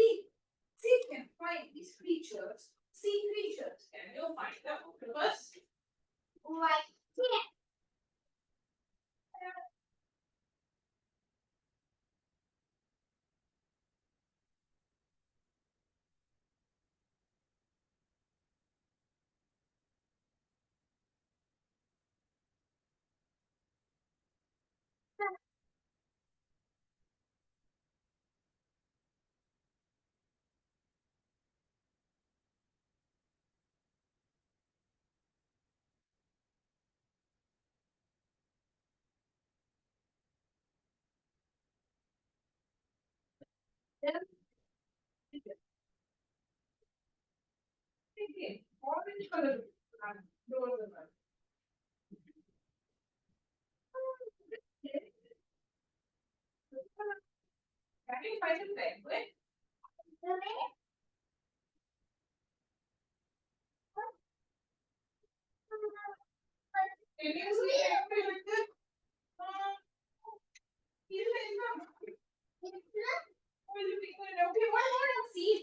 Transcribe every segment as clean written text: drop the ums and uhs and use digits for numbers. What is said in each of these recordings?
Sea can find these creatures. Sea creatures. Can you find the octopus? Right here. Orange color. Can you find a penguin? Can you see a penguin? Okay, why not see?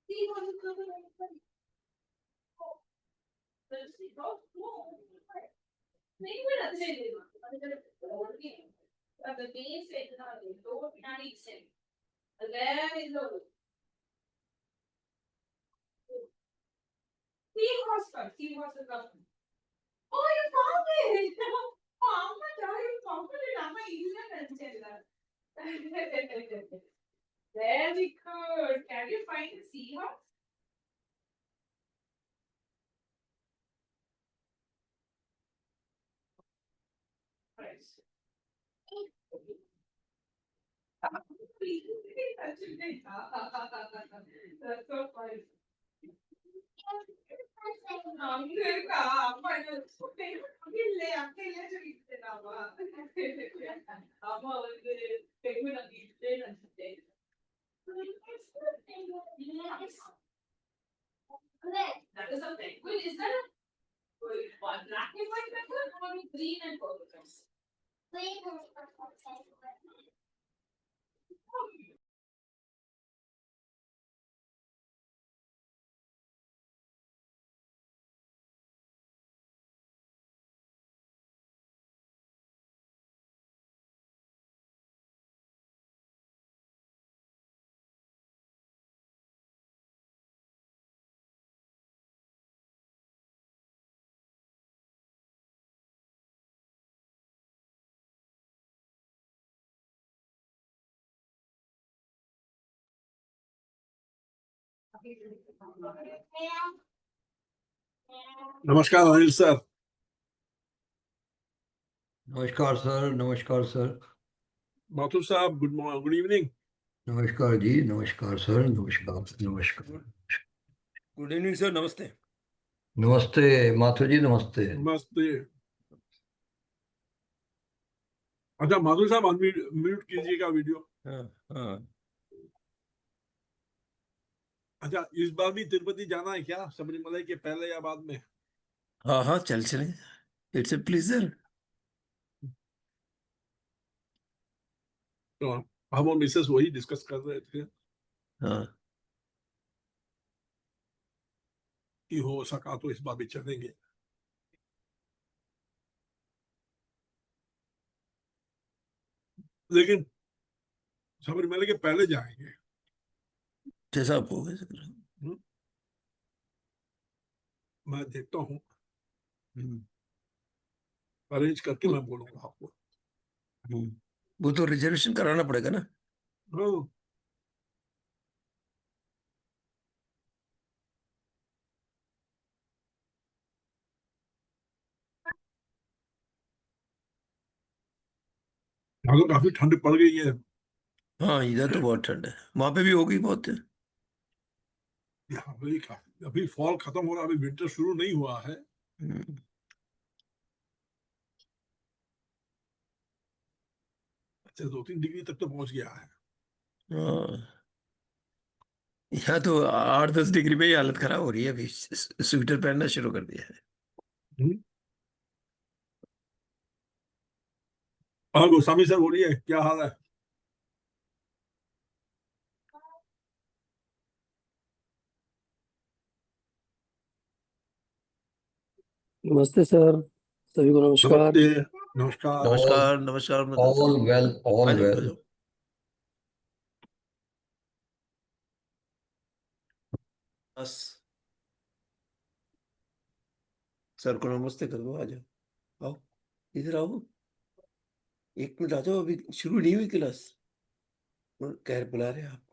See what is going on. Penguin at the base is not a door and it's in. There is the seahorse is coming. Oh, you found it! Oh my god, you found it! I'm not even that. Very good. Can you find the seahorse? Right. That's so funny. That is a penguin. Is that a black and white penguin or green and purple? Green and purple penguin. नमस्कार Anil sir. नमस्कार sir. नमस्कार sir. Mathur साहब good morning, good evening. नमस्कार जी। नमस्कार sir. नमस्कार। नमस्कार। Good evening sir. नमस्ते। नमस्ते माथुर जी। नमस्ते। नमस्ते। अच्छा माथुर साहब म्यूट कीजिएगा वीडियो। हाँ। अच्छा इस बार भी तिरुपति जाना है क्या, सबरीमलाई के पहले या बाद में? हाँ चले। It's a pleasure. तो हम और मिसेस वही डिस्कस कर रहे थे हाँ कि हो सका तो इस बार भी चलेंगे, लेकिन सबरीमलाई के पहले जाएंगे जैसा आपको मैं देखता हूँ, अरेंज करके मैं बोलूंगा आपको। वो तो रिजर्वेशन कराना पड़ेगा ना। हाँ यहाँ तो काफी ठंड पड़ गई है। हाँ इधर तो बहुत ठंड है, वहां पे भी होगी बहुत है। यहाँ पे काफी, अभी फॉल खत्म हो रहा, अभी विंटर शुरू नहीं हुआ है। अच्छा 2-3 डिग्री तक तो पहुंच गया है। यहाँ तो 8-10 डिग्री में ही हालत खराब हो रही है, अभी स्वेटर पहनना शुरू कर दिया है। हाँ गोस्वामी सर बोलिए, क्या हाल है? नमस्ते सर, सभी को नमस्कार। नमस्ते। नमस्कार। नमस्कार नमस्कार मृदुल all साहब। well, all आ जाओ, आ well. जाओ। बस सर को नमस्ते कर दो, आ जाओ, आओ इधर आओ, 1 मिनट आ जाओ, अभी शुरू नहीं हुई क्लास, कह बुला रहे हैं आप।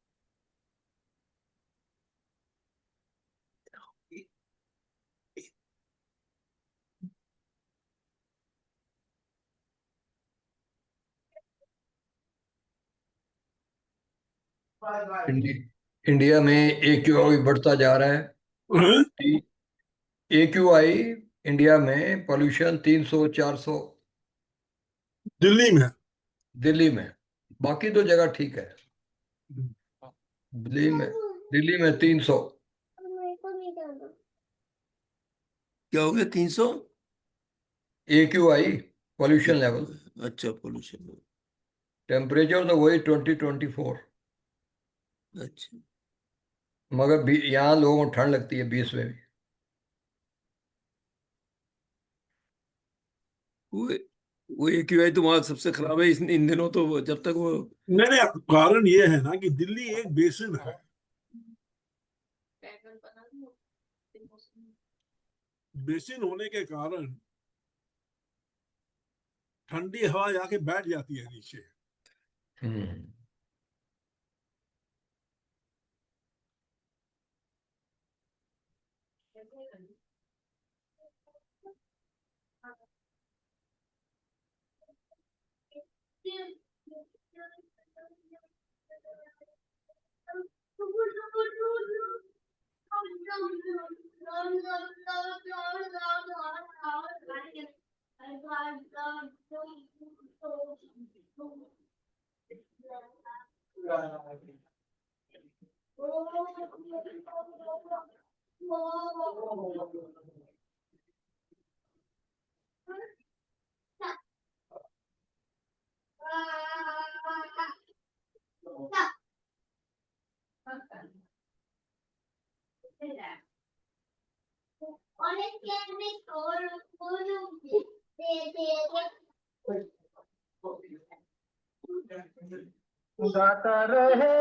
इंडिया में AQI बढ़ता जा रहा है। हैं? AQI इंडिया में पॉल्यूशन 300 400 दिल्ली में। दिल्ली में, बाकी तो जगह ठीक है। दिल्ली में दिल्ली में 300। क्या हो गया 300? AQI पॉल्यूशन लेवल, अच्छा पोल्यूशन। टेम्परेचर तो वही 20-24, अच्छा मगर यहाँ लोगों को ठंड लगती है 20 में भी। वो वो AQI तो वहां सबसे खराब है इन दिनों, तो जब तक वो नहीं नहीं, कारण ये है ना कि दिल्ली एक बेसिन है। बेसिन होने के कारण ठंडी हवा जाके बैठ जाती है नीचे। हम्म। गाता रहे।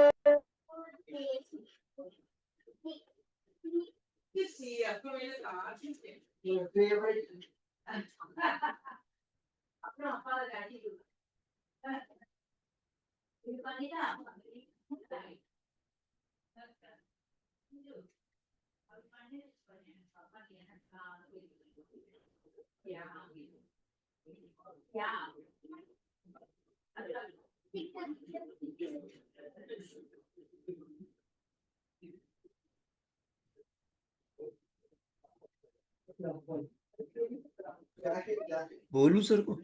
बोलू सर को।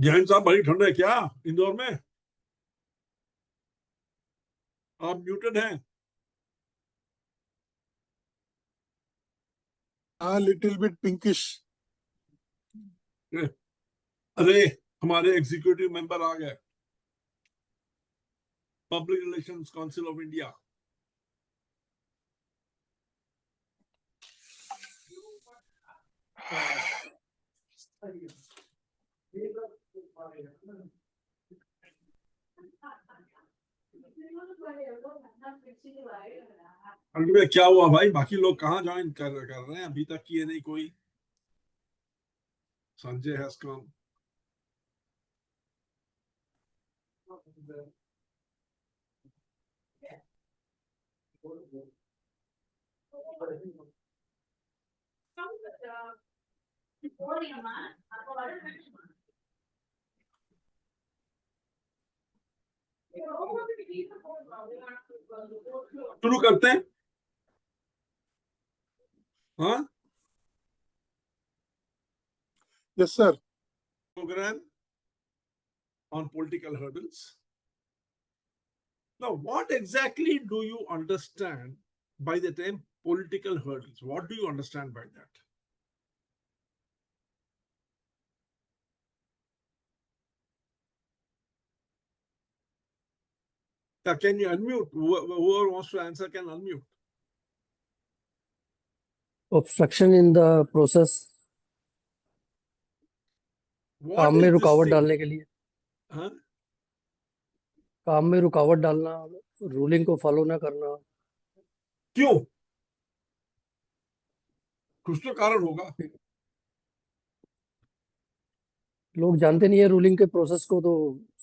जैन साहब बड़ी ठंड है क्या इंदौर में? आप म्यूटेड हैं. Little bit pinkish. अरे हमारे एग्जीक्यूटिव मेंबर आ गए, public relations council of India. ठंड में क्या हुआ भाई? बाकी लोग कहाँ ज्वाइन कर रहे हैं? अभी तक किए नहीं कोई. Sanjay has come. शुरू करते हैं. हाँ, Yes, sir. program on political hurdles. Now, what exactly do you understand by the term political hurdles? What do you understand by that? Can you unmute? Whoever wants to answer can unmute. obstruction in the process, What काम में is this रुकावट thing? डालने के लिए, हाँ? काम में रुकावट डालना, रूलिंग को फॉलो ना करना, क्यों? कुछ तो कारण होगा. लोग जानते नहीं है रूलिंग के प्रोसेस को, तो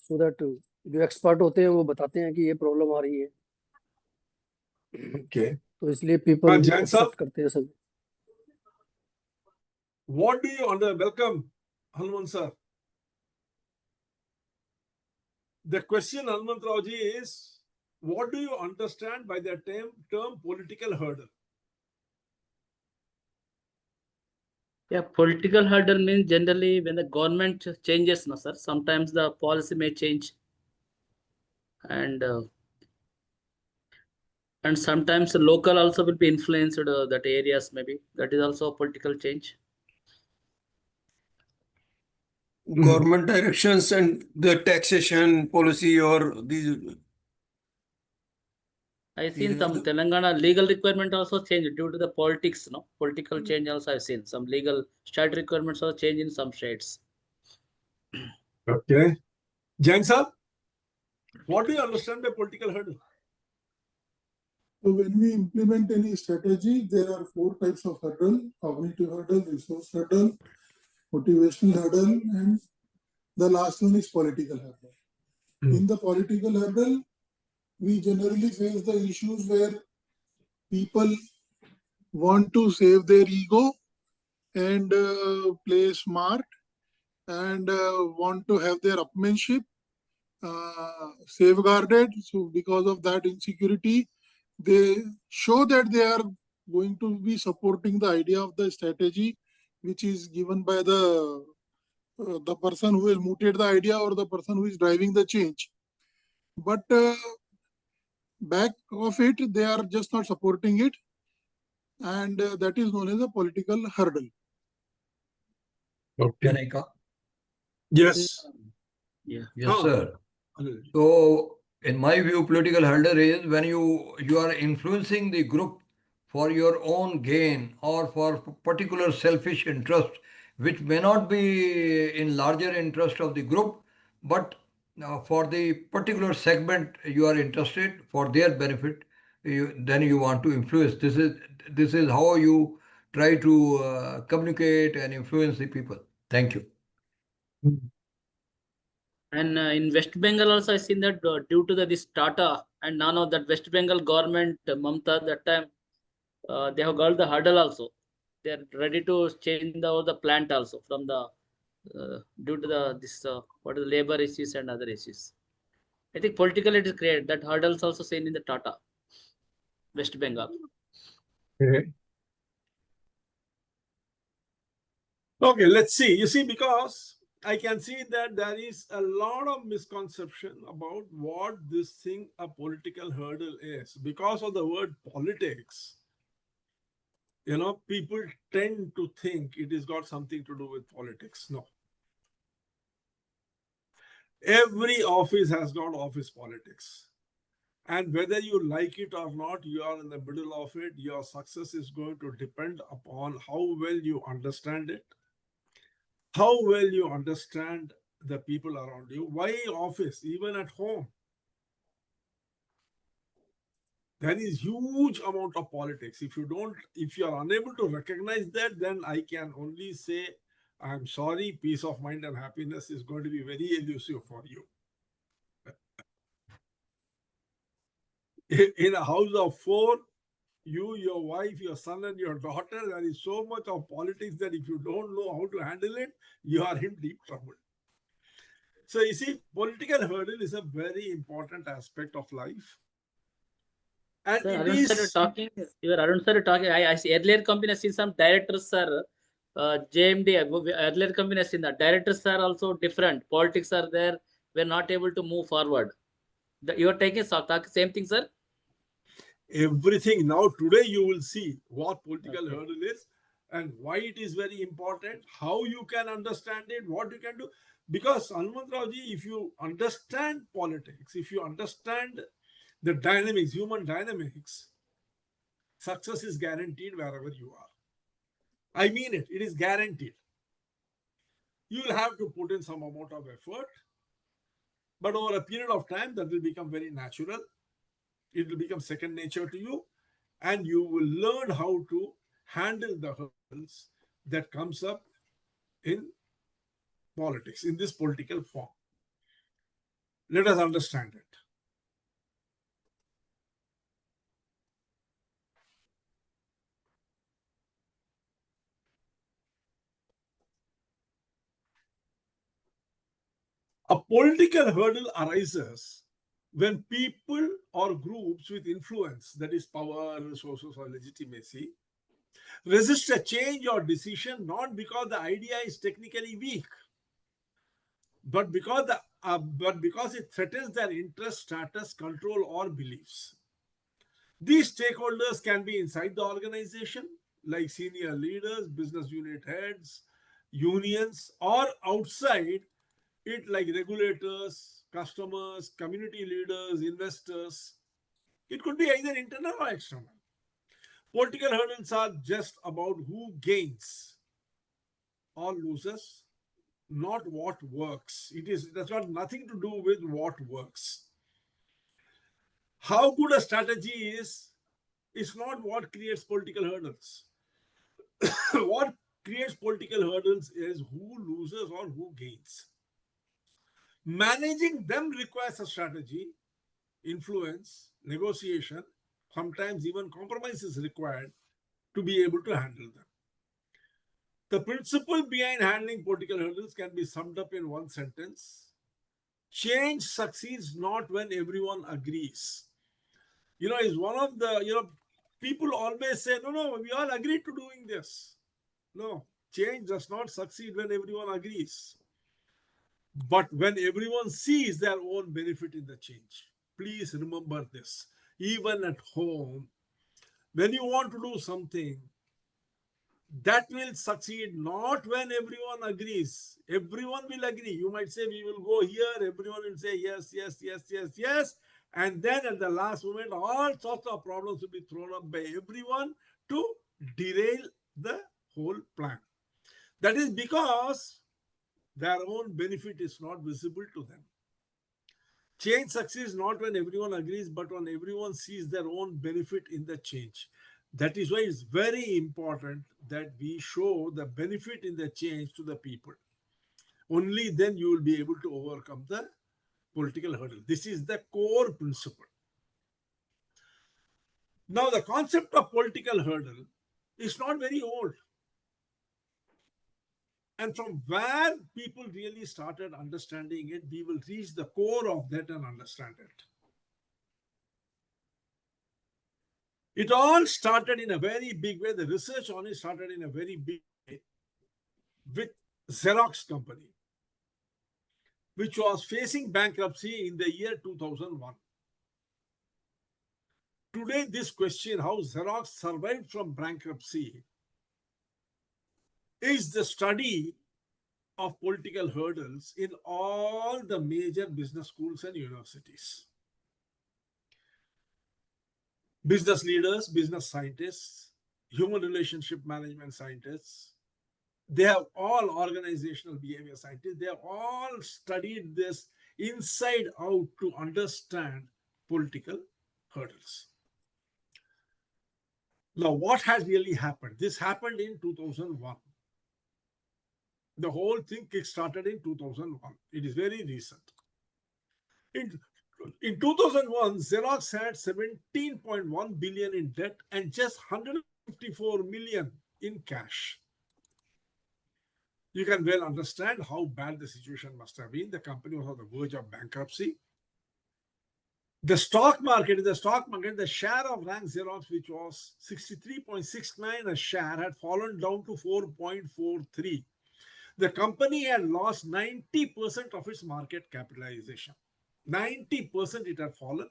सो दैट जो एक्सपर्ट होते हैं वो बताते हैं कि ये प्रॉब्लम आ रही है, Okay. तो इसलिए पीपल जैन साहब, ऑब्स्ट्रक्ट करते हैं सब. what do you welcome, Hanuman sir. The question, Hanuman Rao ji, is what do you understand by the term political hurdle? Yeah, political hurdle means generally when the government changes, no sir, sometimes the policy may change, and sometimes the local also will be influenced, that areas maybe, that is also a political change. Government directions and the taxation policy or these. I've seen These are some the- Telangana legal requirement also changed due to the politics, no? Political change also I've seen. Some legal state requirements also change in some states. Okay. Jain sir, what do you understand by political hurdle? So when we implement any strategy, there are 4 types of hurdle: cognitive hurdle, resource hurdle, motivational hurdle, and the last one is political hurdle. In the political hurdle, we generally face the issues where people want to save their ego and play smart and want to have their upmanship safeguarded. So because of that insecurity, they show that they are going to be supporting the idea of the strategy which is given by the person who has mooted the idea or the person who is driving the change. But back of it, they are just not supporting it, and that is known as a political hurdle. Can I come? Yes. Yeah. Yes, Oh. sir. So, in my view, political hurdle is when you are influencing the group for your own gain or for particular selfish interest, which may not be in larger interest of the group, but for the particular segment you are interested for their benefit, then you want to influence. This is how you try to communicate and influence the people. Thank you. And in West Bengal also, I seen that due to this Tata and Nano, that West Bengal government, Mamta, that time they have got the hurdle also. They are ready to change the plant also from the due to this what is the labor issues and other issues. I think politically it is created that hurdles also seen in the Tata, West Bengal. Okay, let's see. You see, because I can see that there is a lot of misconception about what this thing, a political hurdle is. Because of the word politics, people tend to think it has got something to do with politics. No. Every office has got office politics. And whether you like it or not, you are in the middle of it. Your success is going to depend upon how well you understand it, how well you understand the people around you. Why office? Even at home, there is huge amount of politics. If you are unable to recognize that, then I can only say, I'm sorry, peace of mind and happiness is going to be very elusive for you. In a house of four, you, your wife, your son, and your daughter, there is so much of politics that if you don't know how to handle it, you are in deep trouble. So you see, political hurdle is a very important aspect of life. And Sir, it Arun sir, is talking. You are Arun sir talking. I see earlier company I see some directors sir, JMD. Earlier company I seen that directors are also different. Politics are there. We're not able to move forward. You are taking same thing, sir. everything. Now, today you will see what political Okay. hurdle is and why it is very important, how you can understand it, what you can do. Because Hanumantrao-ji, if you understand politics, if you understand the dynamics, human dynamics, success is guaranteed wherever you are. I mean it, it is guaranteed. You will have to put in some amount of effort, but over a period of time, that will become very natural. It will become second nature to you, and you will learn how to handle the hurdles that comes up in politics, in this political form. Let us understand it. A political hurdle arises when people or groups with influence, that is power, resources, or legitimacy, resist a change or decision not because the idea is technically weak, but because it threatens their interest, status, control, or beliefs. These stakeholders can be inside the organization, like senior leaders, business unit heads, unions, or outside it, like regulators, customers, community leaders, investors. It could be either internal or external. Political hurdles are just about who gains or loses, not what works. That's got nothing to do with what works. How good a strategy is not what creates political hurdles. What creates political hurdles is who loses or who gains. Managing them requires a strategy, influence, negotiation, sometimes even compromise is required to be able to handle them. The principle behind handling political hurdles can be summed up in one sentence. Change succeeds not when everyone agrees. Is one of the, people always say, no, we all agreed to doing this. No, change does not succeed when everyone agrees, but when everyone sees their own benefit in the change. Please remember this. Even at home, when you want to do something, that will succeed not when everyone agrees. Everyone will agree. You might say, we will go here. Everyone will say, yes, yes, yes, yes, yes. And then at the last moment, all sorts of problems will be thrown up by everyone to derail the whole plan. That is because their own benefit is not visible to them. Change succeeds not when everyone agrees, but when everyone sees their own benefit in the change. That is why it's very important that we show the benefit in the change to the people. Only then you will be able to overcome the political hurdle. This is the core principle. Now, the concept of political hurdle is not very old. And from where people really started understanding it, we will reach the core of that and understand it. It all started in a very big way. The research on it started in a very big way with Xerox company, which was facing bankruptcy in the year 2001. Today, this question, how Xerox survived from bankruptcy, is the study of political hurdles in all the major business schools and universities. Business leaders, business scientists, human relationship management scientists, they have all organizational behavior scientists, they have all studied this inside out to understand political hurdles. Now, what has really happened? This happened in 2001. The whole thing kick-started in 2001. It is very recent. In 2001, Xerox had 17.1 billion in debt and just 154 million in cash. You can well understand how bad the situation must have been. The company was on the verge of bankruptcy. The stock market, the share of Rank Xerox, which was 63.69 a share, had fallen down to 4.43. The company had lost 90% of its market capitalization. 90% it had fallen.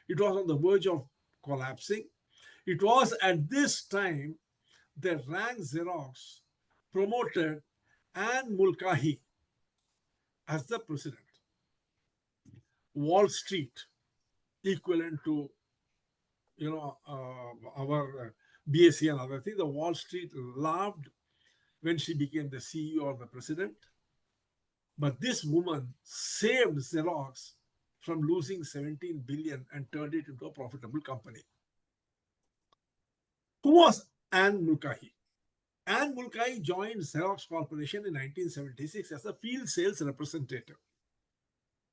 It was on the verge of collapsing. It was at this time that Rank Xerox promoted Anne Mulcahy as the president. Wall Street, equivalent to our BSE and other things, the Wall Street laughed when she became the CEO or the president. But this woman saved Xerox from losing 17 billion and turned it into a profitable company. Who was Anne Mulcahy? Anne Mulcahy joined Xerox Corporation in 1976 as a field sales representative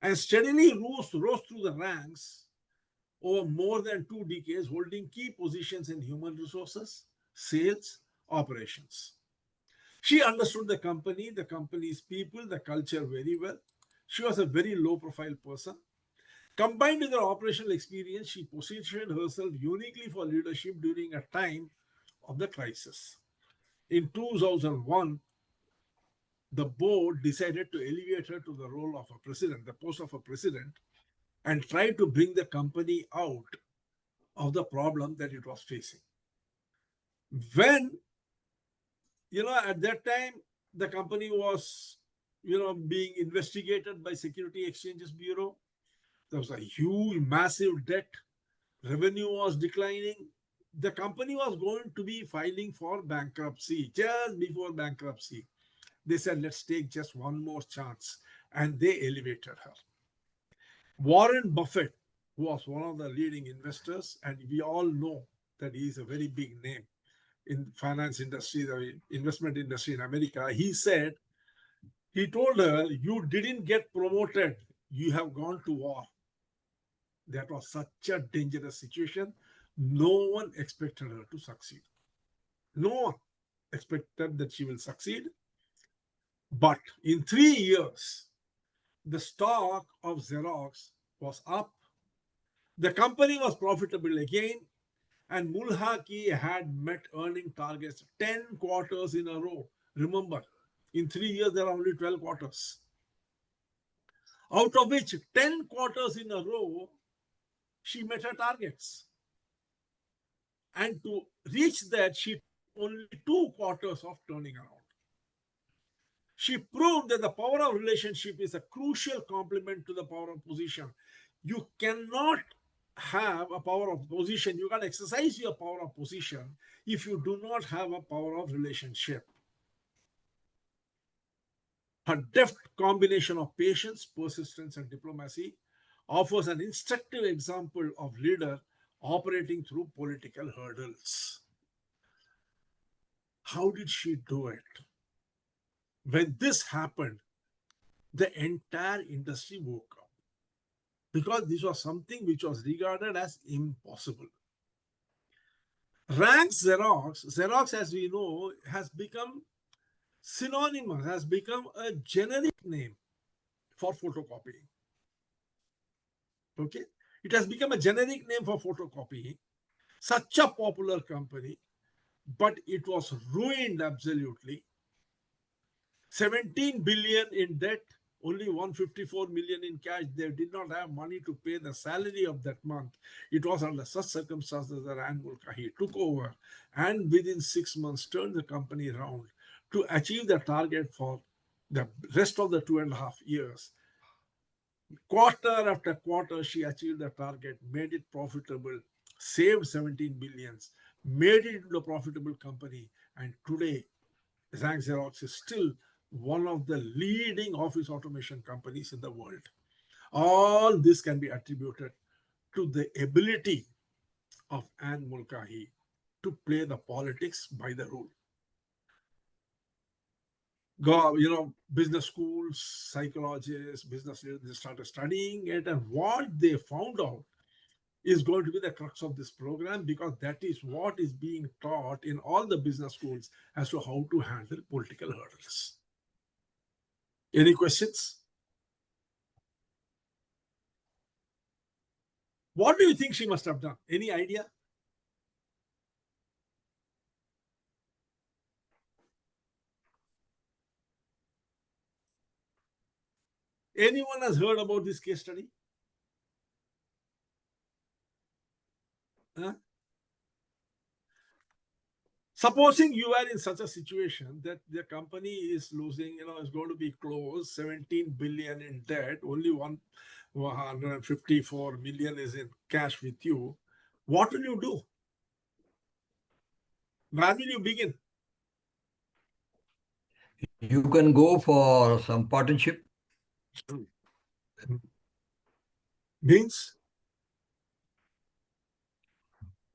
and steadily rose through the ranks over more than 2 decades, holding key positions in human resources, sales, operations. She understood the company, the company's people, the culture very well. She was a very low-profile person. Combined with her operational experience, she positioned herself uniquely for leadership during a time of the crisis. In 2001, the board decided to elevate her to the role of a president, the post of a president, and try to bring the company out of the problem that it was facing. When, at that time, the company was, being investigated by Security Exchanges Bureau. There was a huge, massive debt. Revenue was declining. The company was going to be filing for bankruptcy, just before bankruptcy. They said, let's take just one more chance. And they elevated her. Warren Buffett, who was one of the leading investors, and we all know that he is a very big name in finance industry, the investment industry in America. He told her, you didn't get promoted. You have gone to war. That was such a dangerous situation. No one expected her to succeed. No one expected that she will succeed. But in 3 years, the stock of Xerox was up. The company was profitable again. And Mulcahy had met earning targets 10 quarters in a row. Remember, in 3 years, there are only 12 quarters. Out of which 10 quarters in a row, she met her targets. And to reach that, she took only 2 quarters of turning around. She proved that the power of relationship is a crucial complement to the power of position. You cannot have a power of position. You can exercise your power of position if you do not have a power of relationship. Her deft combination of patience, persistence, and diplomacy offers an instructive example of leader operating through political hurdles. how did she do it? When this happened, the entire industry woke up because this was something which was regarded as impossible. Ranks Xerox, as we know, has become synonymous, has become a generic name for photocopying. Okay, it has become a generic name for photocopying. Such a popular company, but it was ruined absolutely. 17 billion in debt, only 154 million in cash. They did not have money to pay the salary of that month. It was under such circumstances that Ann Mulcahy took over and within 6 months turned the company around to achieve the target for the rest of the 2.5 years. Quarter after quarter, she achieved the target, made it profitable, saved 17 billions, made it into a profitable company. And today, Xerox is still one of the leading office automation companies in the world. All this can be attributed to the ability of Ann Mulcahy to play the politics by the rule. Business schools, psychologists, business leaders, they started studying it, and what they found out is going to be the crux of this program, because that is what is being taught in all the business schools as to how to handle political hurdles. Any questions? What do you think she must have done? Any idea? Anyone has heard about this case study? Huh? Supposing you are in such a situation that the company is losing, is going to be closed, 17 billion in debt, only 154 million is in cash with you. What will you do? Where will you begin? You can go for some partnership. Means?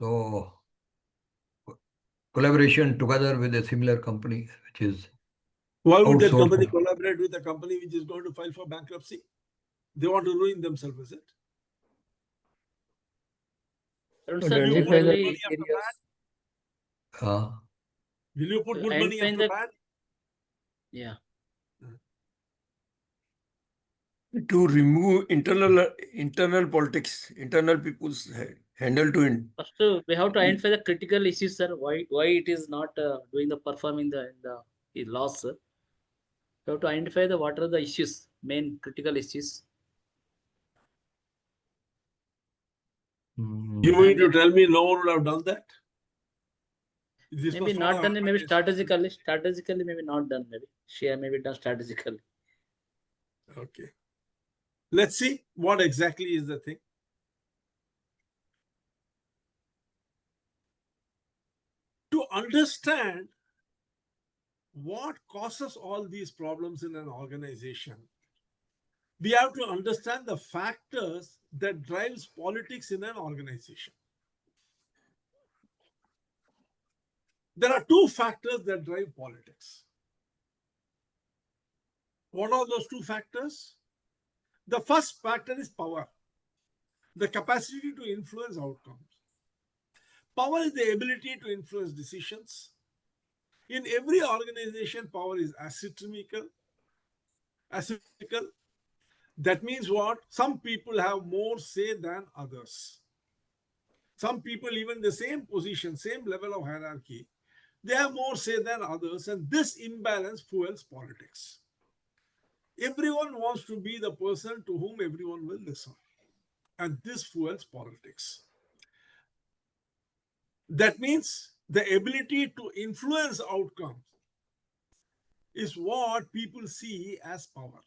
So collaboration together with a similar company, which is Why would that company outsourced. collaborate with a company which is going to file for bankruptcy? They want to ruin themselves, is it? And sir, Will you put Identify good the money generally, after bad? Uh, Will you put good money identifying after the bad? yeah. To remove internal politics, internal people's handle to it. First, we have to identify the critical issues, sir. Why it is not doing the performing the loss, sir. We have to identify the what are the issues, main critical issues. You mean And to then tell me no one would have done that? This maybe must not have done, happened maybe yesterday. strategically, maybe not done, maybe. She maybe done strategically. Okay. Let's see what exactly is the thing. To understand what causes all these problems in an organization, we have to understand the factors that drives politics in an organization. There are two factors that drive politics. What are those two factors? The first factor is power, the capacity to influence outcomes. Power is the ability to influence decisions. In every organization, power is asymmetrical. That means what? Some people have more say than others. Some people, even the same position, same level of hierarchy, they have more say than others, and this imbalance fuels politics. Everyone wants to be the person to whom everyone will listen, and this fuels politics. That means the ability to influence outcomes is what people see as power.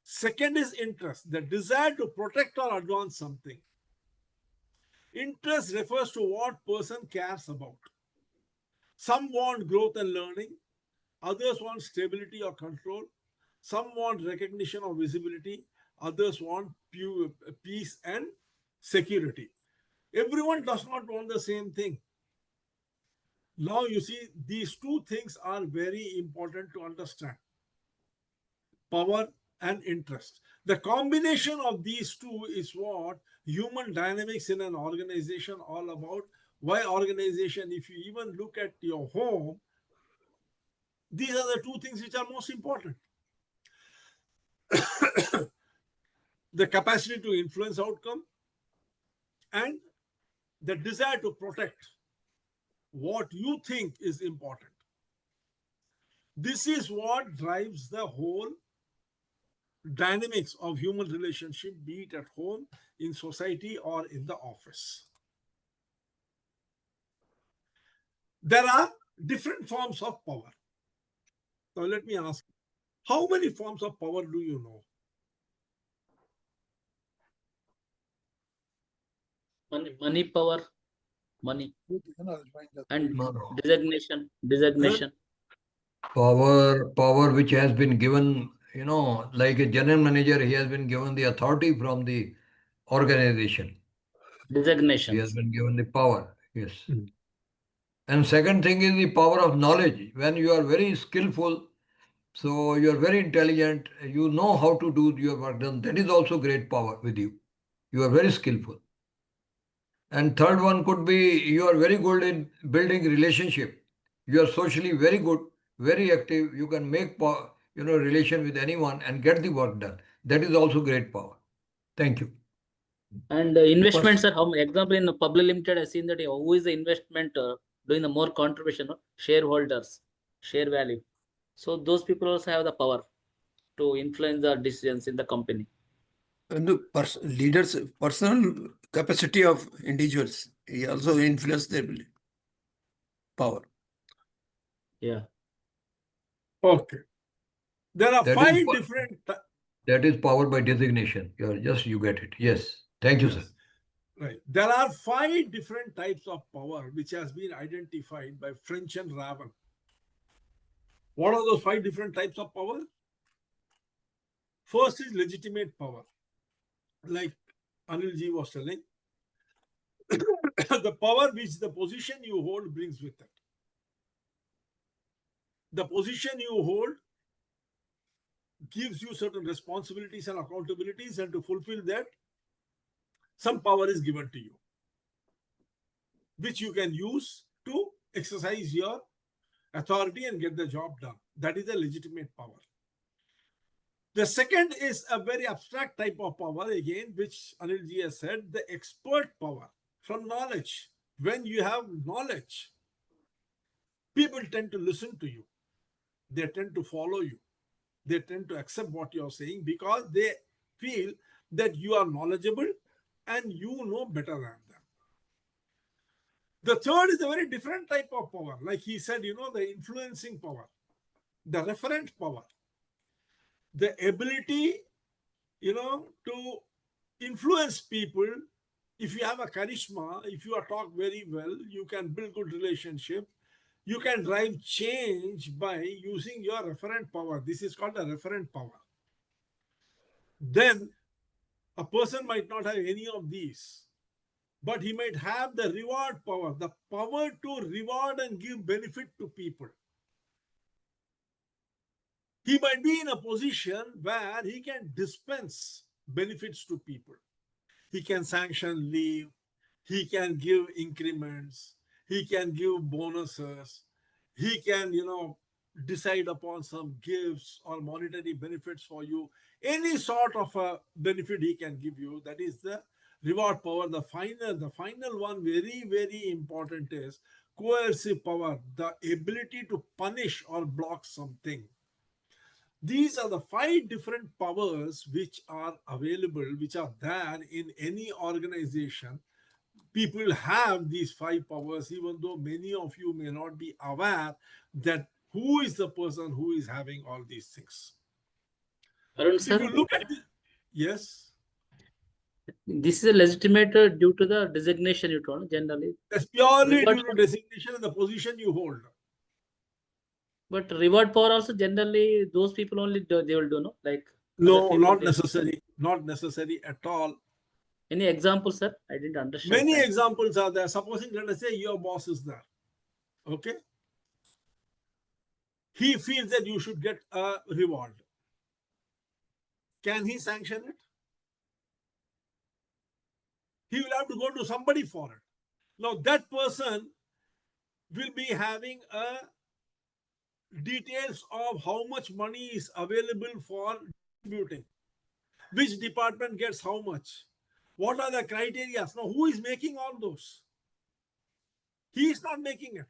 Second is interest, the desire to protect or advance something. Interest refers to what person cares about. Some want growth and learning, others want stability or control, some want recognition or visibility, others want peace and security. Everyone does not want the same thing. Now you see, these two things are very important to understand: power and interest. The combination of these two is what human dynamics in an organization all about. Why organization? If you even look at your home, these are the two things which are most important. The capacity to influence outcome and the desire to protect what you think is important. This is what drives the whole dynamics of human relationship, be it at home, in society, or in the office. There are different forms of power. Now let me ask, how many forms of power do you know? Money power, money, and No, no. designation. Power which has been given, like a general manager, he has been given the authority from the organization. He has Designations. been given the power. Yes. Mm. And second thing is the power of knowledge. When you are very skillful, so you are very intelligent, you know how to do your work done. That is also great power with you. You are very skillful. And third one could be you are very good in building relationship. You are socially very good, very active. You can make relation with anyone and get the work done. That is also great power. Thank you. And investments are how example in public limited, I seen that who is the investment doing the more contribution, shareholders, share value. So those people also have the power to influence the decisions in the company. And the leaders' personal capacity of individuals, he also influence their power. Yeah. Okay. There are That is five po- different. That is power by designation. You get it. Yes. Thank you, sir. Yes. Right. There are 5 different types of power which has been identified by French and Raven. What are those 5 different types of power? First is legitimate power. Like Anilji was telling, the power which the position you hold brings with it. The position you hold gives you certain responsibilities and accountabilities, and to fulfill that, some power is given to you, which you can use to exercise your authority and get the job done. That is a legitimate power. The second is a very abstract type of power, again, which Anilji has said, the expert power from knowledge. When you have knowledge, people tend to listen to you. They tend to follow you. They tend to accept what you're saying because they feel that you are knowledgeable and you know better than them. The third is a very different type of power. Like he said, the influencing power, the referent power, the ability, to influence people. If you have a charisma, if you are talk very well, you can build good relationship. You can drive change by using your referent power. This is called a referent power. Then a person might not have any of these, but he might have the reward power, the power to reward and give benefit to people. He might be in a position where he can dispense benefits to people. He can sanction leave, he can give increments, he can give bonuses, he can, decide upon some gifts or monetary benefits for you. Any sort of a benefit he can give you. That is the reward power. The final one, very, very important, is coercive power, the ability to punish or block something. These are the 5 different powers which are available, which are there in any organization. People have these 5 powers, even though many of you may not be aware that who is the person who is having all these things. Arun, If sir, you look at yes, this is a legitimate due to the designation you told generally. that's purely Reward due to designation and the position you hold. But reward power also generally those people only they will do, no? Like No, other people, not necessary. Not necessary at all. Any example, sir? I didn't understand. Many that. examples are there. Supposing, let us say, your boss is there. Okay? He feels that you should get a reward. Can he sanction it? He will have to go to somebody for it. Now, that person will be having a details of how much money is available for distributing, which department gets how much, what are the criteria. Now, who is making all those? He is not making it.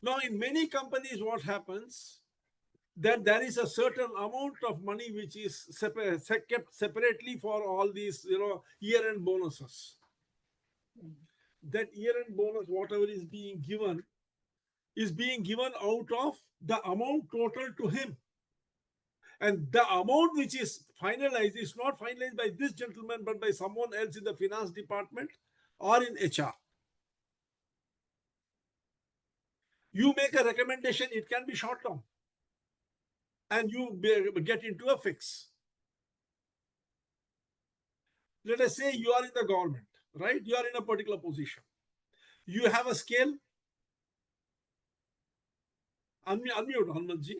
Now, in many companies, what happens, that there is a certain amount of money which is kept separately for all these, year-end bonuses. That year-end bonus, whatever is being given out of the amount total to him. And the amount which is finalized is not finalized by this gentleman, but by someone else in the finance department or in HR. You make a recommendation, it can be short term, and you get into a fix. Let us say you are in the government, right? You are in a particular position. You have a scale. Unmute, Hanumanji.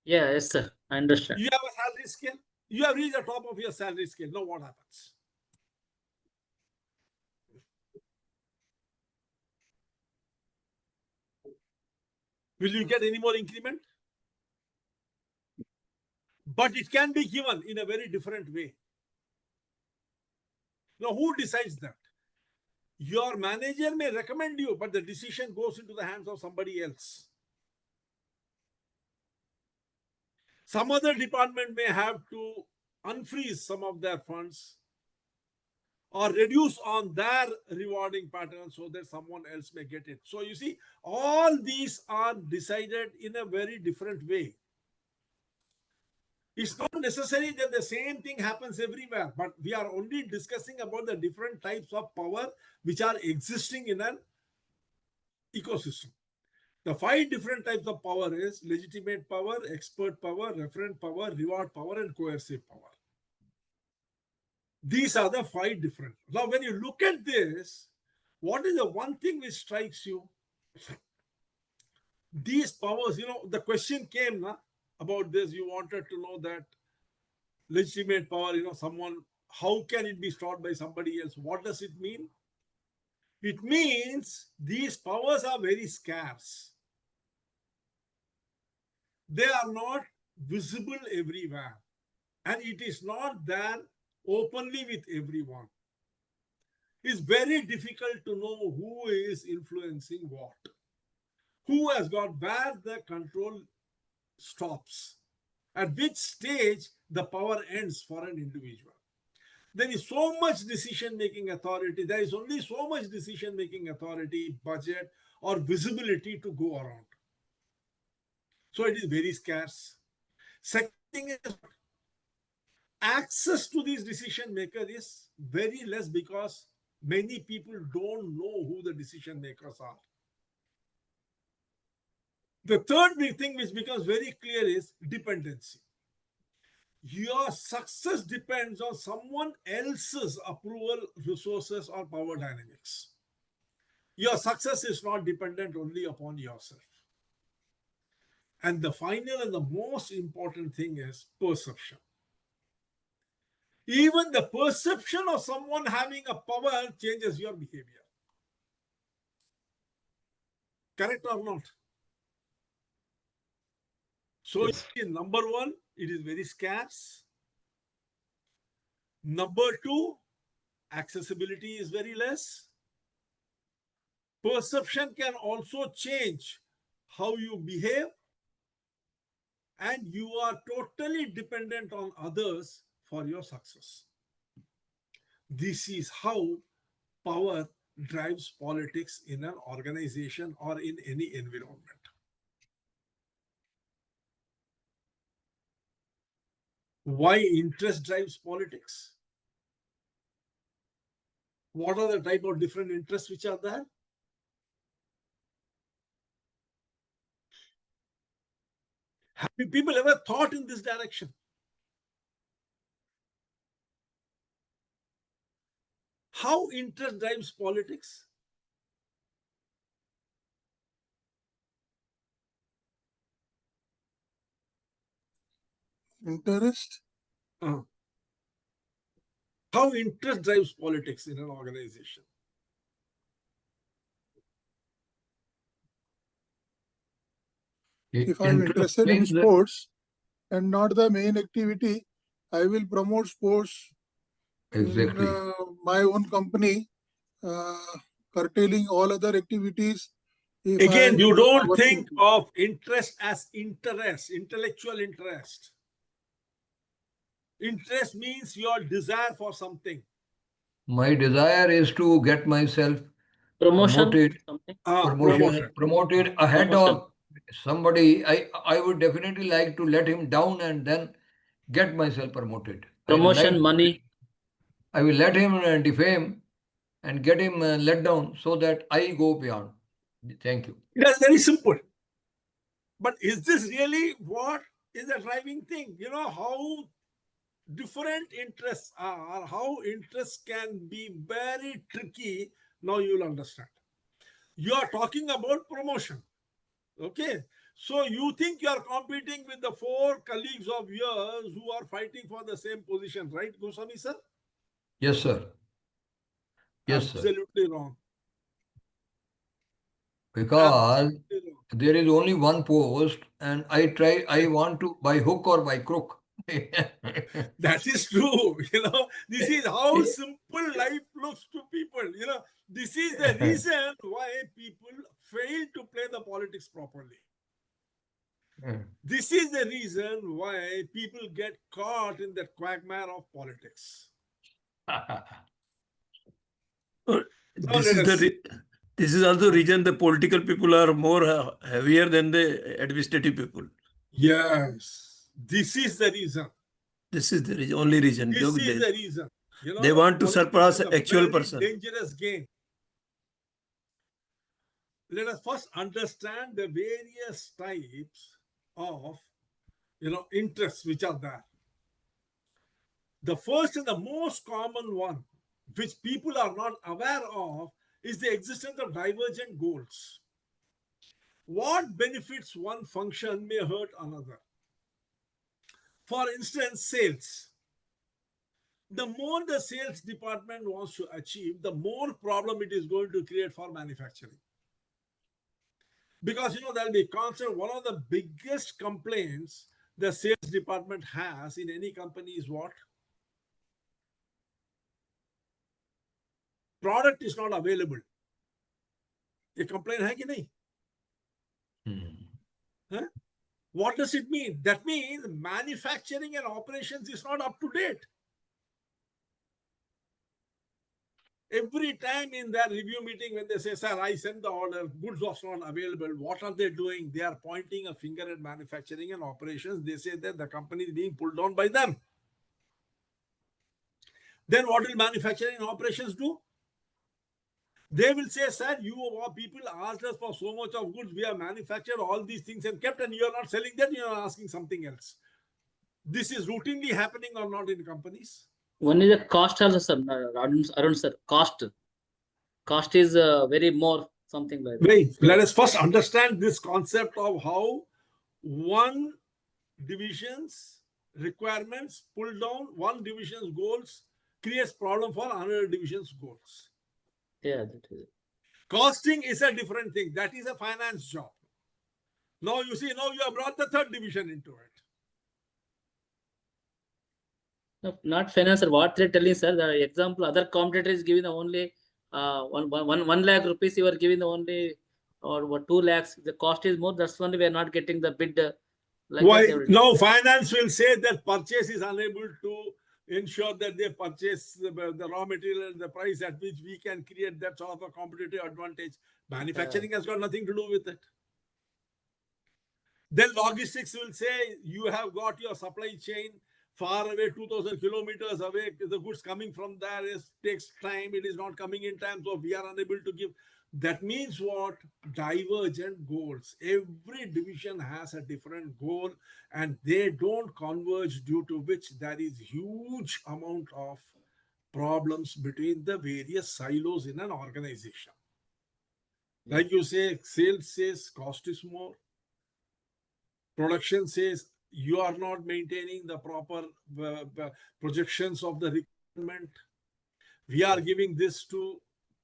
Yeah, yes, sir. I understand. You have a salary scale. You have reached the top of your salary scale. Now what happens? Will you get any more increment? But it can be given in a very different way. Now, who decides that? Your manager may recommend you, but the decision goes into the hands of somebody else. Some other department may have to unfreeze some of their funds or reduce on their rewarding pattern so that someone else may get it. So you see, all these are decided in a very different way. It's not necessary that the same thing happens everywhere, but we are only discussing about the different types of power which are existing in an ecosystem. The 5 different types of power is legitimate power, expert power, referent power, reward power, and coercive power. These are the 5 different. Now, when you look at this, what is the one thing which strikes you? These powers, the question came about this. You wanted to know that legitimate power, someone, how can it be stored by somebody else? What does it mean? It means these powers are very scarce. They are not visible everywhere. And it is not there openly with everyone. It's very difficult to know who is influencing what. Who has got where the control stops. At which stage the power ends for an individual. There is so much decision-making authority. There is only so much decision-making authority, budget, or visibility to go around. So it is very scarce. Second thing is access to these decision makers is very less because many people don't know who the decision makers are. The third big thing which becomes very clear is dependency. Your success depends on someone else's approval, resources, or power dynamics. Your success is not dependent only upon yourself. And the final and the most important thing is perception. Even the perception of someone having a power changes your behavior. Correct or not? So, Yes. number 1, it is very scarce. Number 2, accessibility is very less. Perception can also change how you behave, and you are totally dependent on others for your success. This is how power drives politics in an organization or in any environment. Why interest drives politics? What are the type of different interests which are there? Have people ever thought in this direction? How interest drives politics? Interest? How interest drives politics in an organization. If I'm Interest interested in means that- sports and not the main activity, I will promote sports Exactly. in my own company, curtailing all other activities. If I Again, am you given don't think opportunity. of interest as interest, intellectual interest. Interest means your desire for something. My desire is to get myself Promotion, promoted, something. Promotion. promoted ahead Promotion. of somebody. I would definitely like to let him down and then get myself promoted. Promotion, money. I will let him defame and get him let down so that I go beyond. Thank you. That's very simple. But is this really what is the driving thing? You know how different interests are, how interests can be very tricky. Now you'll understand. You are talking about promotion. Okay. So you think you are competing with the 4 colleagues of yours who are fighting for the same position, right, Goswami sir? Yes, sir. Yes, sir. Absolutely wrong. Because Absolutely wrong. there is only one post, and I want to by hook or by crook. That is true. You know, this is how simple life looks to people. You know, this is the reason why people fail to play the politics properly. This is the reason why people get caught in the quagmire of politics. Now This let is the us- this is also reason the political people are more heavier than the administrative people. Yes, this is the reason. This is the only reason. This is the reason. You know, They want to politics surpass is a actual very person. dangerous game. Let us first understand the various types of, interests which are there. The first and the most common one, which people are not aware of, is the existence of divergent goals. What benefits one function may hurt another. For instance, sales. The more the sales department wants to achieve, the more problem it is going to create for manufacturing. Because, there'll be constant, one of the biggest complaints the sales department has in any company is what? Product is not available. ये complaint है कि नहीं? Huh? What does it mean? That means manufacturing and operations is not up to date. Every time in their review meeting, when they say, sir, I sent the order, goods was not available, what are they doing? They are pointing a finger at manufacturing and operations. They say that the company is being pulled down by them. Then what will manufacturing and operations do? They will say, sir, you people asked us for so much of goods. We have manufactured all these things and kept, and you are not selling that. You are asking something else. This is routinely happening or not in companies? One is the cost also, sir. Arun sir, cost. Cost is very more something like that. Wait, let us first understand this concept of how one division's requirements pull down one division's goals, creates problem for another division's goals. Yeah, that is it. Costing is a different thing. That is a finance job. Now you see, now you have brought the third division into it. No, not finance, sir. What they're telling, sir, the example, other competitor is giving the only 1 lakh rupees, you are giving the only or 2 lakhs. The cost is more. That's only we are not getting the bid. Like Why? that they will- Now finance will say that purchase is unable to ensure that they purchase the raw material at the price at which we can create that sort of a competitive advantage. Manufacturing has got nothing to do with it. Then logistics will say you have got your supply chain far away, 2,000 kilometers away. The goods coming from there takes time. It is not coming in time, so we are unable to give. That means what? Divergent goals. Every division has a different goal, and they don't converge, due to which there is huge amount of problems between the various silos in an organization. Like you say, sales says cost is more. Production says you are not maintaining the proper projections of the requirement. We are giving this to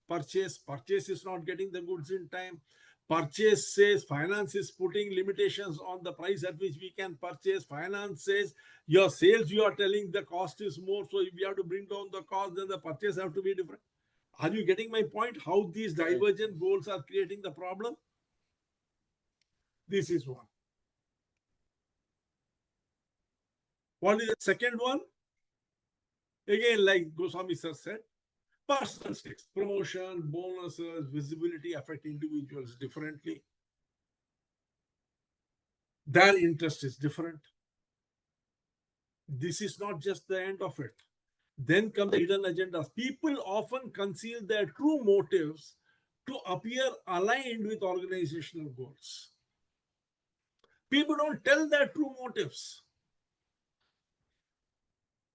purchase. Purchase is not getting the goods in time. Purchase says finance is putting limitations on the price at which we can purchase. Finance says your sales, you are telling the cost is more. So if we have to bring down the cost, then the purchase have to be different. Are you getting my point? How these divergent goals are creating the problem? This is one. What is the second one? Again, like Goswami sir said, personal stakes, promotion, bonuses, visibility affect individuals differently. Their interest is different. This is not just the end of it. Then come the hidden agendas. People often conceal their true motives to appear aligned with organizational goals. People don't tell their true motives.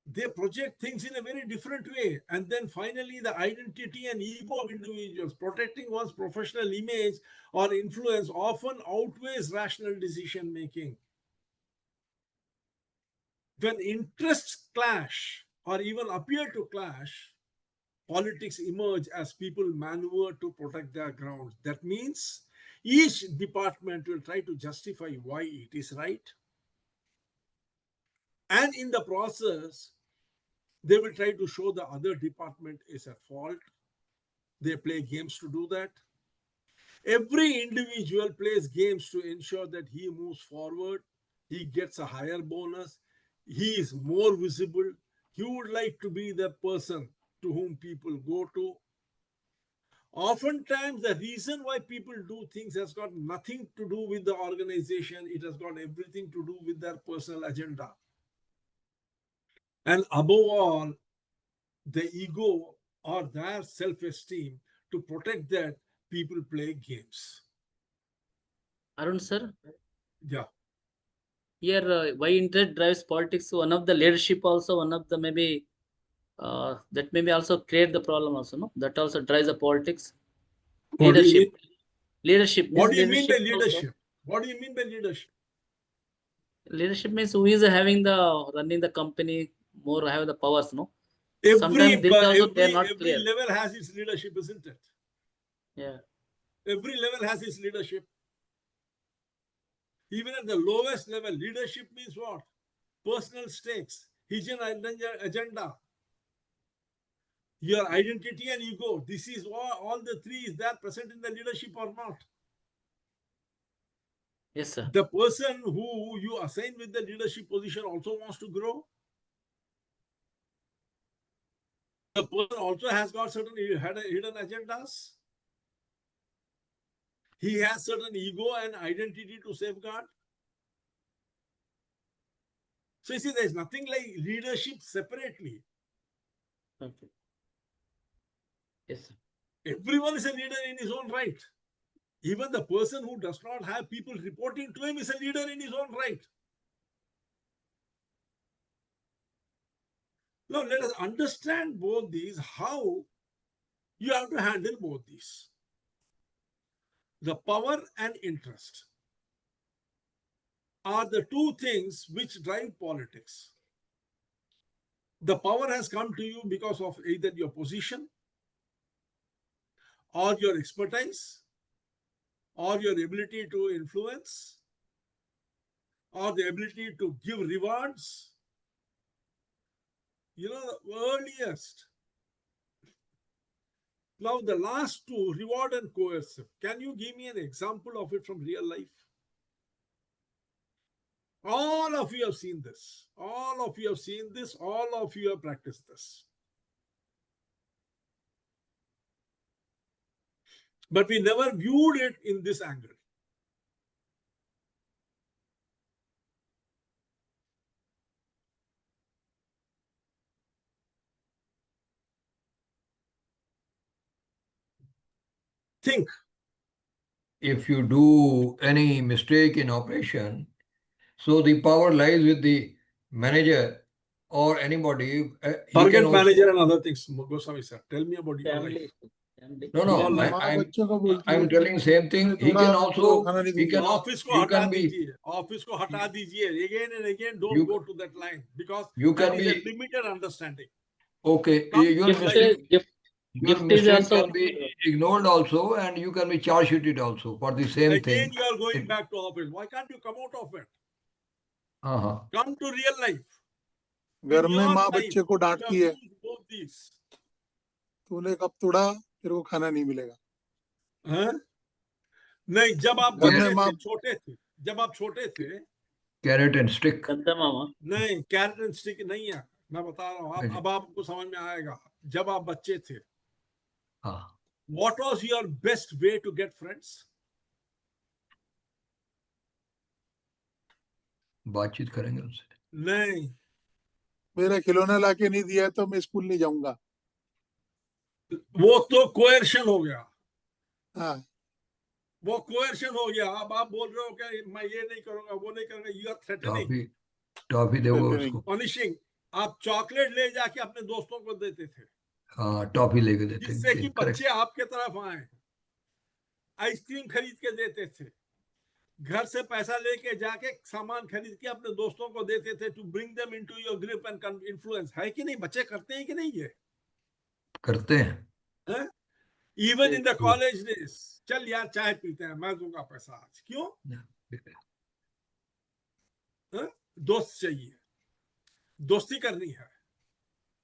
They project things in a very different way. And then finally, the identity and ego of individuals, protecting one's professional image or influence often outweighs rational decision making. When interests clash or even appear to clash, politics emerge as people maneuver to protect their grounds. That means each department will try to justify why it is right. And in the process, they will try to show the other department is at fault. They play games to do that. Every individual plays games to ensure that he moves forward. He gets a higher bonus. He is more visible. He would like to be the person to whom people go to. Oftentimes, the reason why people do things has got nothing to do with the organization. It has got everything to do with their personal agenda. And above all, the ego or their self-esteem. To protect that, people play games. Arun sir, Yeah. here why interest drives politics? One of the leadership also, one of the maybe that maybe also create the problem also, no? That also drives the politics. What do you Leadership. mean? Leadership. What do you mean by also. leadership? What do you mean by leadership? Leadership means who is having the running the company more, have the powers, no? Every Sometimes this also they are not every clear. level has its leadership, isn't it? Yeah. Every level has its leadership. Even at the lowest level, leadership means what? Personal stakes, hidden agenda, your identity and ego. This is all the three is there present in the leadership or not? Yes, sir. The person who you assign with the leadership position also wants to grow. The person also has got certain hidden agendas. He has certain ego and identity to safeguard. So you see, there's nothing like leadership separately. Okay. Yes, sir. Everyone is a leader in his own right. Even the person who does not have people reporting to him is a leader in his own right. Now, let us understand both these, how you have to handle both these. The power and interest are the two things which drive politics. The power has come to you because of either your position or your expertise or your ability to influence or the ability to give rewards. You know, the earliest. Now, the last two, reward and coercive. Can you give me an example of it from real life? All of you have seen this. All of you have seen this. All of you have practiced this. But we never viewed it in this angle. Think. If you do any mistake in operation, so the power lies with the manager or anybody. He Forget can also, manager and other things. Goswami sir, tell me about your Family. life. MD. No, no, Your life. माँ I'm बच्चों को बोलती है I'm कि telling same thing. He थोड़ा can तो also खाना नहीं he दूंगा। can ऑफिस को you हटा can be दीजिए, ऑफिस को हटा दीजिए. Again and again, don't You- go to that line because you that can is a be limited understanding. okay. Come Your to Gift, life. mistake your gift is mistake also can be ignored also, and you can be charge sheeted also for the same Again, thing. you are going It- back to office. Why can't you come out of it? Uh-huh. Come to real life. घर In में your माँ life, बच्चे को you डांटती have है, used both these. तूने कब तोड़ा, तेरे को खाना नहीं मिलेगा। हाँ? नहीं, जब आप घर में बच्चे माँ थे, छोटे थे, जब आप छोटे थे, Carrot and stick. Ganda Mama. नहीं, कैरेट एंड स्टिक नहीं है. मैं बता रहा हूँ, अच्छा। अब आपको समझ में आएगा. जब आप बच्चे थे, हाँ, what was your best way to get friends? बातचीत करेंगे उनसे. नहीं, मेरा खिलौना लाके नहीं दिया तो मैं स्कूल नहीं जाऊंगा। वो तो कोएर्शन हो गया. हाँ, वो कोएर्शन हो गया. अब आप बोल रहे हो कि मैं ये नहीं करूंगा, वो नहीं करूंगा. यू आर थ्रेटनिंग, टॉफी दे वो Threatening. उसको. पनिशिंग. आप चॉकलेट ले जाके अपने दोस्तों को देते थे, हाँ, टॉफी लेके देते जिससे कि हैं. करेक्ट. बच्चे आपके तरफ आए. आइसक्रीम खरीद के देते थे, घर से पैसा लेके जाके सामान खरीद के अपने दोस्तों को देते थे, to bring them into your grip and influence. है कि नहीं? बच्चे करते हैं कि नहीं ये? करते हैं. Even in the college days, चल यार चाय पीते हैं, मैं दूंगा पैसा आज. क्यों? दोस्त चाहिए, दोस्ती करनी है.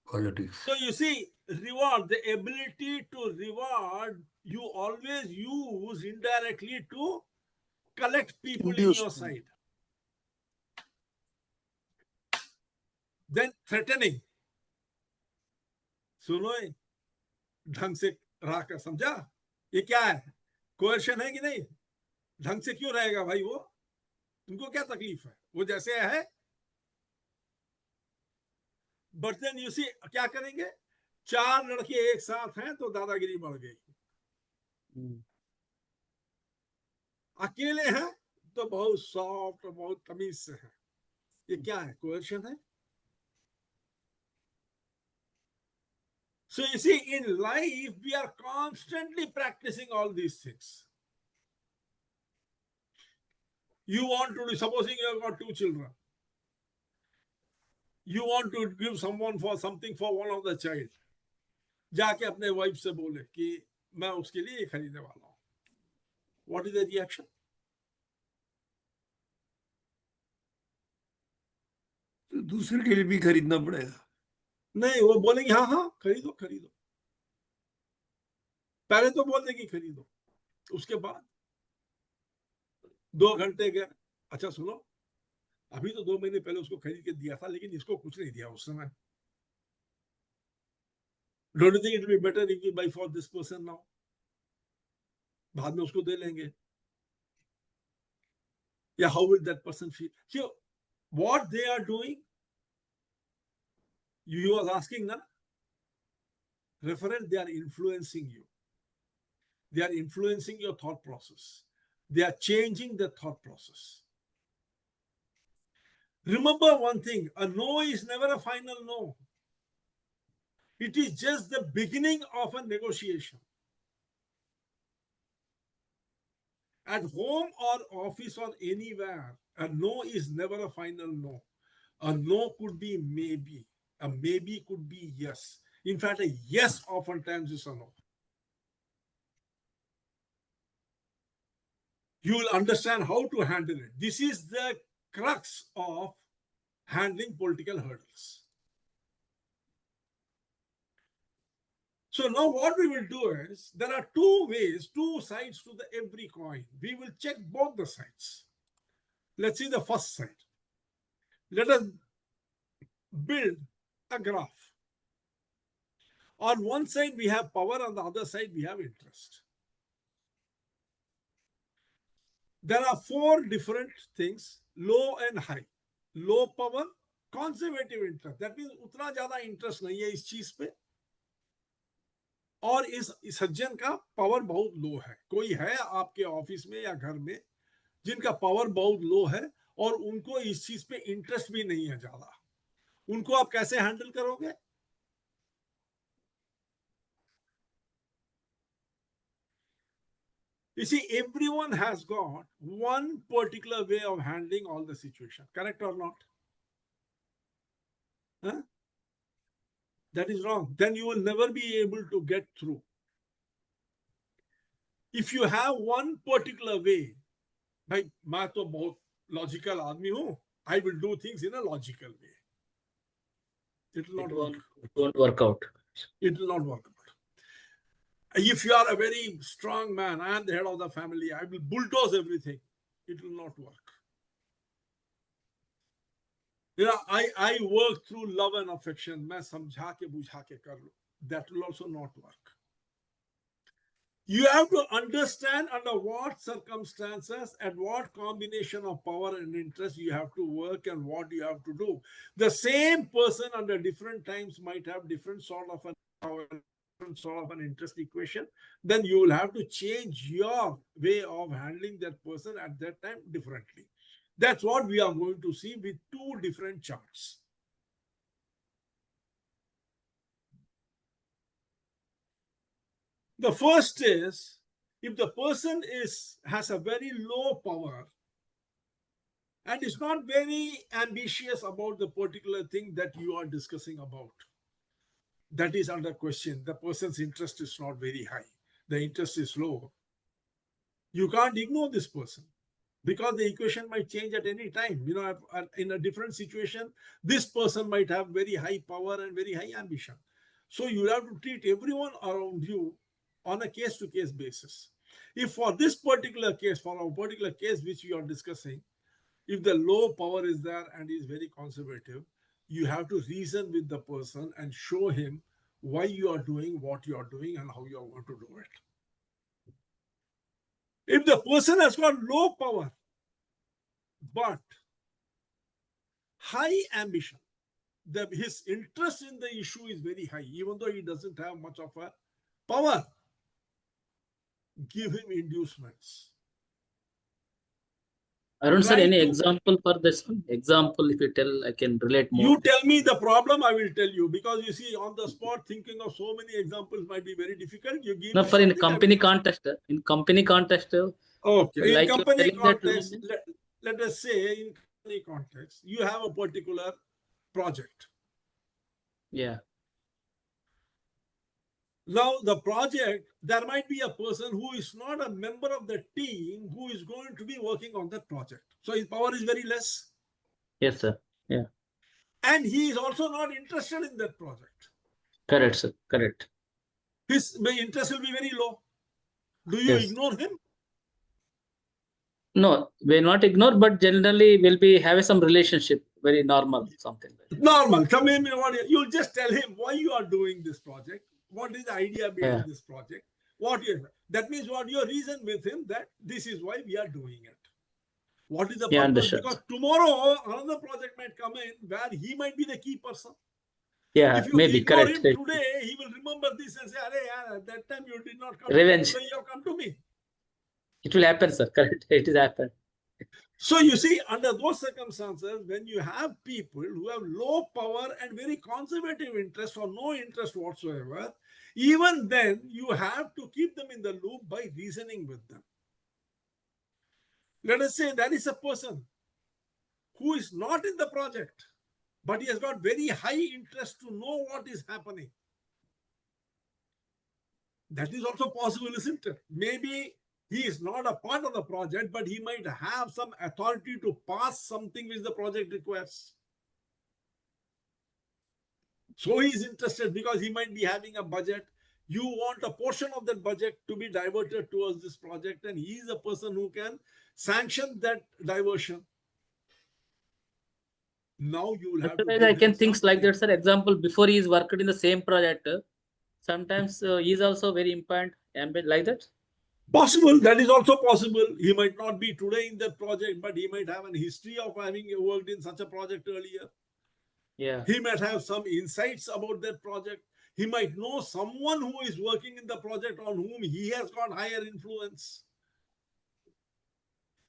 Politics. So you see, reward, the ability to reward, you always use indirectly to collect people Induce in your them. side. Then threatening. सुनो, ढंग से रहा कर, समझा? ये क्या है? कोएर्शन है कि नहीं? ढंग से क्यों रहेगा भाई वो? तुमको क्या तकलीफ है? वो जैसे है. बट देन यू सी, क्या करेंगे? 4 लड़के एक साथ हैं तो दादागिरी बढ़ गई. अकेले हैं तो बहुत सॉफ्ट, बहुत तमीज से है. ये क्या है? कोएर्शन है. So you see, in life we are constantly practicing all these things. You want to do, supposing you have got 2 children, you want to give someone for something for one of the child, जाके अपने wife से बोले कि मैं उसके लिए ये खरीदने वाला हूं. What is the reaction? तो दूसरे के लिए भी खरीदना पड़ेगा. नहीं, वो बोलेंगे हाँ हाँ खरीदो खरीदो. पहले तो बोल देंगे खरीदो, उसके बाद 2 घंटे गए, अच्छा सुनो, अभी तो 2 महीने पहले उसको खरीद के दिया था, लेकिन इसको कुछ नहीं दिया उस समय. Don't you think it will be better if we buy for this person now? बाद में उसको दे लेंगे. Yeah, how will that person feel? So, what they are doing, you was asking, na? Referent, they are influencing you. They are influencing your thought process. They are changing the thought process. Remember one thing, a no is never a final no. It is just the beginning of a negotiation. At home or office or anywhere, a no is never a final no. A no could be maybe. A maybe could be yes. In fact, a yes oftentimes is a no. You will understand how to handle it. This is the crux of handling political hurdles. So now what we will do is, there are 2 ways, 2 sides to every coin. We will check both the sides. Let's see the first side. Let us build a graph. On one side we have power, on the other side we have interest. There are 4 different things, low and high. Low power, conservative interest. That means उतना ज़्यादा interest नहीं है इस चीज पे. और इस सज्जन का पावर बहुत लो है. कोई है आपके ऑफिस में या घर में जिनका पावर बहुत लो है और उनको इस चीज पे इंटरेस्ट भी नहीं है ज्यादा. उनको आप कैसे हैंडल करोगे? You see, everyone has got one particular way of handling all the situation. Correct or not? Huh? That is wrong. Then you will never be able to get through. If you have one particular way, भाई मैं तो बहुत logical आदमी हूँ, I will do things in a logical way. It will not work. It won't work out. It will not work out. If you are a very strong man, I am the head of the family, I will bulldoze everything. It will not work. You know, I work through love and affection. मैं समझा के बुझा के कर लूं. That will also not work. You have to understand under what circumstances, at what combination of power and interest you have to work and what you have to do. The same person under different times might have different sort of an interest equation. Then you will have to change your way of handling that person at that time differently. That's what we are going to see with two different charts. The first is, if the person has a very low power and is not very ambitious about the particular thing that you are discussing about, that is under question. The person's interest is not very high. The interest is low. You can't ignore this person because the equation might change at any time. You know, in a different situation, this person might have very high power and very high ambition. So you have to treat everyone around you on a case-to-case basis. If for this particular case, for a particular case which we are discussing, if the low power is there and is very conservative, you have to reason with the person and show him why you are doing what you are doing and how you are going to do it. If the person has got low power, but high ambition, his interest in the issue is very high, even though he doesn't have much of a power, give him inducements. Arun sir, Try any to- example for this one? Example, if you tell, I can relate more. You tell me the problem, I will tell you, because you see, on the spot, thinking of so many examples might be very difficult. You give No, me for in something, I company will- context, Okay, in like you're company telling that context, women- let us say in company context, you have a particular project. yeah, Now, the project, there might be a person who is not a member of the team who is going to be working on that project. So his power is very less. yes, sir. And he is also not interested in that project. Correct, sir. Correct. His interest will be very low. Do you Yes. ignore him? No, we're not ignore, but generally we'll be having some relationship, very normal, something like that. Normal. Come in, you'll just tell him why you are doing this project. What is the idea behind Yeah. this project? That means what your reason with him that this is why we are doing it. What is the Yeah, purpose? understood. Because tomorrow another project might come in where he might be the key person. Yeah, If you maybe ignore correct. him today, he will remember this and say, "Arey, yaar, at that time you did not come Revenge. to me, today you have come to me." It will happen, sir. Correct. It is happen. So you see, under those circumstances, when you have people who have low power and very conservative interest or no interest whatsoever, even then you have to keep them in the loop by reasoning with them. Let us say there is a person who is not in the project, but he has got very high interest to know what is happening. That is also possible, isn't it? Maybe he is not a part of the project, but he might have some authority to pass something which the project requires. So he is interested because he might be having a budget. You want a portion of that budget to be diverted towards this project, and he is a person who can sanction that diversion. Now you will have to. Sometimes I can think like that, sir. Example, before he is working in the same project, sometimes he is also very important, like that. Possible, that is also possible. He might not be today in that project, but he might have a history of having worked in such a project earlier. Yeah. He might have some insights about that project. He might know someone who is working in the project on whom he has got higher influence.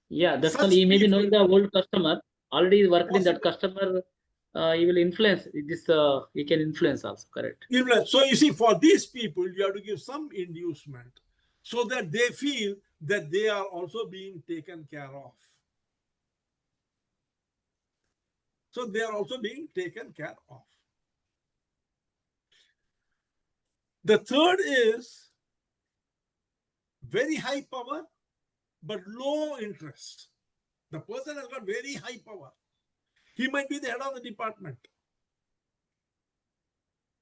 Yeah, that's Such all. He may be people- knowing the old customer. Already worked in that Possible. customer. He will influence this. He can influence also. Correct. Influence. So you see, for these people, you have to give some inducement so that they feel that they are also being taken care of. So they are also being taken care of. The third is very high power, but low interest. The person has got very high power. He might be the head of the department,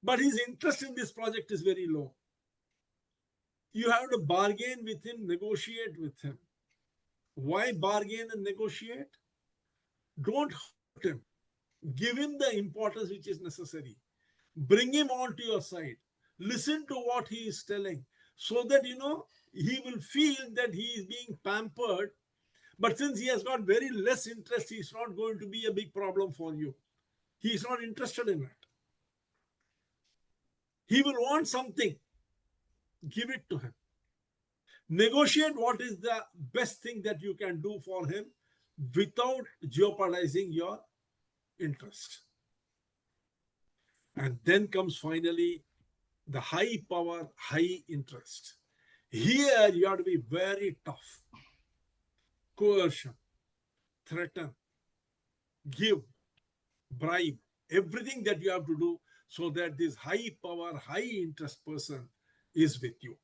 but his interest in this project is very low. You have to bargain with him, negotiate with him. Why bargain and negotiate? Don't hurt him. Give him the importance which is necessary. Bring him onto your side. Listen to what he is telling, so that he will feel that he is being pampered. But since he has got very less interest, he is not going to be a big problem for you. He is not interested in it. He will want something. Give it to him. Negotiate what is the best thing that you can do for him without jeopardizing your interest. And then comes finally the high power, high interest. Here you have to be very tough. Coercion, threaten, give, bribe, everything that you have to do so that this high power, high interest person is with you.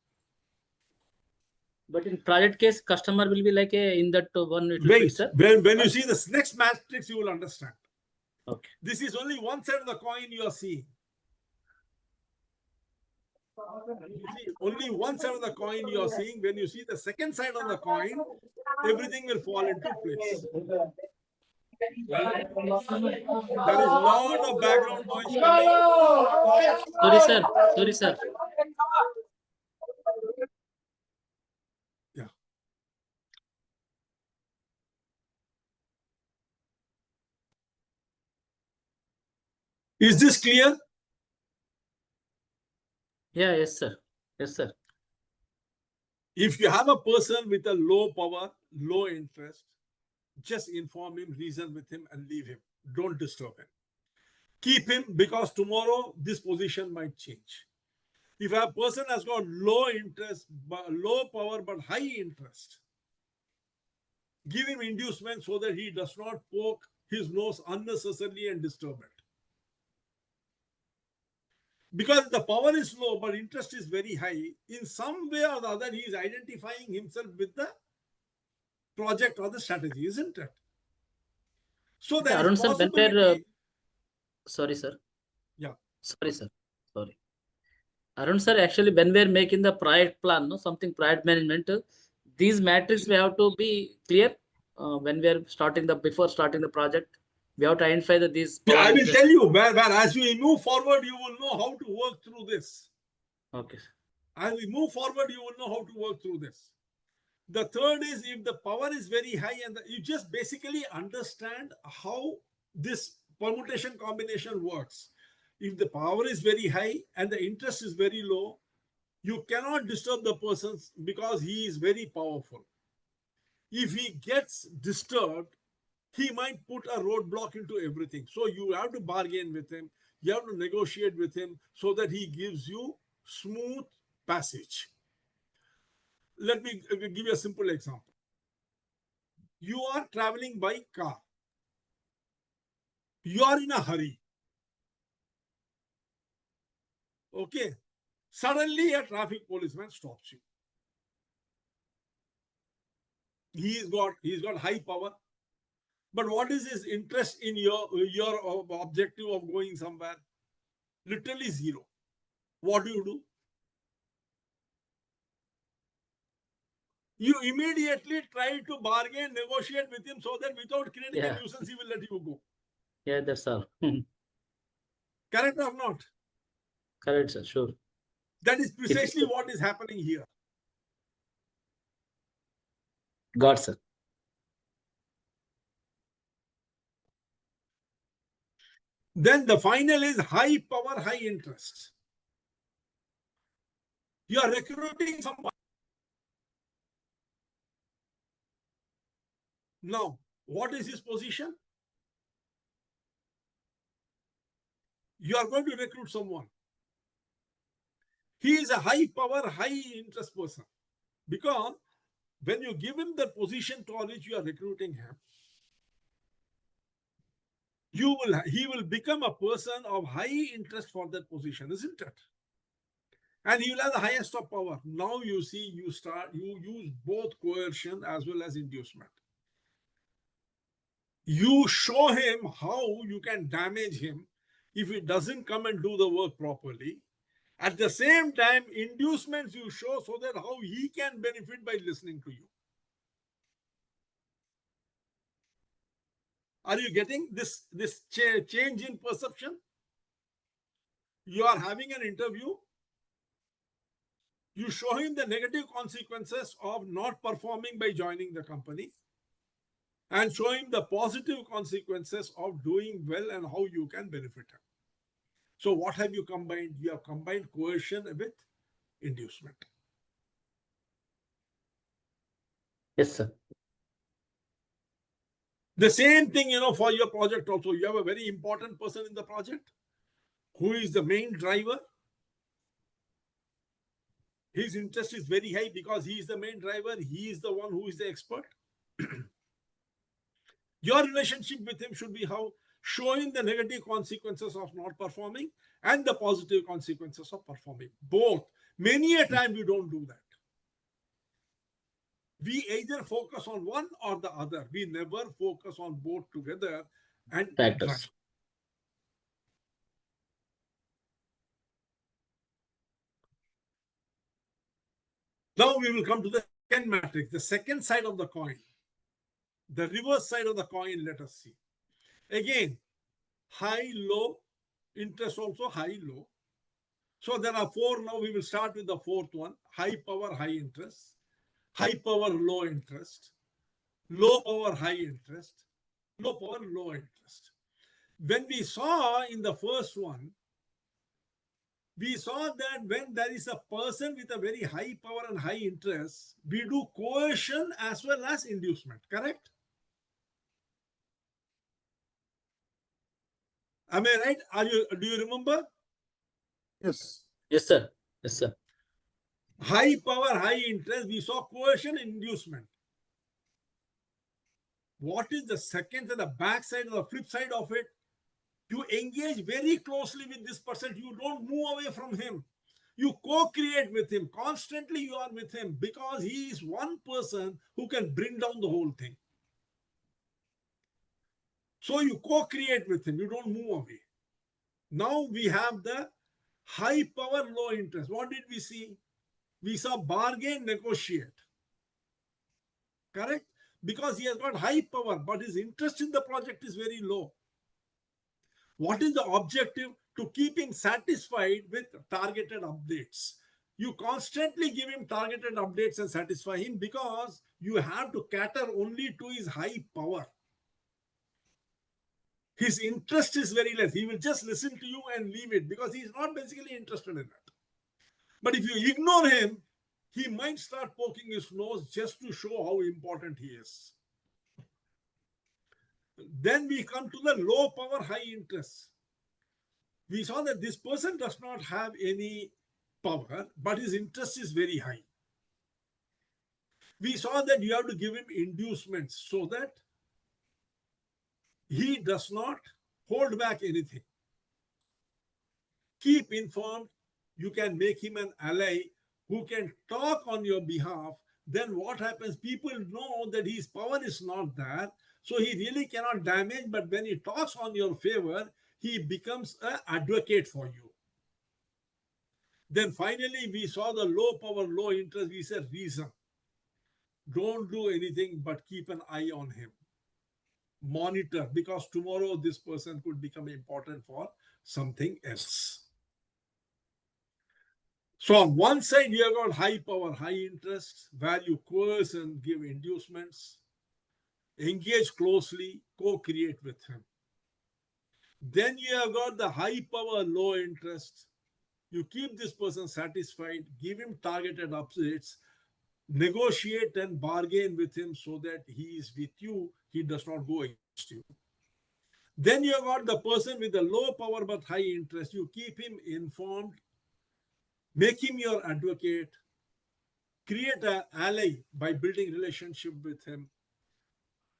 But in project case, customer will be like in that one. It will Wait, fit, sir. when you see this next matrix, you will understand. Okay. This is only one side of the coin you are seeing. You see, only one side of the coin you are seeing. When you see the second side of the coin, everything will fall into place. There is a lot of background noise coming. Sorry, sir. Sorry, sir. Yeah. Is this clear? Yeah, yes, sir. Yes, sir. If you have a person with a low power, low interest, just inform him, reason with him, and leave him. Don't disturb him. Keep him, because tomorrow this position might change. If a person has got low interest, low power, but high interest, give him inducement so that he does not poke his nose unnecessarily and disturb it. Because the power is low, but interest is very high, in some way or the other, he is identifying himself with the project or the strategy, isn't it? So there Arun is sir, when possibility. sorry, sir. Yeah. Sorry, sir. Sorry. Arun sir, actually, when we are making the project plan, something project management, these matrices we have to be clear when we are before starting the project. We have to identify that these. I will tell you where as we move forward, you will know how to work through this. Okay. As we move forward, you will know how to work through this. The third is, if the power is very high and you just basically understand how this permutation combination works. If the power is very high and the interest is very low, you cannot disturb the person because he is very powerful. If he gets disturbed, he might put a roadblock into everything. So you have to bargain with him. You have to negotiate with him so that he gives you smooth passage. Let me give you a simple example. You are traveling by car. You are in a hurry. Okay. Suddenly a traffic policeman stops you. He's got high power. But what is his interest in your objective of going somewhere? Literally zero. What do? You immediately try to bargain, negotiate with him so that without creating a nuisance, he will let you go. Yeah, that's all. Correct or not? Correct, sir. Sure. That is precisely what is happening here. Got, sir. Then the final is high power, high interest. You are recruiting someone. Now, what is his position? You are going to recruit someone. He is a high power, high interest person because when you give him the position to which you are recruiting him, he will become a person of high interest for that position, isn't it? And he will have the highest of power. Now you see, you use both coercion as well as inducement. You show him how you can damage him if he doesn't come and do the work properly. At the same time, inducements you show so that how he can benefit by listening to you. Are you getting this change in perception? You are having an interview. You show him the negative consequences of not performing by joining the company, and show him the positive consequences of doing well and how you can benefit him. So what have you combined? You have combined coercion with inducement. Yes, sir. The same thing, for your project also. You have a very important person in the project who is the main driver. His interest is very high because he is the main driver. He is the one who is the expert. Your relationship with him should be how? Showing the negative consequences of not performing and the positive consequences of performing. Both. Many a time we don't do that. We either focus on one or the other. We never focus on both together and Factors. drive. Now we will come to the second matrix, the second side of the coin. The reverse side of the coin, let us see. Again, high, low, interest also high, low. So there are four. Now we will start with the fourth one. High power, high interest. High power, low interest. Low power, high interest. Low power, low interest. When we saw in the first one, we saw that when there is a person with a very high power and high interest, we do coercion as well as inducement, correct? Am I right? Do you remember? Yes. Yes, sir. Yes, sir. High power, high interest, we saw coercion, inducement. What is the second and the back side or the flip side of it? You engage very closely with this person. You don't move away from him. You co-create with him. Constantly you are with him because he is one person who can bring down the whole thing. So you co-create with him. You don't move away. Now we have the high power, low interest. What did we see? We saw bargain, negotiate. Correct? Because he has got high power, but his interest in the project is very low. What is the objective? To keep him satisfied with targeted updates. You constantly give him targeted updates and satisfy him because you have to cater only to his high power. His interest is very less. He will just listen to you and leave it because he is not basically interested in that. But if you ignore him, he might start poking his nose just to show how important he is. Then we come to the low power, high interest. We saw that this person does not have any power, but his interest is very high. We saw that you have to give him inducements so that he does not hold back anything. Keep informed. You can make him an ally who can talk on your behalf. Then what happens? People know that his power is not there. So he really cannot damage. But when he talks on your favor, he becomes an advocate for you. Then finally, we saw the low power, low interest. We said reason. Don't do anything but keep an eye on him. Monitor, because tomorrow this person could become important for something else. So on one side, you have got high power, high interest, value, coerce and give inducements, engage closely, co-create with him. Then you have got the high power, low interest. You keep this person satisfied, give him targeted updates, negotiate and bargain with him so that he is with you, he does not go against you. Then you have got the person with the low power but high interest. You keep him informed, make him your advocate, create an ally by building relationship with him.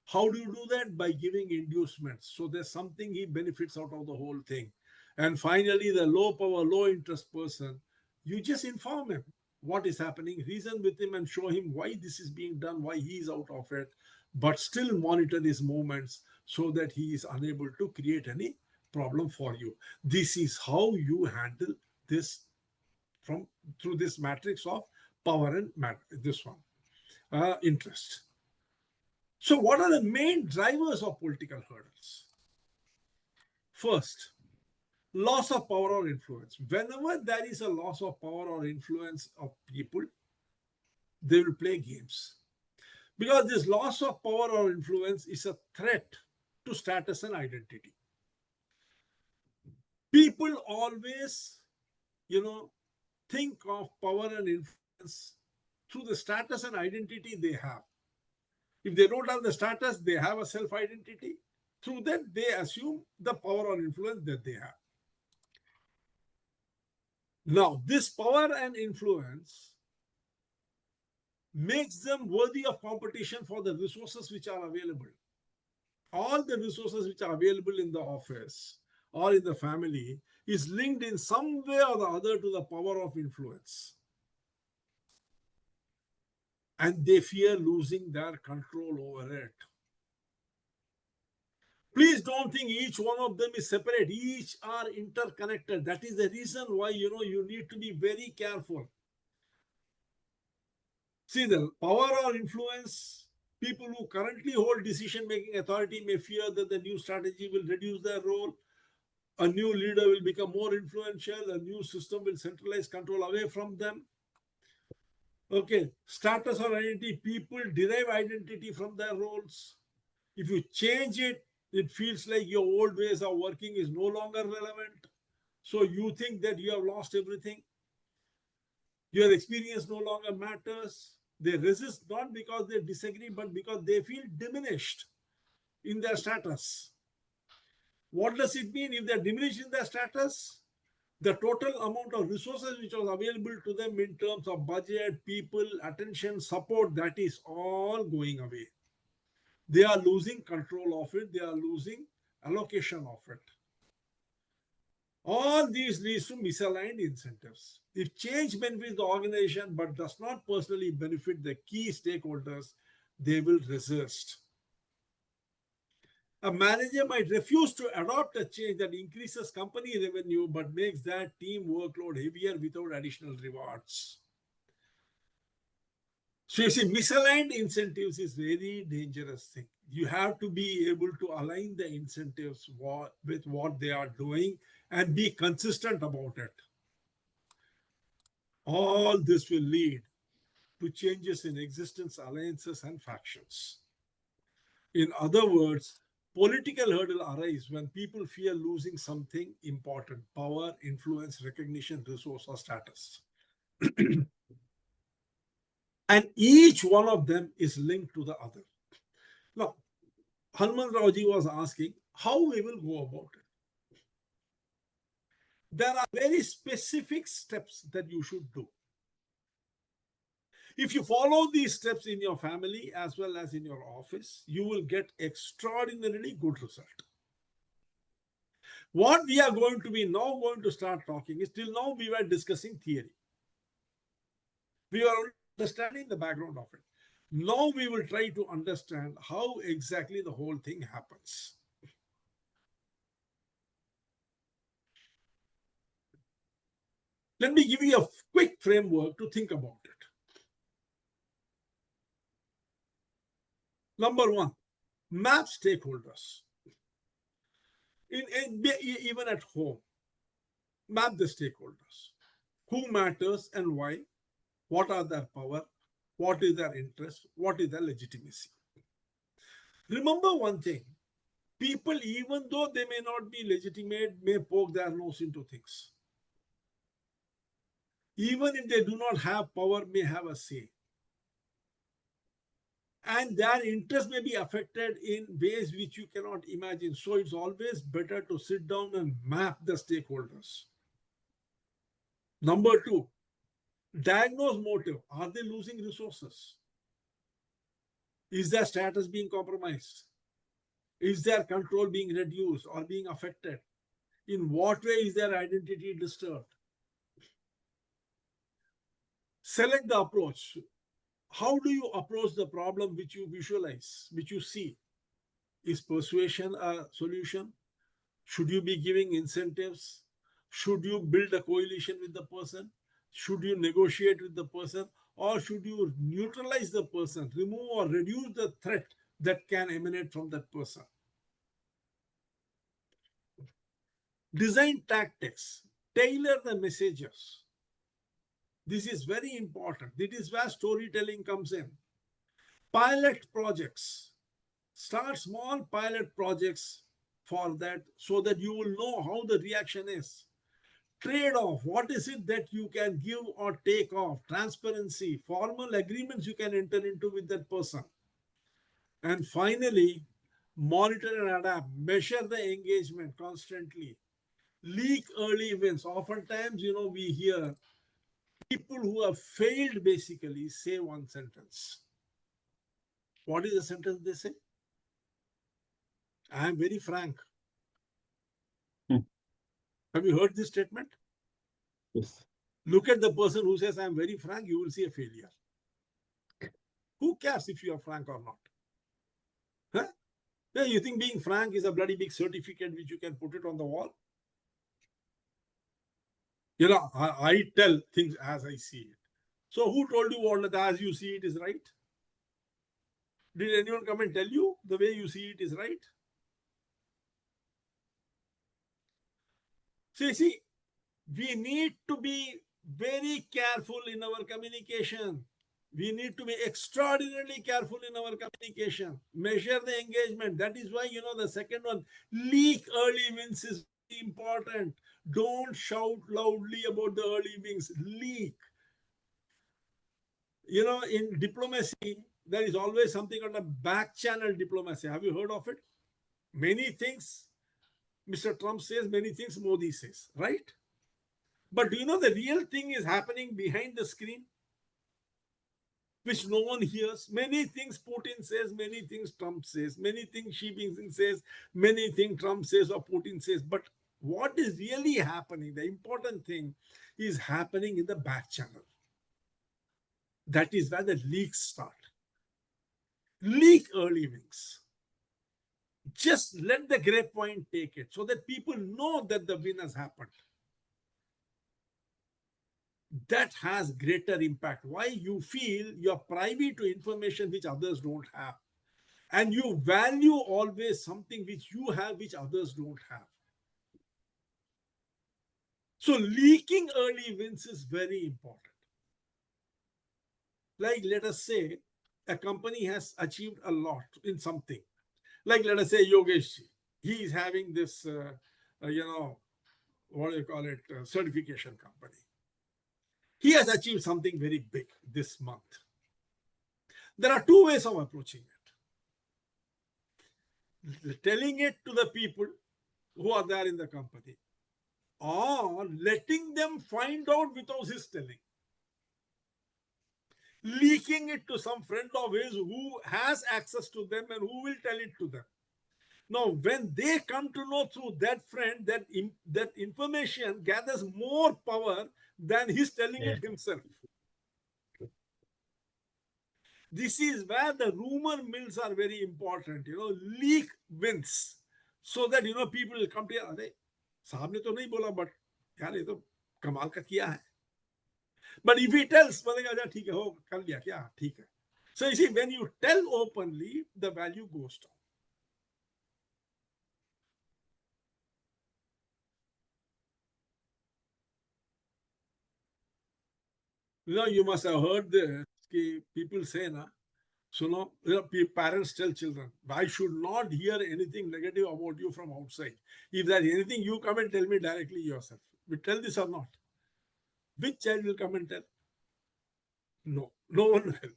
How do you do that? By giving inducements. So there's something he benefits out of the whole thing. And finally, the low power, low interest person, you just inform him what is happening, reason with him and show him why this is being done, why he is out of it, but still monitor his movements so that he is unable to create any problem for you. This is how you handle this through this matrix of power and this one, interest. So what are the main drivers of political hurdles? First, loss of power or influence. Whenever there is a loss of power or influence of people, they will play games. Because this loss of power or influence is a threat to status and identity. People always, think of power and influence through the status and identity they have. If they don't have the status, they have a self-identity. Through that, they assume the power or influence that they have. Now, this power and influence makes them worthy of competition for the resources which are available. All the resources which are available in the office or in the family is linked in some way or the other to the power of influence. And they fear losing their control over it. Please don't think each one of them is separate. Each are interconnected. That is the reason why, you need to be very careful. See, the power or influence, people who currently hold decision-making authority may fear that the new strategy will reduce their role. A new leader will become more influential. A new system will centralize control away from them. Okay, status or identity, people derive identity from their roles. If you change it, it feels like your old ways of working is no longer relevant. So you think that you have lost everything. Your experience no longer matters. They resist not because they disagree, but because they feel diminished in their status. What does it mean? If they're diminished in their status, the total amount of resources which was available to them in terms of budget, people, attention, support, that is all going away. They are losing control of it. They are losing allocation of it. All these leads to misaligned incentives. If change benefits the organization but does not personally benefit the key stakeholders, they will resist. A manager might refuse to adopt a change that increases company revenue but makes that team workload heavier without additional rewards. So you see, misaligned incentives is very dangerous thing. You have to be able to align the incentives with what they are doing and be consistent about it. All this will lead to changes in existence, alliances, and factions. In other words, political hurdle arise when people fear losing something important: power, influence, recognition, resource, or status. And each one of them is linked to the other. Now, Hanuman Raoji was asking how we will go about it. There are very specific steps that you should do. If you follow these steps in your family as well as in your office, you will get extraordinarily good result. What we are going to be now going to start talking is, till now we were discussing theory. We are understanding the background of it. Now we will try to understand how exactly the whole thing happens. Let me give you a quick framework to think about it. Number one, map stakeholders. Even at home, map the stakeholders. Who matters and why? What are their power? What is their interest? What is their legitimacy? Remember one thing, people, even though they may not be legitimate, may poke their nose into things. Even if they do not have power, may have a say. And their interest may be affected in ways which you cannot imagine. So it's always better to sit down and map the stakeholders. Number two, Diagnose motive. Are they losing resources? Is their status being compromised? Is their control being reduced or being affected? In what way is their identity disturbed? Select the approach. How do you approach the problem which you visualize, which you see? Is persuasion a solution? Should you be giving incentives? Should you build a coalition with the person? Should you negotiate with the person? Or should you neutralize the person, remove or reduce the threat that can emanate from that person? Design tactics, tailor the messages. This is very important. This is where storytelling comes in. Pilot projects. Start small pilot projects for that so that you will know how the reaction is. Trade-off, what is it that you can give or take off? Transparency, formal agreements you can enter into with that person. And finally, monitor and adapt, measure the engagement constantly. Leak early wins. Oftentimes, we hear people who have failed basically say one sentence. What is the sentence they say? I am very frank. Have you heard this statement? Yes. Look at the person who says, I am very frank, you will see a failure. Who cares if you are frank or not? Huh? Yeah, you think being frank is a bloody big certificate which you can put it on the wall? I tell things as I see it. So who told you all that as you see it is right? Did anyone come and tell you the way you see it is right? So see, we need to be very careful in our communication. We need to be extraordinarily careful in our communication. Measure the engagement. That is why, the second one, leak early wins is important. Don't shout loudly about the early wins. Leak. In diplomacy, there is always something called a back channel diplomacy. Have you heard of it? Many things Mr. Trump says, many things Modi says, right? But do you know the real thing is happening behind the screen, which no one hears? Many things Putin says, many things Trump says, many things Xi Jinping says, many things Trump says or Putin says. But what is really happening, the important thing is happening in the back channel. That is where the leaks start. Leak early wins. Just let the grapevine take it so that people know that the win has happened. That has greater impact. Why? You feel you're privy to information which others don't have. And you value always something which you have, which others don't have. So leaking early wins is very important. Like, let us say a company has achieved a lot in something. Like, let us say Yogesh, he is having this, certification company. He has achieved something very big this month. There are two ways of approaching it. Telling it to the people who are there in the company, or letting them find out without his telling. Leaking it to some friend of his who has access to them and who will tell it to them. Now, when they come to know through that friend, that information gathers more power than he's telling it himself. This is where the rumor mills are very important. Leak wins. So that, people will come to you, Arey, साहब ने तो नहीं बोला, but यार ये तो कमाल का किया है. But if he tells, बोलेगा अच्छा ठीक है, हो कर लिया क्या, ठीक है. So you see, when you tell openly, the value goes down. You must have heard this. People say, parents tell children, I should not hear anything negative about you from outside. If there's anything, you come and tell me directly yourself. We tell this or not? Which child will come and tell? No one will.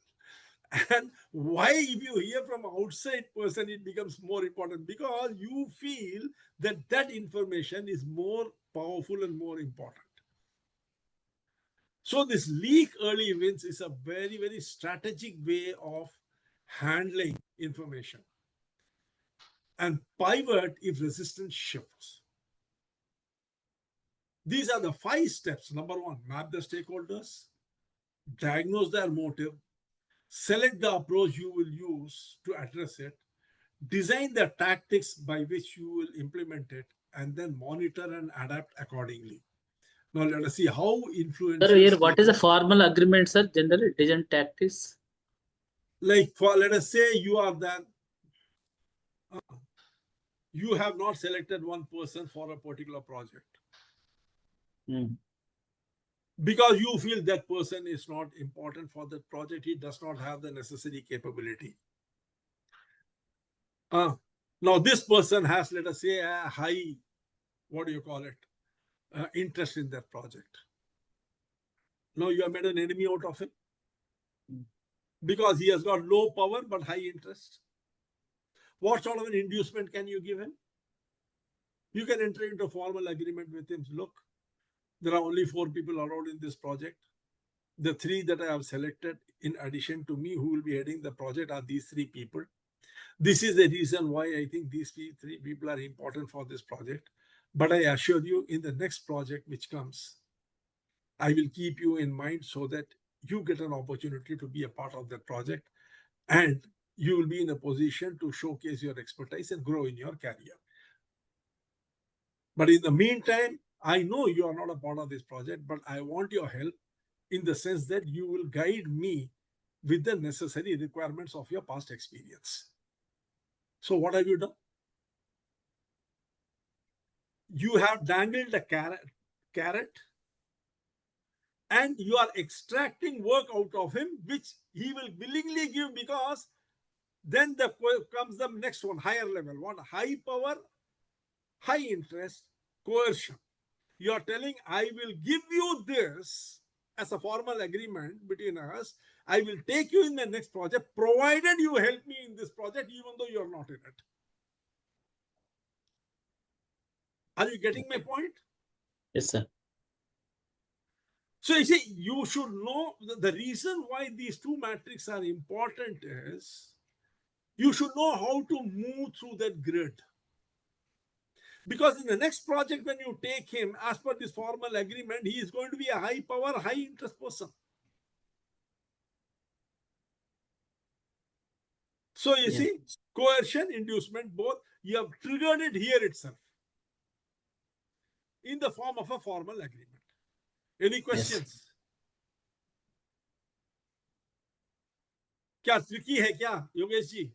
And why, if you hear from outside person, it becomes more important? Because you feel that information is more powerful and more important. So this leak early wins is a very, very strategic way of handling information. And pivot if resistance shifts. These are the 5 steps. Number 1, map the stakeholders, diagnose their motive, select the approach you will use to address it, design the tactics by which you will implement it, and then monitor and adapt accordingly. Now let us see how influential. Sir, here what is a formal agreement, sir? Generally, design tactics. Like for let us say you are then you have not selected one person for a particular project because you feel that person is not important for that project. He does not have the necessary capability. Now this person has, let us say, a high, what do you call it, interest in that project. Now you have made an enemy out of him because he has got low power but high interest. What sort of an inducement can you give him? You can enter into a formal agreement with him. Look, there are only 4 people allowed in this project. The 3 that I have selected in addition to me who will be heading the project are these 3 people. This is the reason why I think these 3 people are important for this project. But I assure you, in the next project which comes, I will keep you in mind so that you get an opportunity to be a part of that project and you will be in a position to showcase your expertise and grow in your career. But in the meantime, I know you are not a part of this project, but I want your help in the sense that you will guide me with the necessary requirements of your past experience. So what have you done? You have dangled a carrot and you are extracting work out of him, which he will willingly give, because then comes the next one, higher level. What? High power, high interest, coercion. You are telling, I will give you this as a formal agreement between us. I will take you in the next project, provided you help me in this project, even though you are not in it. Are you getting my point? Yes, sir. So you see, you should know the reason why these 2 matrices are important is you should know how to move through that grid. Because in the next project, when you take him, as per this formal agreement, he is going to be a high power, high interest person. So you see, coercion, inducement, both, you have triggered it here itself in the form of a formal agreement. Any questions? क्या tricky है क्या Yogesh ji?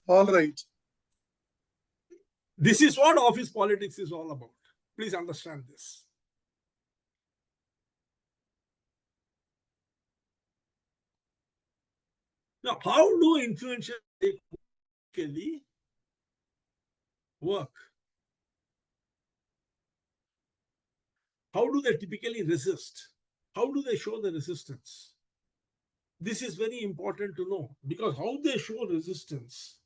All right. This is what office politics is all about. Please understand this. Now, how do influential typically work? How do they typically resist? How do they show the resistance? This is very important to know, because how they show resistance,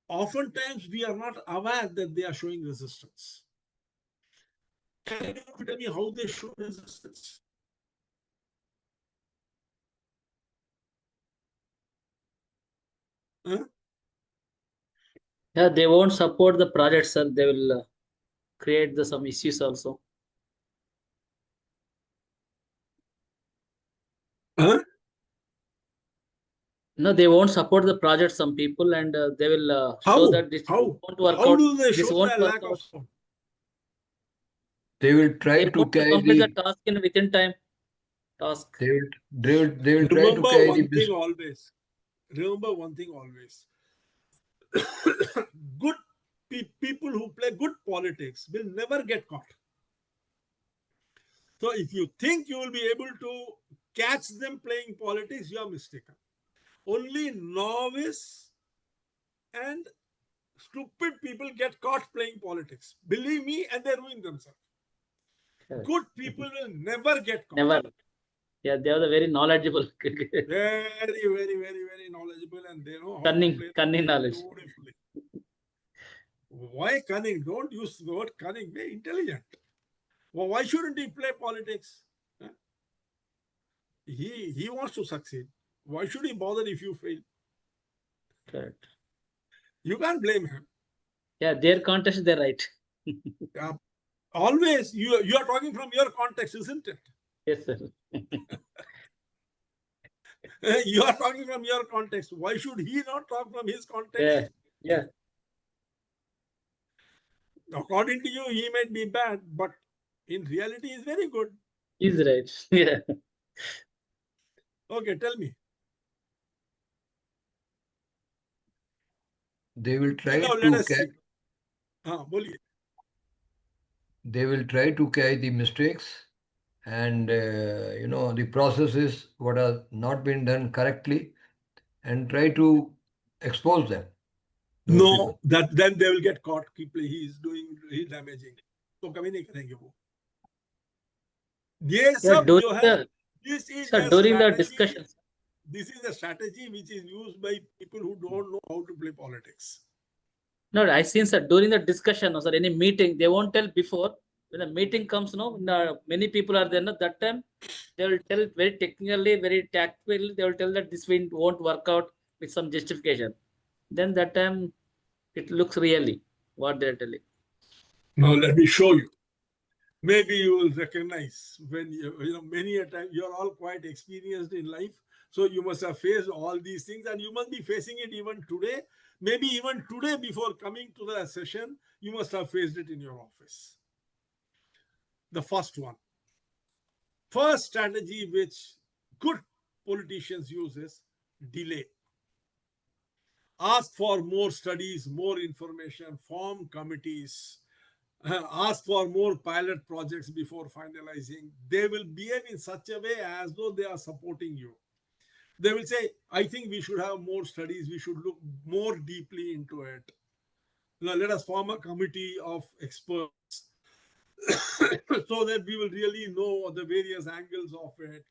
oftentimes we are not aware that they are showing resistance. Can you tell me how they show resistance? Huh? Yeah, they won't support the project, sir. They will create some issues also. Huh? No, they won't support the project, some people, and they will show that this won't work how out. do they This show won't their work lack out. of support? They will try They to want to carry complete the the task in within time. Task. they will try to Remember carry one the thing always. Remember one thing always. Good people who play good politics will never get caught. So if you think you will be able to catch them playing politics, you are mistaken. Only novice and stupid people get caught playing politics. Believe me, and they ruin themselves. Correct. Good people will never get caught. Never. Yeah, they are the very knowledgeable. Very, very, very, very knowledgeable, and they know how Cunning- to play the cunning game knowledge. beautifully. Why cunning? Don't use the word cunning. Be intelligent. Well, why shouldn't he play politics? Huh? He wants to succeed. Why should he bother if you fail? Correct. You can't blame him. Yeah, their context, they're right. Always, you are talking from your context, isn't it? Yes, sir. You are talking from your context. Why should he not talk from his context? Yeah, yeah. According to you, he might be bad, but in reality, he's very good. He's right. Yeah. Okay, tell me. They will try Now let to us catch, see. Boliye. they will try to catch the mistakes and the processes what have not been done correctly and try to expose them. those No, people. that then they will get caught. He's damaging. तो कभी नहीं करेंगे वो. ये Yeah, सब during जो है, the, this is sir, a during the strategy. discussions. This is a strategy which is used by people who don't know how to play politics. No, I seen, sir, during the discussion or any meeting, they won't tell before. When the meeting comes, many people are there. No, that time they will tell very technically, very tactfully. They will tell that this won't work out with some justification. Then that time it looks really what they're telling. Now let me show you. Maybe you will recognize when many a time you're all quite experienced in life. So you must have faced all these things, and you must be facing it even today. Maybe even today, before coming to the session, you must have faced it in your office. The first one. First strategy which good politicians use is delay. Ask for more studies, more information, form committees, ask for more pilot projects before finalizing. They will behave in such a way as though they are supporting you. They will say, I think we should have more studies, we should look more deeply into it. Now, let us form a committee of experts so that we will really know the various angles of it.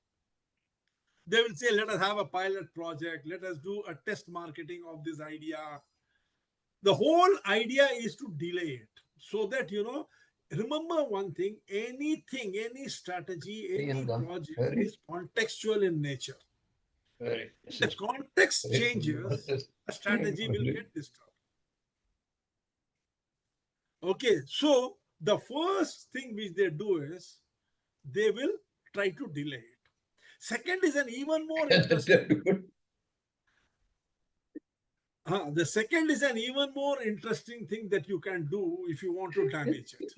They will say, let us have a pilot project, let us do a test marketing of this idea. The whole idea is to delay it so that, remember one thing, anything, any strategy, any project is contextual in nature. If the context changes, a strategy will get disturbed. Okay, so the first thing which they do is they will try to delay it. Second is an even more interesting. The second is an even more interesting thing that you can do if you want to damage it.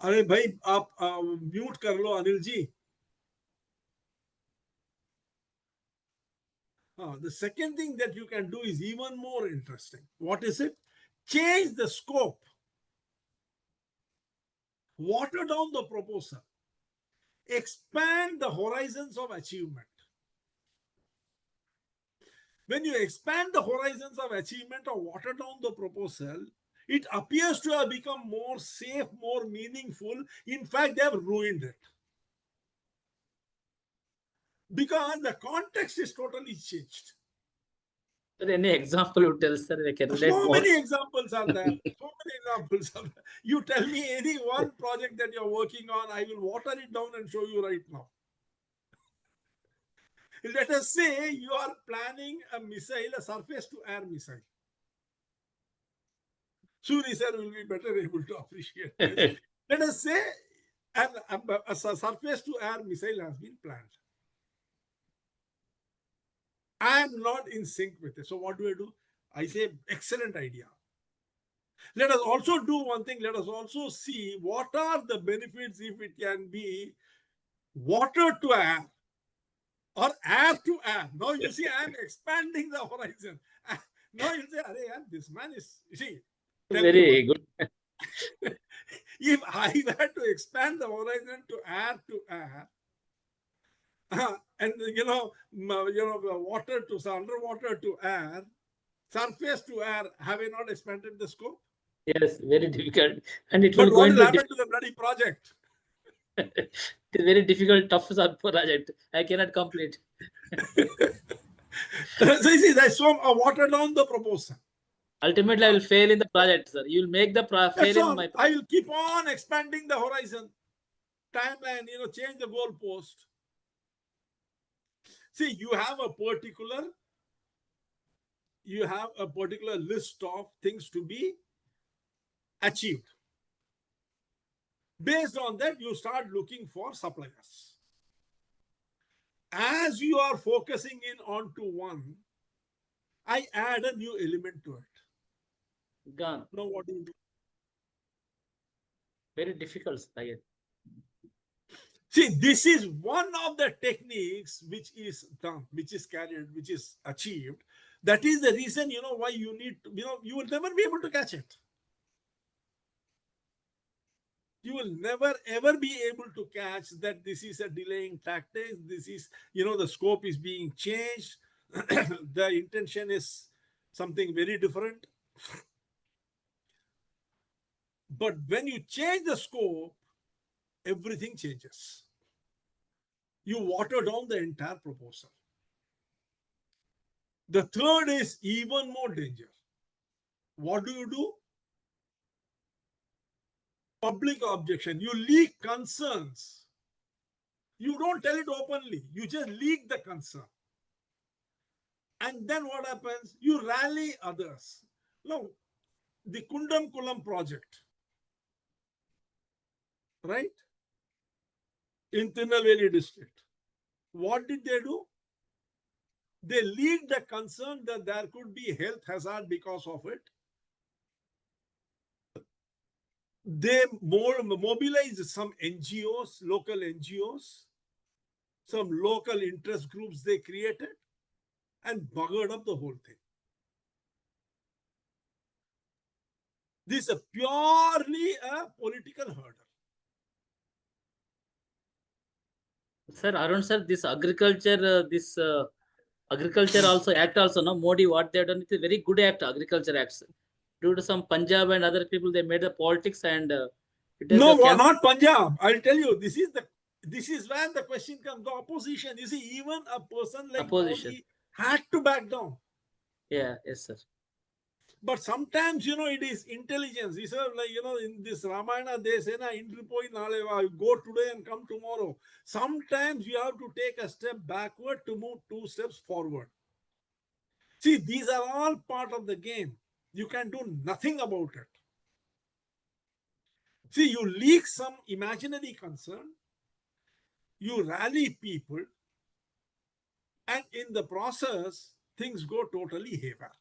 अरे भाई आप mute कर लो Anil ji. The second thing that you can do is even more interesting. What is it? Change the scope. Water down the proposal. Expand the horizons of achievement. When you expand the horizons of achievement or water down the proposal, it appears to have become more safe, more meaningful. In fact, they have ruined it. Because the context is totally changed. Any example you tell, sir, I can relate So more. many examples are there. So many examples are there. You tell me any one project that you're working on, I will water it down and show you right now. Let us say you are planning a missile, a surface-to-air missile. Suri sir will be better able to appreciate this. Let us say a surface-to-air missile has been planned. I am not in sync with it. So what do? I say, excellent idea. Let us also do one thing. Let us also see what are the benefits if it can be water to air or air to air. Now you see, I am expanding the horizon. Now you say, this man is, you see. Very good. If I had to expand the horizon to air, and water to underwater to air, surface to air, have I not expanded the scope? Yes, very difficult. And it But will go what will into happen to the bloody project? It is very difficult, tough project. I cannot complete. So you see, that's so water down the proposal. Ultimately, I will fail in the project, sir. You will make the That's fail in all. my I will keep on expanding the horizon, timeline, change the goalpost. See, you have a particular list of things to be achieved. Based on that, you start looking for suppliers. As you are focusing in onto one, I add a new element to it. gone. Now what do you do? Very difficult, sir. See, this is one of the techniques which is done, which is carried, which is achieved. That is the reason, why you need to, you will never be able to catch it. You will never ever be able to catch that this is a delaying tactic. This is, the scope is being changed. The intention is something very different. But when you change the scope, everything changes. You water down the entire proposal. The third is even more danger. What do? Public objection. You leak concerns. You don't tell it openly. You just leak the concern. And then what happens? You rally others. Now, the Kundam-Kulam project, right? In Tirunelveli district. What did they do? They leaked the concern that there could be health hazard because of it. They mobilized some NGOs, local NGOs, some local interest groups they created and buggered up the whole thing. This is purely a political hurdle. Sir, Arun sir, this agriculture, agriculture also act also, no, Modi, what they have done, it's a very good act, agriculture acts. Due to some Punjab and other people, they made the politics and it is No, the not Punjab. I'll tell you, this is where the question comes. The opposition. You see, even a person like opposition. Modi had to back down. Yeah, yes, sir. But sometimes, it is intelligence. These are like, in this Ramayana, they say, na, go today and come tomorrow. Sometimes you have to take a step backward to move 2 steps forward. See, these are all part of the game. You can do nothing about it. See, you leak some imaginary concern, you rally people, and in the process, things go totally haywire.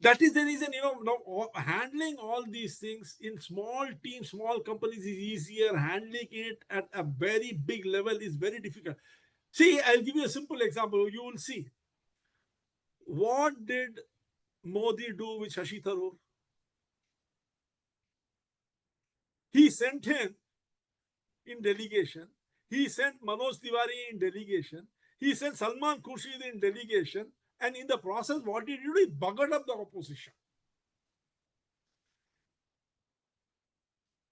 That is the reason, now handling all these things in small teams, small companies is easier. Handling it at a very big level is very difficult. See, I'll give you a simple example. You will see. What did Modi do with Shashi Tharoor? He sent him in delegation. He sent Manoj Tiwari in delegation. He sent Salman Khurshid in delegation. And in the process, what did he do? He buggered up the opposition.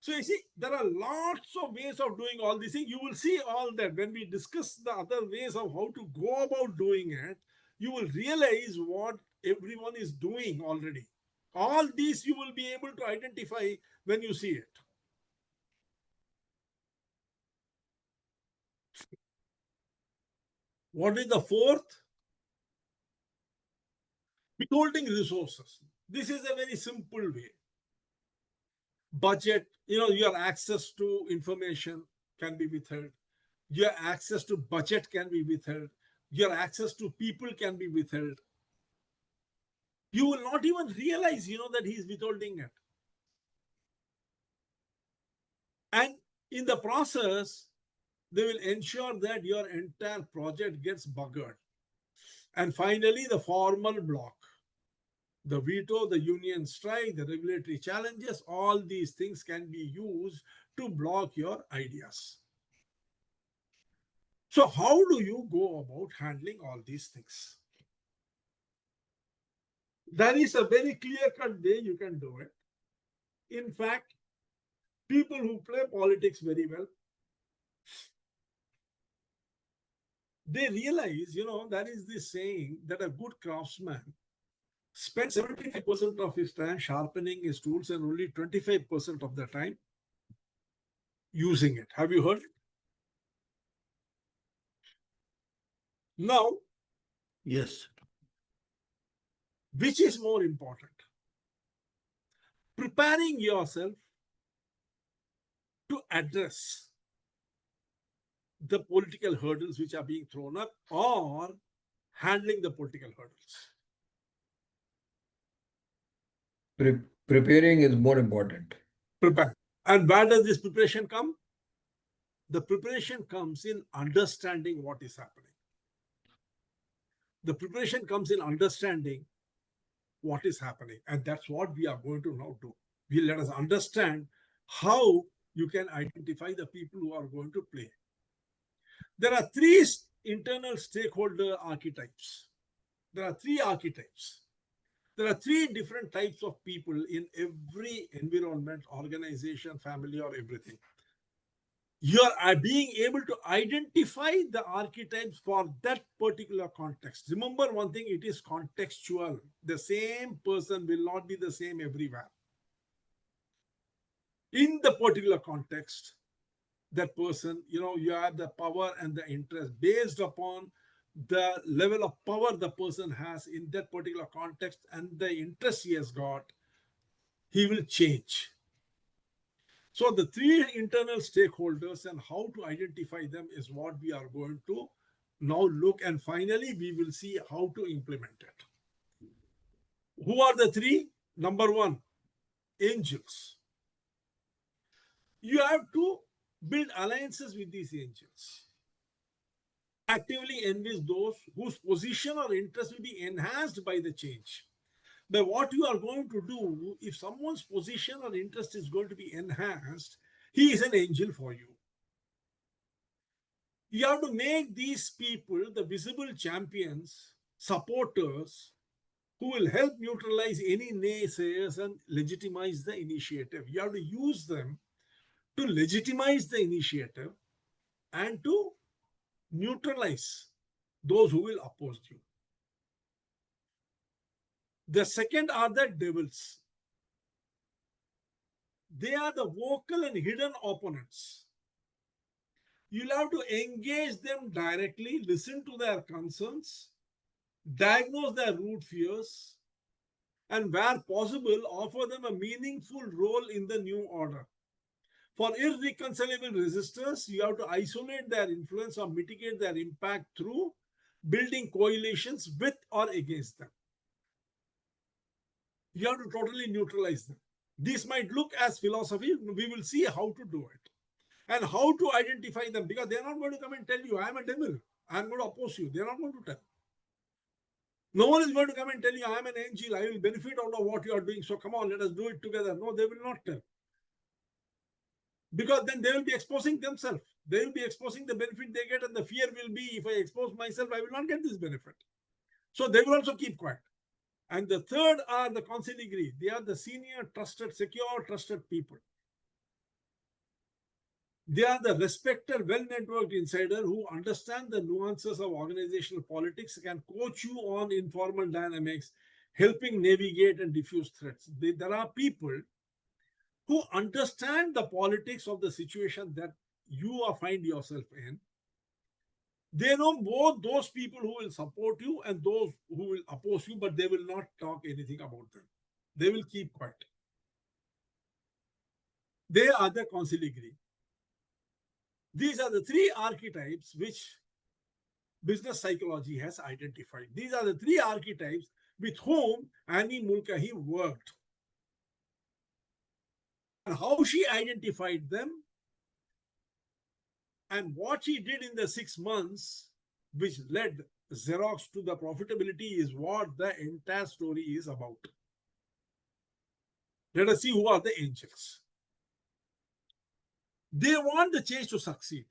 So you see, there are lots of ways of doing all these things. You will see all that when we discuss the other ways of how to go about doing it. You will realize what everyone is doing already. All these you will be able to identify when you see it. What is the fourth? Withholding resources. This is a very simple way. Budget, your access to information can be withheld. Your access to budget can be withheld. Your access to people can be withheld. You will not even realize, that he is withholding it. And in the process, they will ensure that your entire project gets buggered. And finally, the formal block. The veto, the union strike, the regulatory challenges, all these things can be used to block your ideas. So how do you go about handling all these things? There is a very clear-cut way you can do it. In fact, people who play politics very well, They realize, there is this saying that a good craftsman spends 75% of his time sharpening his tools and only 25% of the time using it. Have you heard it? Now, Yes. which is more important? Preparing yourself to address the political hurdles which are being thrown up, or handling the political hurdles. Preparing is more important. Prepare. And where does this preparation come? The preparation comes in understanding what is happening. The preparation comes in understanding what is happening. And that's what we are going to now do. We let us understand how you can identify the people who are going to play. There are three internal stakeholder archetypes. There are three archetypes. There are three different types of people in every environment, organization, family, or everything. You are being able to identify the archetypes for that particular context. Remember one thing, it is contextual. The same person will not be the same everywhere. In the particular context, that person, you have the power and the interest based upon the level of power the person has in that particular context and the interest he has got, he will change. So the three internal stakeholders and how to identify them is what we are going to now look, and finally we will see how to implement it. Who are the three? Number one, angels. You have to build alliances with these angels. Actively enlist those whose position or interest will be enhanced by the change. But what you are going to do, if someone's position or interest is going to be enhanced, he is an angel for you. You have to make these people the visible champions, supporters, who will help neutralize any naysayers and legitimize the initiative. You have to use them to legitimize the initiative and to neutralize those who will oppose you. The second are the devils. They are the vocal and hidden opponents. You'll have to engage them directly, listen to their concerns, diagnose their root fears, and where possible, offer them a meaningful role in the new order. For irreconcilable resistors, you have to isolate their influence or mitigate their impact through building coalitions with or against them. You have to totally neutralize them. This might look as philosophy. We will see how to do it and how to identify them, because they're not going to come and tell you, I am a devil, I'm going to oppose you. They're not going to tell. No one is going to come and tell you, I am an angel, I will benefit out of what you are doing, so come on, let us do it together. No, they will not tell. Because then they will be exposing themselves. They will be exposing the benefit they get, and the fear will be, if I expose myself, I will not get this benefit. So they will also keep quiet. And the third are the consigliere. They are the senior, trusted, secure, trusted people. They are the respected, well-networked insider who understand the nuances of organizational politics, can coach you on informal dynamics, helping navigate and diffuse threats. There are people who understand the politics of the situation that you find yourself in. They know both those people who will support you and those who will oppose you, but they will not talk anything about them. They will keep quiet. They are the consigliere. These are the three archetypes which business psychology has identified. These are the three archetypes with whom Annie Mulcahy worked. And how she identified them and what she did in the 6 months, which led Xerox to the profitability, is what the entire story is about. Let us see who are the angels. They want the change to succeed.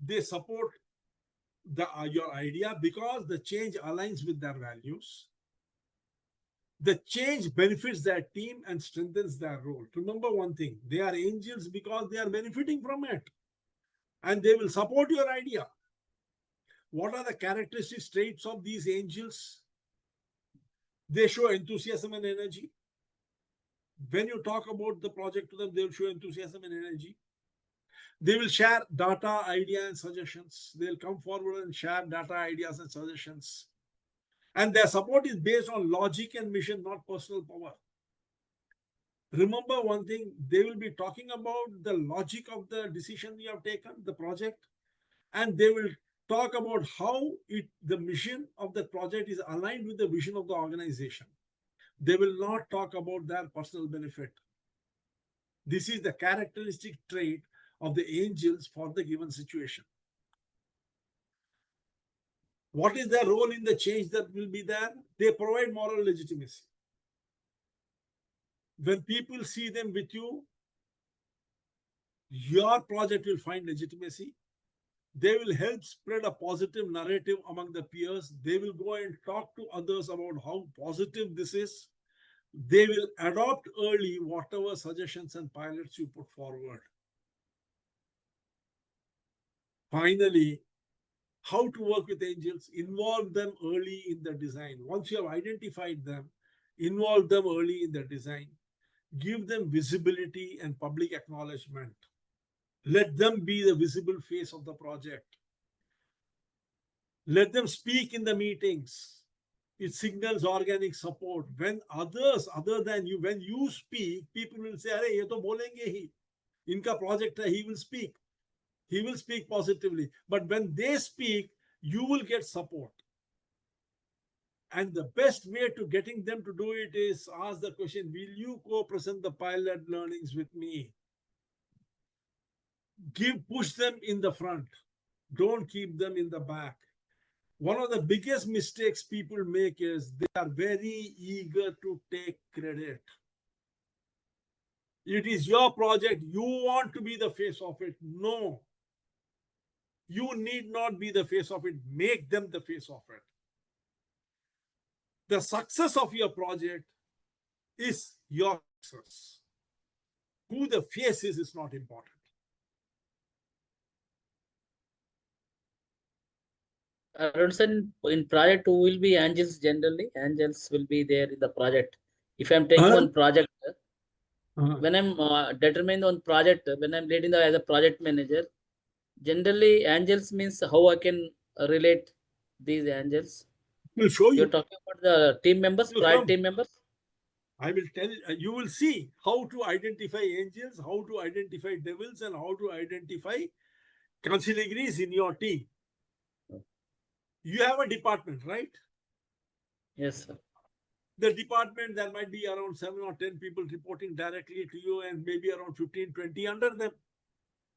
They support your idea because the change aligns with their values. The change benefits their team and strengthens their role. Remember one thing, they are angels because they are benefiting from it. And they will support your idea. What are the characteristic traits of these angels? They show enthusiasm and energy. When you talk about the project to them, they will show enthusiasm and energy. They will share data, idea, and suggestions. They'll come forward and share data, ideas, and suggestions. And their support is based on logic and mission, not personal power. Remember one thing, they will be talking about the logic of the decision you have taken, the project, and they will talk about how the mission of the project is aligned with the vision of the organization. They will not talk about their personal benefit. This is the characteristic trait of the angels for the given situation. What is their role in the change that will be there? They provide moral legitimacy. When people see them with you, your project will find legitimacy. They will help spread a positive narrative among the peers. They will go and talk to others about how positive this is. They will adopt early whatever suggestions and pilots you put forward. Finally, how to work with angels, involve them early in the design. Once you have identified them, involve them early in the design. Give them visibility and public acknowledgement. Let them be the visible face of the project. Let them speak in the meetings. It signals organic support. When others, other than you, when you speak, people will say, "Arey, ye to bolenge hi. Inka project hai, he will speak. He will speak positively." But when they speak, you will get support. And the best way to getting them to do it is ask the question, will you co-present the pilot learnings with me? Push them in the front. Don't keep them in the back. One of the biggest mistakes people make is they are very eager to take credit. It is your project. You want to be the face of it. No. You need not be the face of it. Make them the face of it. The success of your project is your success. Who the face is not important. Arun sir, in project who will be angels generally? Angels will be there in the project. If I'm taking one project, when I'm determined on project, when I'm leading as a project manager, generally angels means how I can relate these angels. We'll show You're you. talking about the team members, You'll project come. team members? I will tell you will see how to identify angels, how to identify devils, and how to identify consiglieres in your team. You have a department, right? Yes, sir. The department, there might be around 7 or 10 people reporting directly to you and maybe around 15, 20 under them.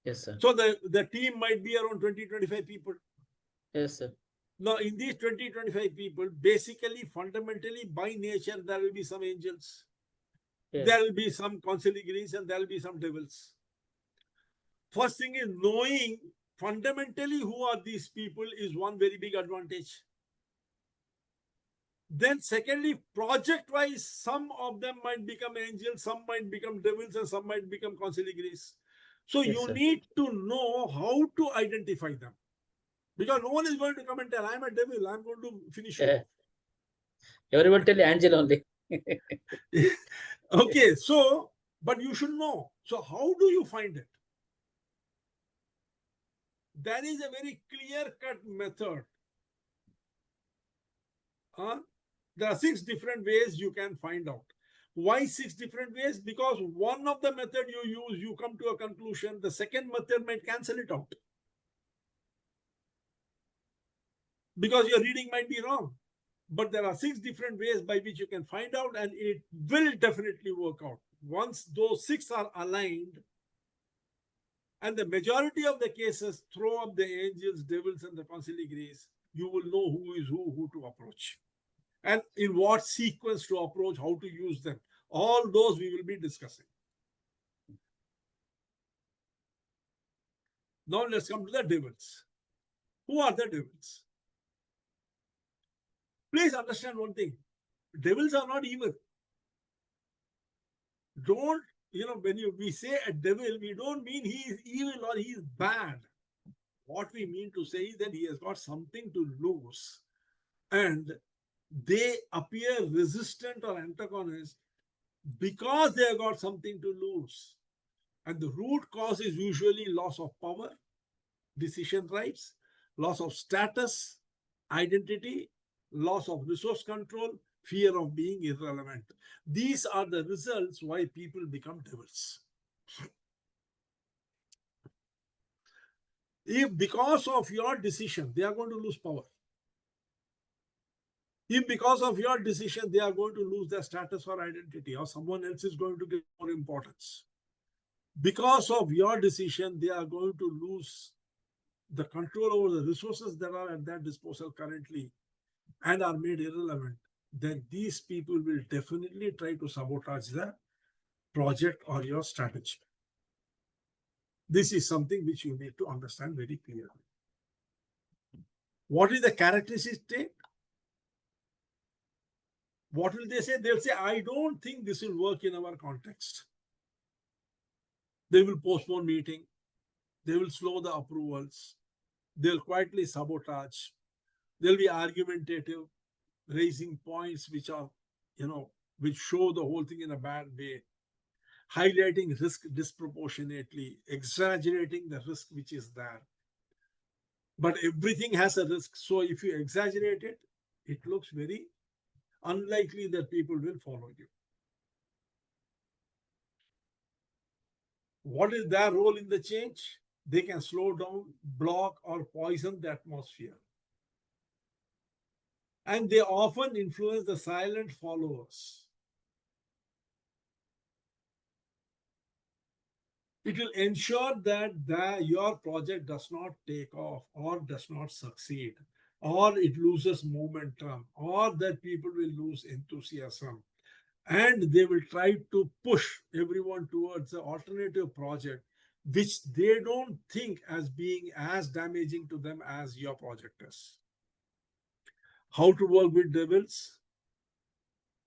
Yes, sir. So the team might be around 20, 25 people. Yes, sir. Now, in these 20, 25 people, basically, fundamentally, by nature, there will be some angels. Yes. There will be some consiglieres and there will be some devils. First thing is knowing fundamentally who are these people is one very big advantage. Then secondly, project-wise, some of them might become angels, some might become devils, and some might become consiglieres. So Yes, you sir. need to know how to identify them. Because no one is going to come and tell, I'm a devil, I'm going to finish you off. Everyone tell angel only. Okay, so, but you should know. So how do you find it? There is a very clear-cut method. There are 6 different ways you can find out. Why 6 different ways? Because one of the method you use, you come to a conclusion. The second method might cancel it out. Because your reading might be wrong. But there are 6 different ways by which you can find out, and it will definitely work out. Once those 6 are aligned, and the majority of the cases throw up the angels, devils, and the consiglieres, you will know who is who to approach. And in what sequence to approach, how to use them. All those we will be discussing. Now let's come to the devils. Who are the devils? Please understand one thing. devils are not evil. Don't, when we say a devil, we don't mean he is evil or he is bad. What we mean to say is that he has got something to lose and they appear resistant or antagonist because they have got something to lose. And the root cause is usually loss of power, decision rights, loss of status, identity, loss of resource control, fear of being irrelevant. These are the results why people become devils. If because of your decision, they are going to lose power. If because of your decision, they are going to lose their status or identity, or someone else is going to get more importance. Because of your decision, they are going to lose the control over the resources that are at their disposal currently and are made irrelevant. Then these people will definitely try to sabotage the project or your strategy. This is something which you need to understand very clearly. What is the characteristic state? What will they say? They'll say, I don't think this will work in our context. They will postpone meeting. They will slow the approvals. They'll quietly sabotage. They'll be argumentative, raising points which are, which show the whole thing in a bad way, highlighting risk disproportionately, exaggerating the risk which is there. But everything has a risk. So if you exaggerate it, it looks very unlikely that people will follow you. What is their role in the change? They can slow down, block, or poison the atmosphere. And they often influence the silent followers. It will ensure that your project does not take off or does not succeed, or it loses momentum, or that people will lose enthusiasm. And they will try to push everyone towards the alternative project, which they don't think as being as damaging to them as your project is. How to work with devils?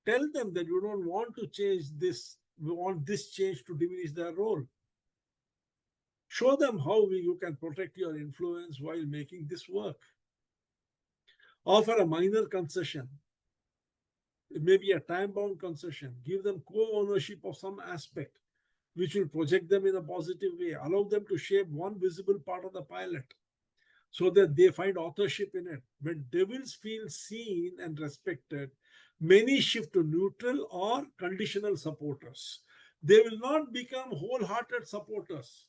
Tell them that you don't want to change this, we want this change to diminish their role. Show them how you can protect your influence while making this work. Offer a minor concession. It may be a time-bound concession. Give them co-ownership of some aspect, which will project them in a positive way. Allow them to shape one visible part of the pilot so that they find authorship in it. When devils feel seen and respected, many shift to neutral or conditional supporters. They will not become wholehearted supporters,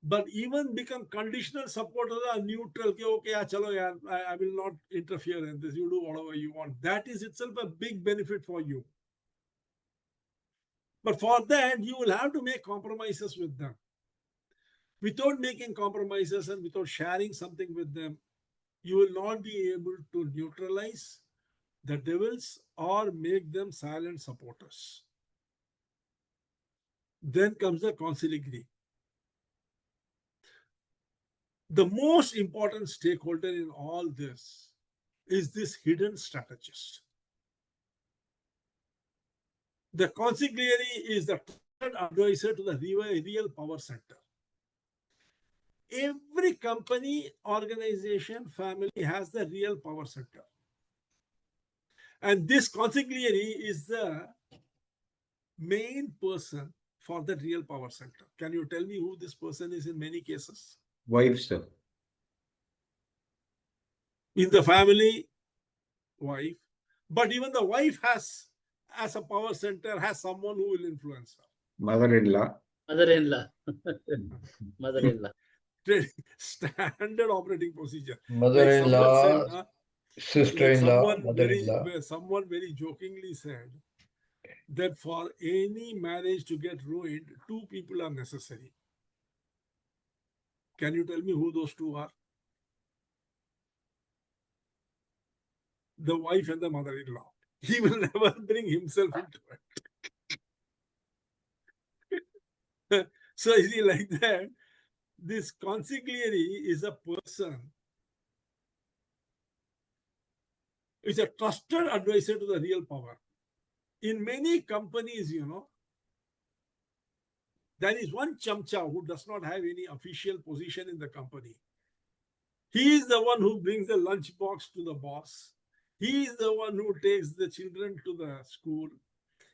but even become conditional supporters or neutral. Okay, chalo, I will not interfere in this. You do whatever you want. That is itself a big benefit for you. But for that, you will have to make compromises with them. Without making compromises and without sharing something with them, you will not be able to neutralize the devils or make them silent supporters. Then comes the consigliere. The most important stakeholder in all this is this hidden strategist. The consigliere is the advisor to the real power center. Every company, organization, family has the real power center. And this consigliere is the main person for the real power center. Can you tell me who this person is in many cases? Wife, sir. In the family, wife. But even the wife has, as a power center, has someone who will influence her. Mother-in-law. Mother-in-law. Mother-in-law. Standard operating procedure. Mother-in-law, Like sister-in-law, mother-in-law. someone very jokingly said that for any marriage to get ruined, two people are necessary. Can you tell me who those two are? The wife and the mother-in-law. He will never bring himself into it. So is he like that? This consigliere is a person is a trusted advisor to the real power. In many companies, there is one chamcha who does not have any official position in the company. He is the one who brings the lunch box to the boss. He is the one who takes the children to the school.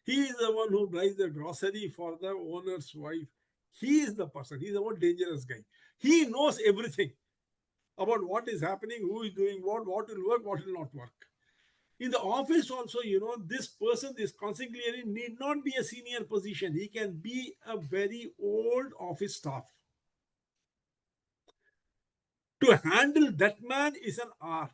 He is the one who buys the grocery for the owner's wife. He is the person. He is the one dangerous guy. He knows everything about what is happening, who is doing what will work, what will not work. In the office also, this person, this consigliere need not be a senior position. He can be a very old office staff. To handle that man is an art.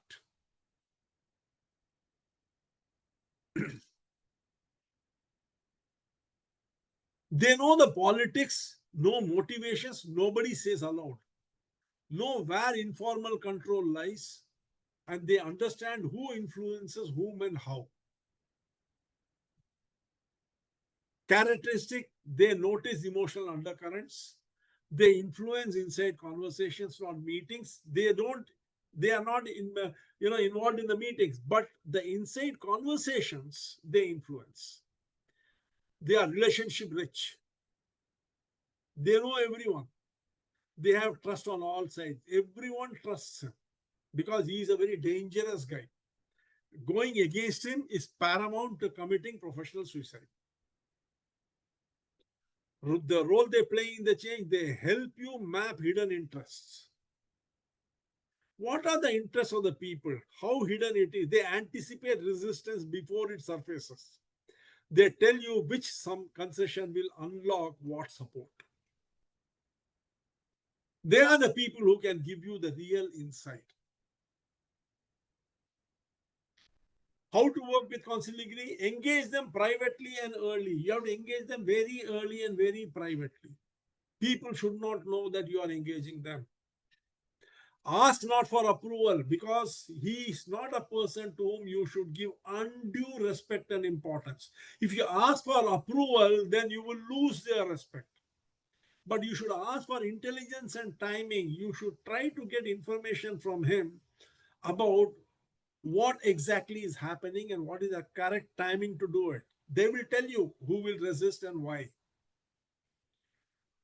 They know the politics, no motivations, nobody says aloud. Know where informal control lies, and they understand who influences whom and how. Characteristic, they notice emotional undercurrents. They influence inside conversations, not meetings. They are not involved in the meetings, but the inside conversations they influence. They are relationship rich. They know everyone. They have trust on all sides. Everyone trusts him because he is a very dangerous guy. Going against him is paramount to committing professional suicide. The role they play in the change, they help you map hidden interests. What are the interests of the people? How hidden it is? They anticipate resistance before it surfaces. They tell you which some concession will unlock what support. They are the people who can give you the real insight. How to work with consigliere? Engage them privately and early. You have to engage them very early and very privately. People should not know that you are engaging them. Ask not for approval because he is not a person to whom you should give undue respect and importance. If you ask for approval, then you will lose their respect. But you should ask for intelligence and timing. You should try to get information from him about what exactly is happening and what is the correct timing to do it. They will tell you who will resist and why.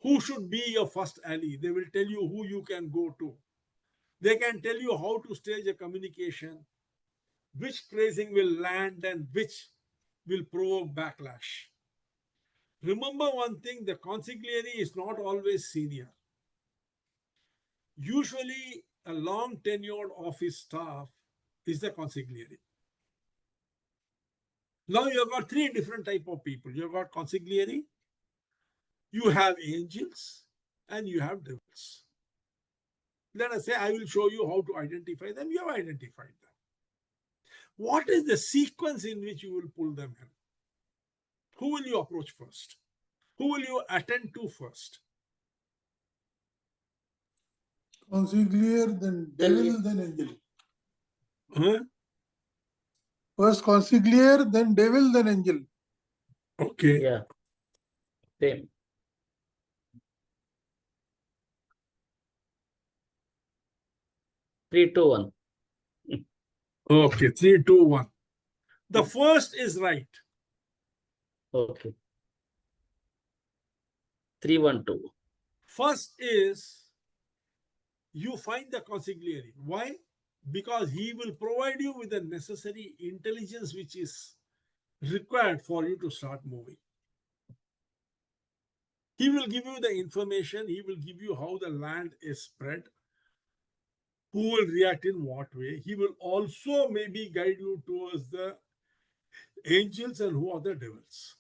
Who should be your first ally? They will tell you who you can go to. They can tell you how to stage a communication, which phrasing will land and which will provoke backlash. Remember one thing, the consigliere is not always senior. Usually, a long tenured office staff is the consigliere. Now you've got three different type of people. You've got consigliere, you have angels, and you have devils. Let us say, I will show you how to identify them. You have identified them. What is the sequence in which you will pull them in? Who will you approach first? Who will you attend to first? Consigliere, then devil, then angel. Huh? First consigliere, then devil, then angel. Okay. Yeah. Same. Three, two, one. Okay, 3, 2, 1. The first is right. Okay. 3, 1, 2. First is you find the consigliere. Why? Because he will provide you with the necessary intelligence which is required for you to start moving. He will give you the information. He will give you how the land is spread, who will react in what way. He will also maybe guide you towards the angels and who are the devils.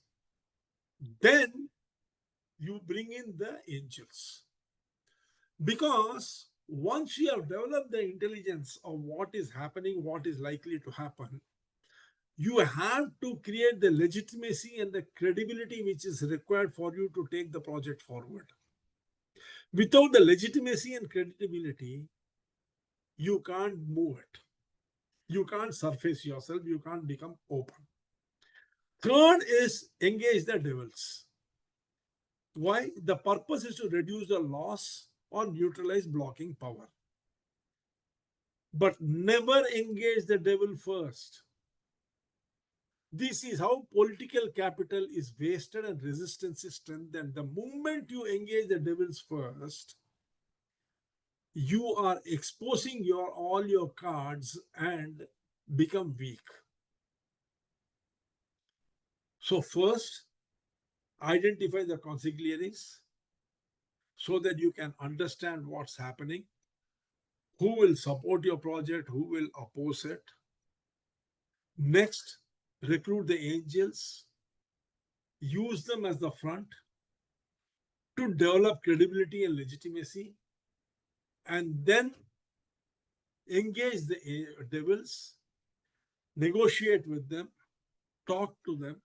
Then you bring in the angels. Because once you have developed the intelligence of what is happening, what is likely to happen, you have to create the legitimacy and the credibility which is required for you to take the project forward. Without the legitimacy and credibility, you can't move it. You can't surface yourself. You can't become open. Third is engage the devils. Why? The purpose is to reduce the loss or neutralize blocking power. but never engage the devil first. This is how political capital is wasted and resistance is strengthened. The moment you engage the devils first, you are exposing all your cards and become weak. So first, identify the consigliaries so that you can understand what's happening, who will support your project, who will oppose it. Next, recruit the angels, use them as the front to develop credibility and legitimacy, and then engage the devils, negotiate with them, talk to them,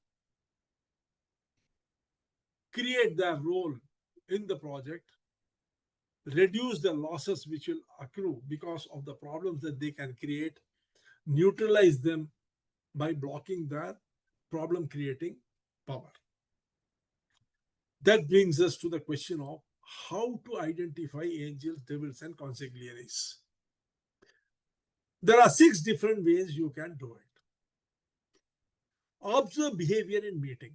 create their role in the project, reduce the losses which will accrue because of the problems that they can create, neutralize them by blocking their problem creating power. That brings us to the question of how to identify angels, devils, and consigliaries. There are 6 different ways you can do it. Observe behavior in meeting.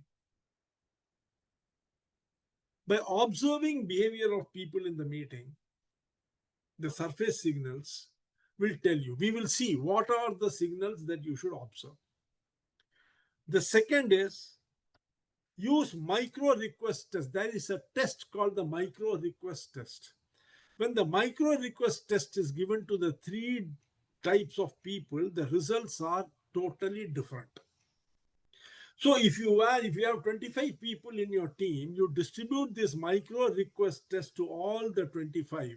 By observing behavior of people in the meeting, the surface signals will tell you. We will see what are the signals that you should observe. The second is use micro request test. There is a test called the micro request test. When the micro request test is given to the 3 types of people, the results are totally different. So if you have 25 people in your team, you distribute this micro request test to all the 25.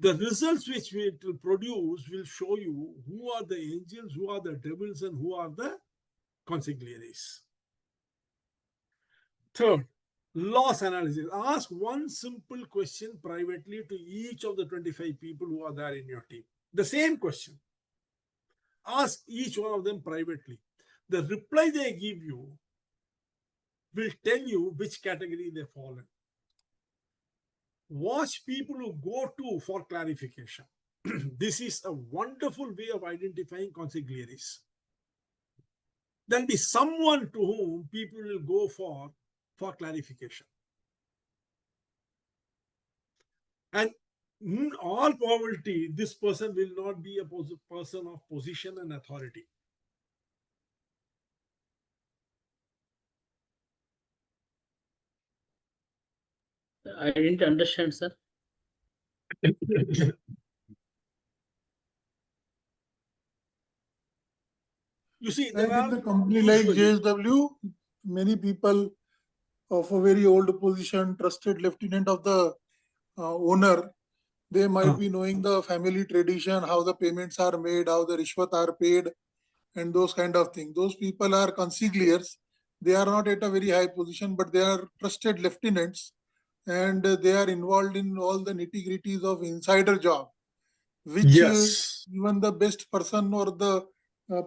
The results which it will produce will show you who are the angels, who are the devils, and who are the consigliaries. Third, loss analysis. Ask one simple question privately to each of the 25 people who are there in your team. The same question. Ask each one of them privately. The reply they give you will tell you which category they fall in. Watch people who go to for clarification. This is a wonderful way of identifying consigliaries. There'll be someone to whom people will go for clarification. And in all probability, this person will not be a person of position and authority. I didn't understand, sir. You see, Like in the company like JSW, many people of a very old position, trusted lieutenant of the owner, they might be knowing the family tradition, how the payments are made, how the rishwat are paid, and those kind of things. Those people are consigliers. They are not at a very high position, but they are trusted lieutenants, and they are involved in all the nitty-gritties of insider job, which yes. even the best person or the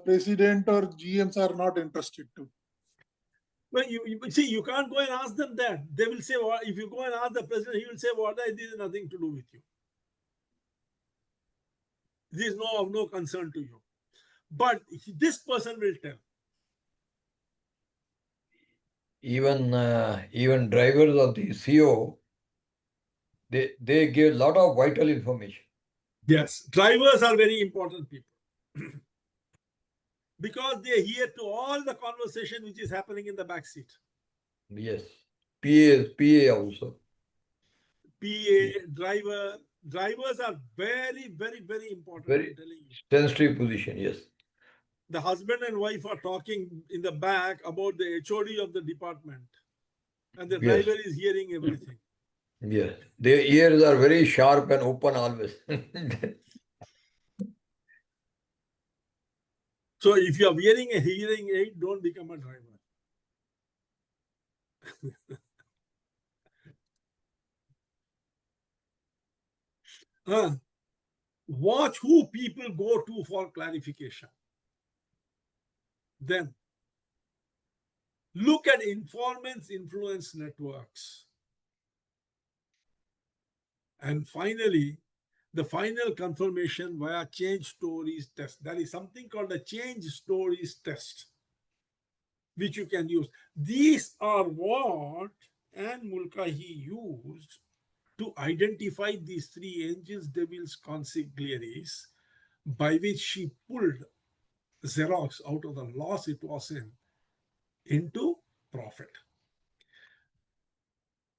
president or GMs are not interested to. Well, you see, you can't go and ask them that. They will say, well, if you go and ask the president, he will say, "What? This is nothing to do with you. This is of no concern to you." But this person will tell. Even drivers of the CO, they give a lot of vital information. Yes, drivers are very important people because they hear to all the conversation which is happening in the back seat. Yes, PA also. PA, drivers are very, very, very important. Very I'm telling you. sensitive position, yes. The husband and wife are talking in the back about the HOD of the department, and the Yes. driver is hearing everything. Yes, their ears are very sharp and open always. So if you are wearing a hearing aid, don't become a driver. Watch who people go to for clarification. Then look at informants influence networks. And finally, the final confirmation via change stories test. There is something called a change stories test, which you can use. These are what Anne Mulcahy used to identify these three angels, devils, consigliaries, by which she pulled Xerox out of the loss it was in into profit.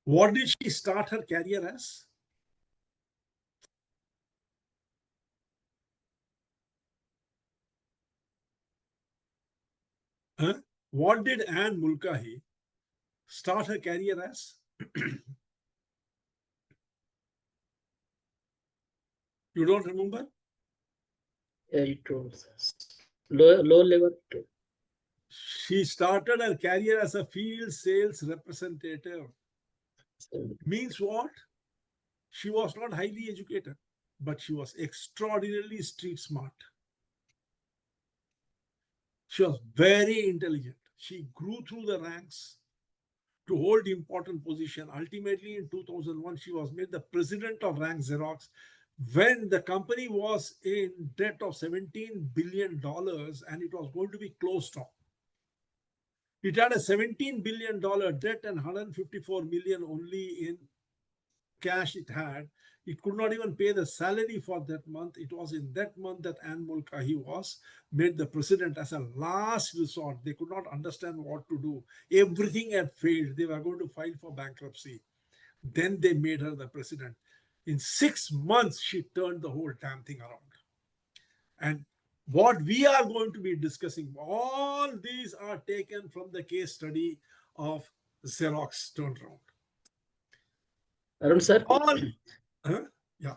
What did she start her career as? Huh? What did Anne Mulcahy start her career as? You don't remember? Yeah, it was low level. She started her career as a field sales representative. Means what? She was not highly educated, but she was extraordinarily street smart. She was very intelligent. She grew through the ranks to hold important position. Ultimately, in 2001, she was made the president of Rank Xerox when the company was in debt of $17 billion and it was going to be closed off. It had a $17 billion debt and 154 million only in cash it had. It could not even pay the salary for that month. It was in that month that Anne Mulcahy was made the president as a last resort. They could not understand what to do. Everything had failed. They were going to file for bankruptcy. Then they made her the president. In 6 months, she turned the whole damn thing around. And what we are going to be discussing, all these are taken from the case study of Xerox turnaround. Arun sir, All, huh? Yeah.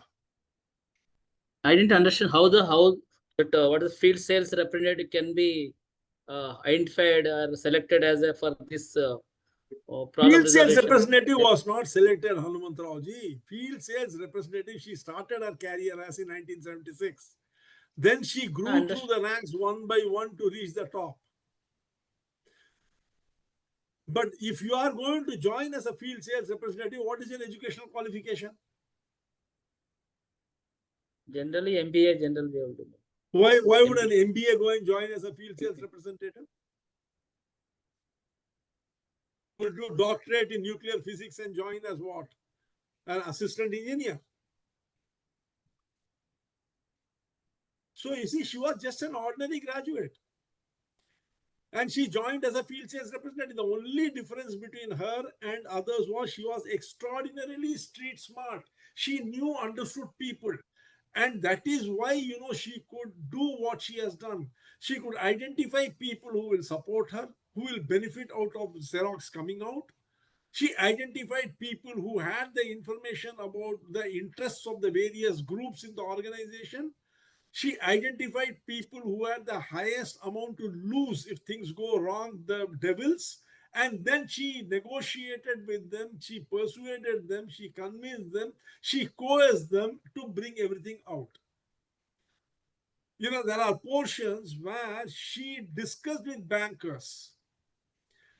I didn't understand how that what is field sales representative can be identified or selected as a for this problem Field sales resolution. representative was not selected, Hanumantrao ji. Field sales representative, she started her career as in 1976. Then she grew through the ranks one by one to reach the top. But if you are going to join as a field sales representative, what is your educational qualification? Generally, MBA generally they will do. Why would an MBA go and join as a field sales representative? Will do doctorate in nuclear physics and join as what? An assistant engineer. So you see, she was just an ordinary graduate. And she joined as a field sales representative. The only difference between her and others was she was extraordinarily street smart. She knew, understood people. And that is why, she could do what she has done. She could identify people who will support her, who will benefit out of Xerox coming out. She identified people who had the information about the interests of the various groups in the organization. She identified people who had the highest amount to lose if things go wrong, the devils. And then she negotiated with them, she persuaded them, she convinced them, she coerced them to bring everything out. There are portions where she discussed with bankers.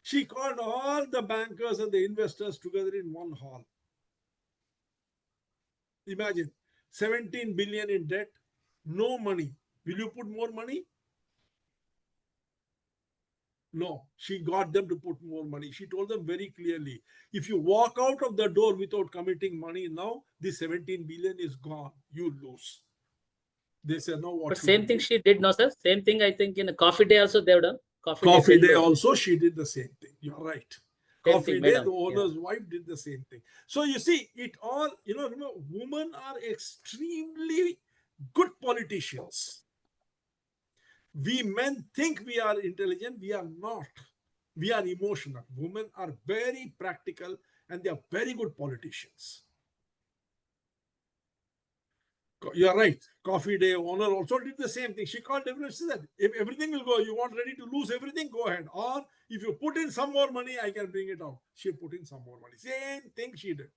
She called all the bankers and the investors together in one hall. Imagine 17 billion in debt, no money. Will you put more money? No, she got them to put more money. She told them very clearly, if you walk out of the door without committing money now, the 17 billion is gone. You lose. They said, no, what? But same thing she did, no, sir. Same thing I think in a Coffee Day also they have done. Coffee Day also, she did the same thing. You're right. Coffee Day, the owner's wife did the same thing. So you see, it all, remember, women are extremely good politicians. We men think we are intelligent. We are not. We are emotional. Women are very practical and they are very good politicians. You're right. Coffee Day owner also did the same thing. She called everyone. She said, if everything will go, you want ready to lose everything, go ahead. Or if you put in some more money, I can bring it out. She put in some more money. Same thing she did.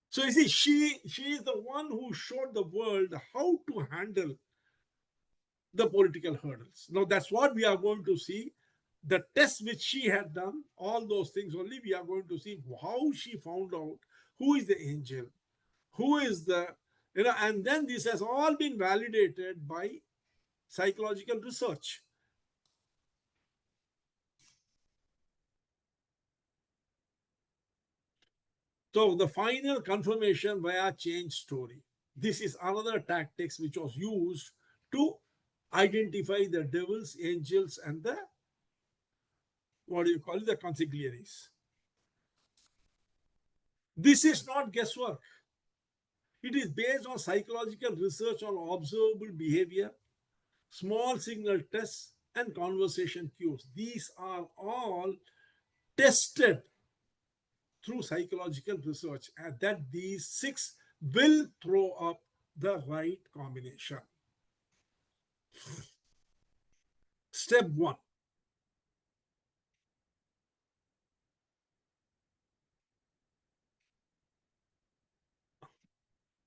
So you see, she is the one who showed the world how to handle the political hurdles. Now that's what we are going to see. The test which she had done, all those things only, we are going to see how she found out who is the angel, who is the, and then this has all been validated by psychological research. So the final confirmation via change story. This is another tactics which was used to identify the devils, angels, and the, what do you call it, the consigliaries. This is not guesswork. It is based on psychological research on observable behavior, small signal tests, and conversation cues. These are all tested through psychological research, and that these 6 will throw up the right combination. Step 1.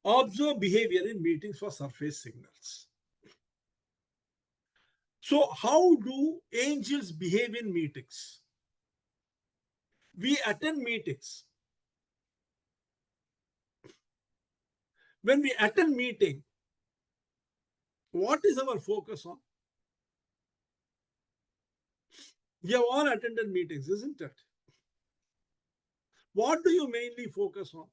Observe behavior in meetings for surface signals. So how do angels behave in meetings? We attend meetings. When we attend meeting, what is our focus on? You have all attended meetings, isn't it? What do you mainly focus on?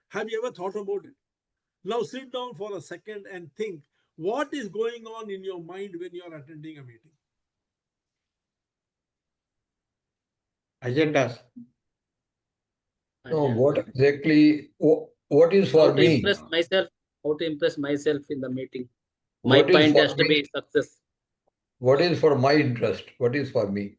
Have you ever thought about it? Now sit down for a second and think, what is going on in your mind when you are attending a meeting? Agendas. No, what exactly, what is How for to me? impress myself, how to impress myself in the meeting. My What is point for has to me? be success. What is for my interest? What is for me?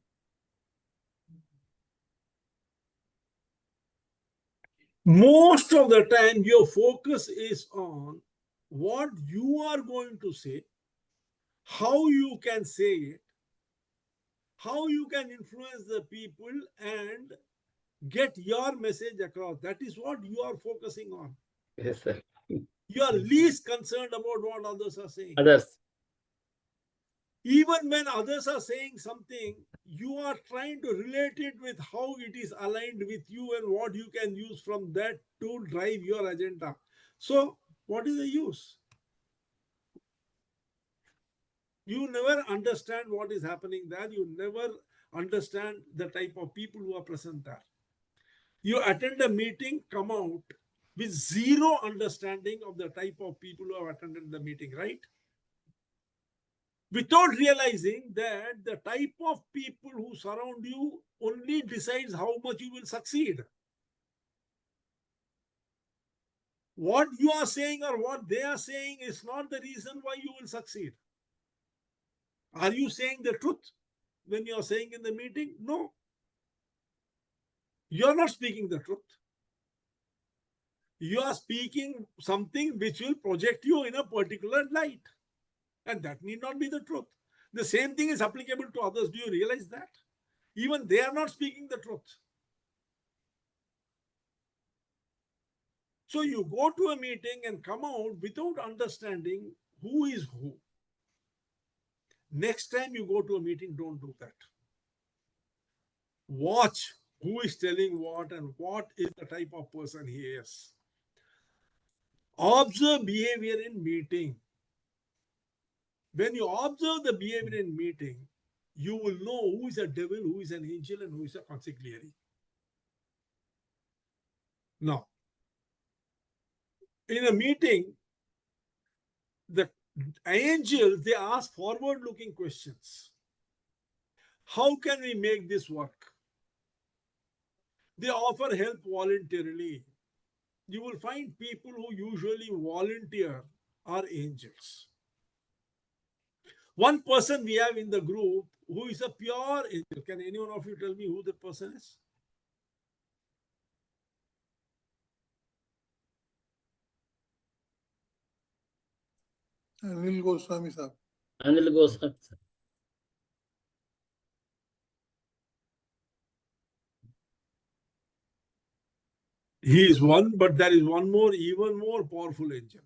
Most of the time, your focus is on what you are going to say, how you can say it, how you can influence the people and get your message across. That is what you are focusing on. Yes, sir. You are least concerned about what others are saying. Others. Even when others are saying something, you are trying to relate it with how it is aligned with you and what you can use from that to drive your agenda. So, what is the use? You never understand what is happening there. You never understand the type of people who are present there. You attend a meeting, come out with zero understanding of the type of people who have attended the meeting, right? Without realizing that the type of people who surround you only decides how much you will succeed. What you are saying or what they are saying is not the reason why you will succeed. Are you saying the truth when you are saying in the meeting? No. You are not speaking the truth. You are speaking something which will project you in a particular light. And that need not be the truth. The same thing is applicable to others. Do you realize that? Even they are not speaking the truth. So you go to a meeting and come out without understanding who is who. Next time you go to a meeting, don't do that. Watch who is telling what and what is the type of person he is. Observe behavior in meeting. When you observe the behavior in meeting, you will know who is a devil, who is an angel, and who is a consigliere. Now, in a meeting, the angels, they ask forward-looking questions. How can we make this work? They offer help voluntarily. You will find people who usually volunteer are angels. One person we have in the group who is a pure angel. Can anyone of you tell me who the person is? Anil Goswami sir. Anil Goswami. He is one, but there is one more, even more powerful angel.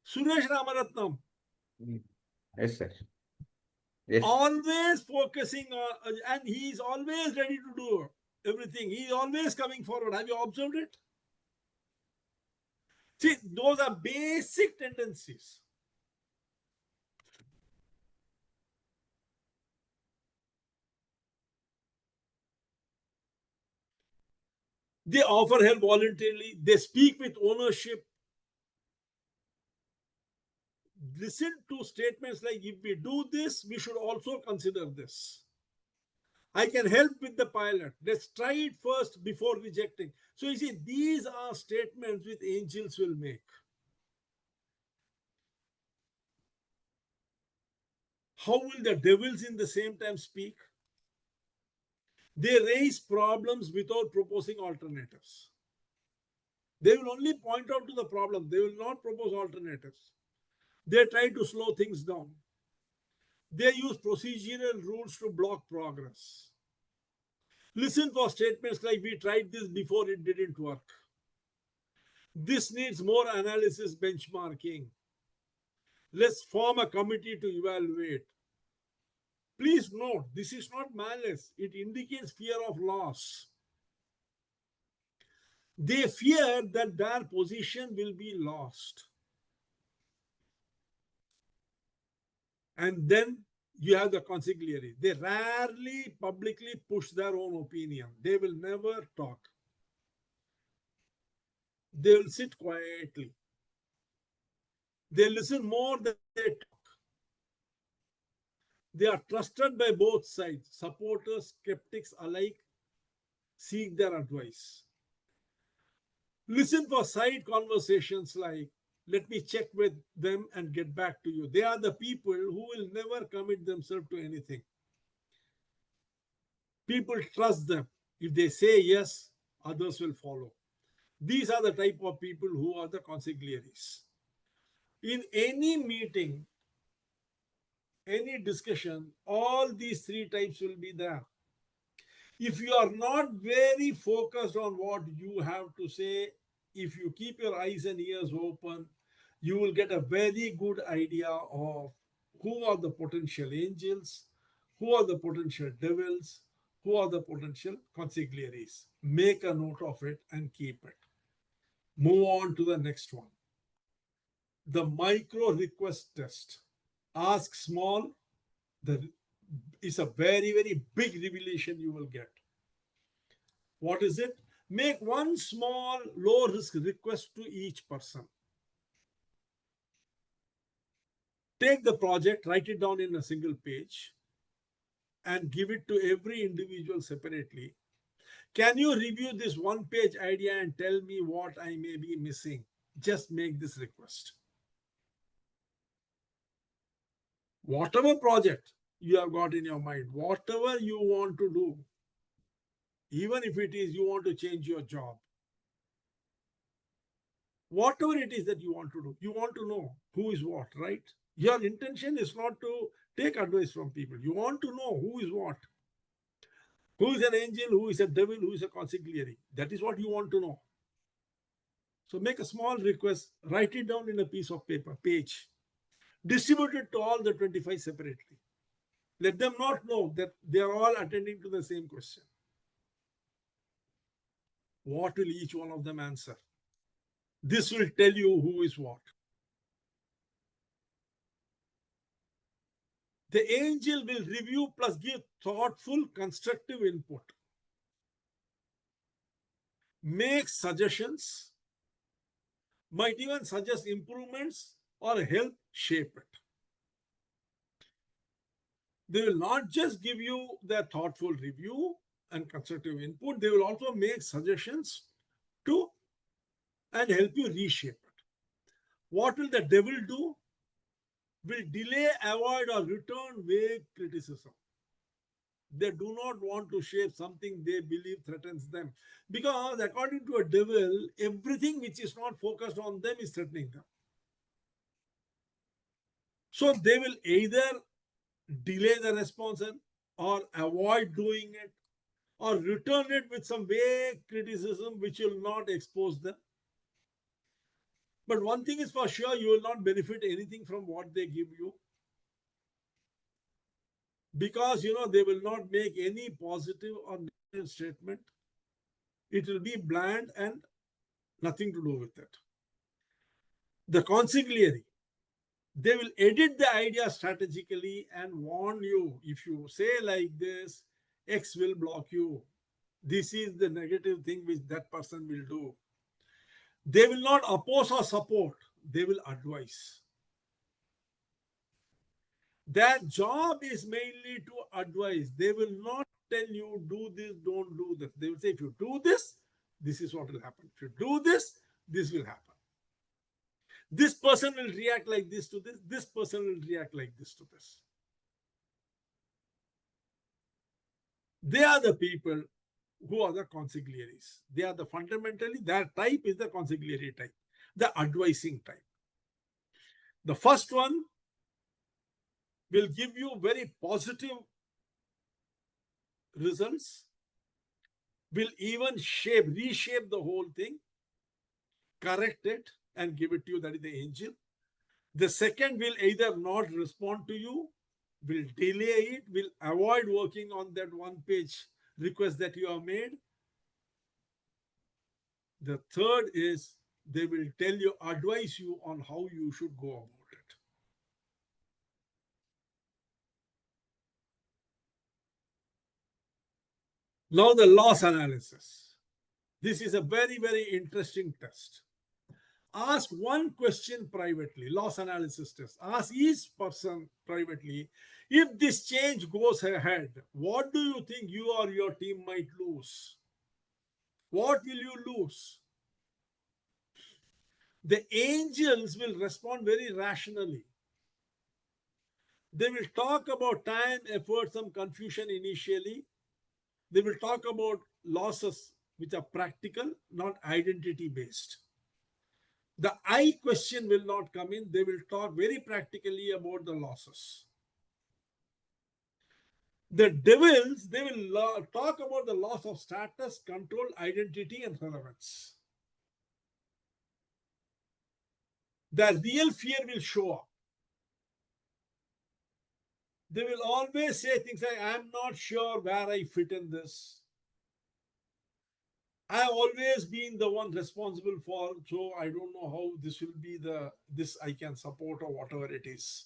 Suresh Ramaratnam. Yes, sir. Yes. Always focusing on, and he is always ready to do everything. He is always coming forward. Have you observed it? See, those are basic tendencies. They offer help voluntarily. They speak with ownership. Listen to statements like, if we do this, we should also consider this. I can help with the pilot. Let's try it first before rejecting. So you see, these are statements which angels will make. How will the devils in the same time speak? They raise problems without proposing alternatives. They will only point out to the problem. They will not propose alternatives. They try to slow things down. They use procedural rules to block progress. Listen for statements like, we tried this before, it didn't work. This needs more analysis, benchmarking. Let's form a committee to evaluate. Please note, this is not malice. It indicates fear of loss. They fear that their position will be lost. And then you have the consigliere. They rarely publicly push their own opinion. They will never talk. They will sit quietly. They listen more than they talk. They are trusted by both sides. Supporters, skeptics alike seek their advice. Listen for side conversations like, let me check with them and get back to you. They are the people who will never commit themselves to anything. People trust them. If they say yes, others will follow. These are the type of people who are the consiglieres. In any meeting, any discussion, all these three types will be there. If you are not very focused on what you have to say, if you keep your eyes and ears open, you will get a very good idea of who are the potential angels, who are the potential devils, who are the potential consiglieres. Make a note of it and keep it. Move on to the next one. The micro request test. Ask small. It's a very, very big revelation you will get. What is it? Make one small low risk request to each person. Take the project, write it down in a single page, and give it to every individual separately. Can you review this one-page idea and tell me what I may be missing? Just make this request. Whatever project you have got in your mind, whatever you want to do, even if it is you want to change your job, whatever it is that you want to do, you want to know who is what, right? Your intention is not to take advice from people. You want to know who is what. Who is an angel, who is a devil, who is a consigliere. That is what you want to know. So make a small request, write it down in a piece of paper, page. Distribute it to all the 25 separately. Let them not know that they are all attending to the same question. What will each one of them answer? This will tell you who is what. The angel will review plus give thoughtful, constructive input. Make suggestions, might even suggest improvements or help shape it. They will not just give you their thoughtful review and constructive input, they will also make suggestions to and help you reshape it. What will the devil do? Will delay, avoid, or return vague criticism. They do not want to shape something they believe threatens them. Because according to a devil, everything which is not focused on them is threatening them. So they will either delay the response or avoid doing it or return it with some vague criticism which will not expose them. But one thing is for sure, you will not benefit anything from what they give you. because you know they will not make any positive or negative statement. It will be bland and nothing to do with it. The consigliere, they will edit the idea strategically and warn you. If you say like this, X will block you. This is the negative thing which that person will do. They will not oppose or support, they will advise. Their job is mainly to advise. They will not tell you, do this, don't do this. They will say, if you do this, this is what will happen. If you do this, this will happen. This person will react like this to this. This person will react like this to this. They are the people who are the consiglieres. They are the fundamentally, their type is the consigliere type, the advising type. The first one will give you very positive results, will even reshape the whole thing, correct it, and give it to you. That is the angel. The second will either not respond to you, will delay it, will avoid working on that one-page request that you have made. The third is they will tell you, advise you on how you should go about it. Now the loss analysis. This is a very, very interesting test. Ask one question privately, loss analysis test. Ask each person privately, if this change goes ahead, what do you think you or your team might lose? What will you lose? The angels will respond very rationally. They will talk about time, effort, some confusion initially. They will talk about losses which are practical, not identity based. The I question will not come in. They will talk very practically about the losses. The devils, they will talk about the loss of status, control, identity, and relevance. The real fear will show up. They will always say things like, I'm not sure where I fit in this. I've always been the one responsible for, so I don't know how this will be this I can support or whatever it is.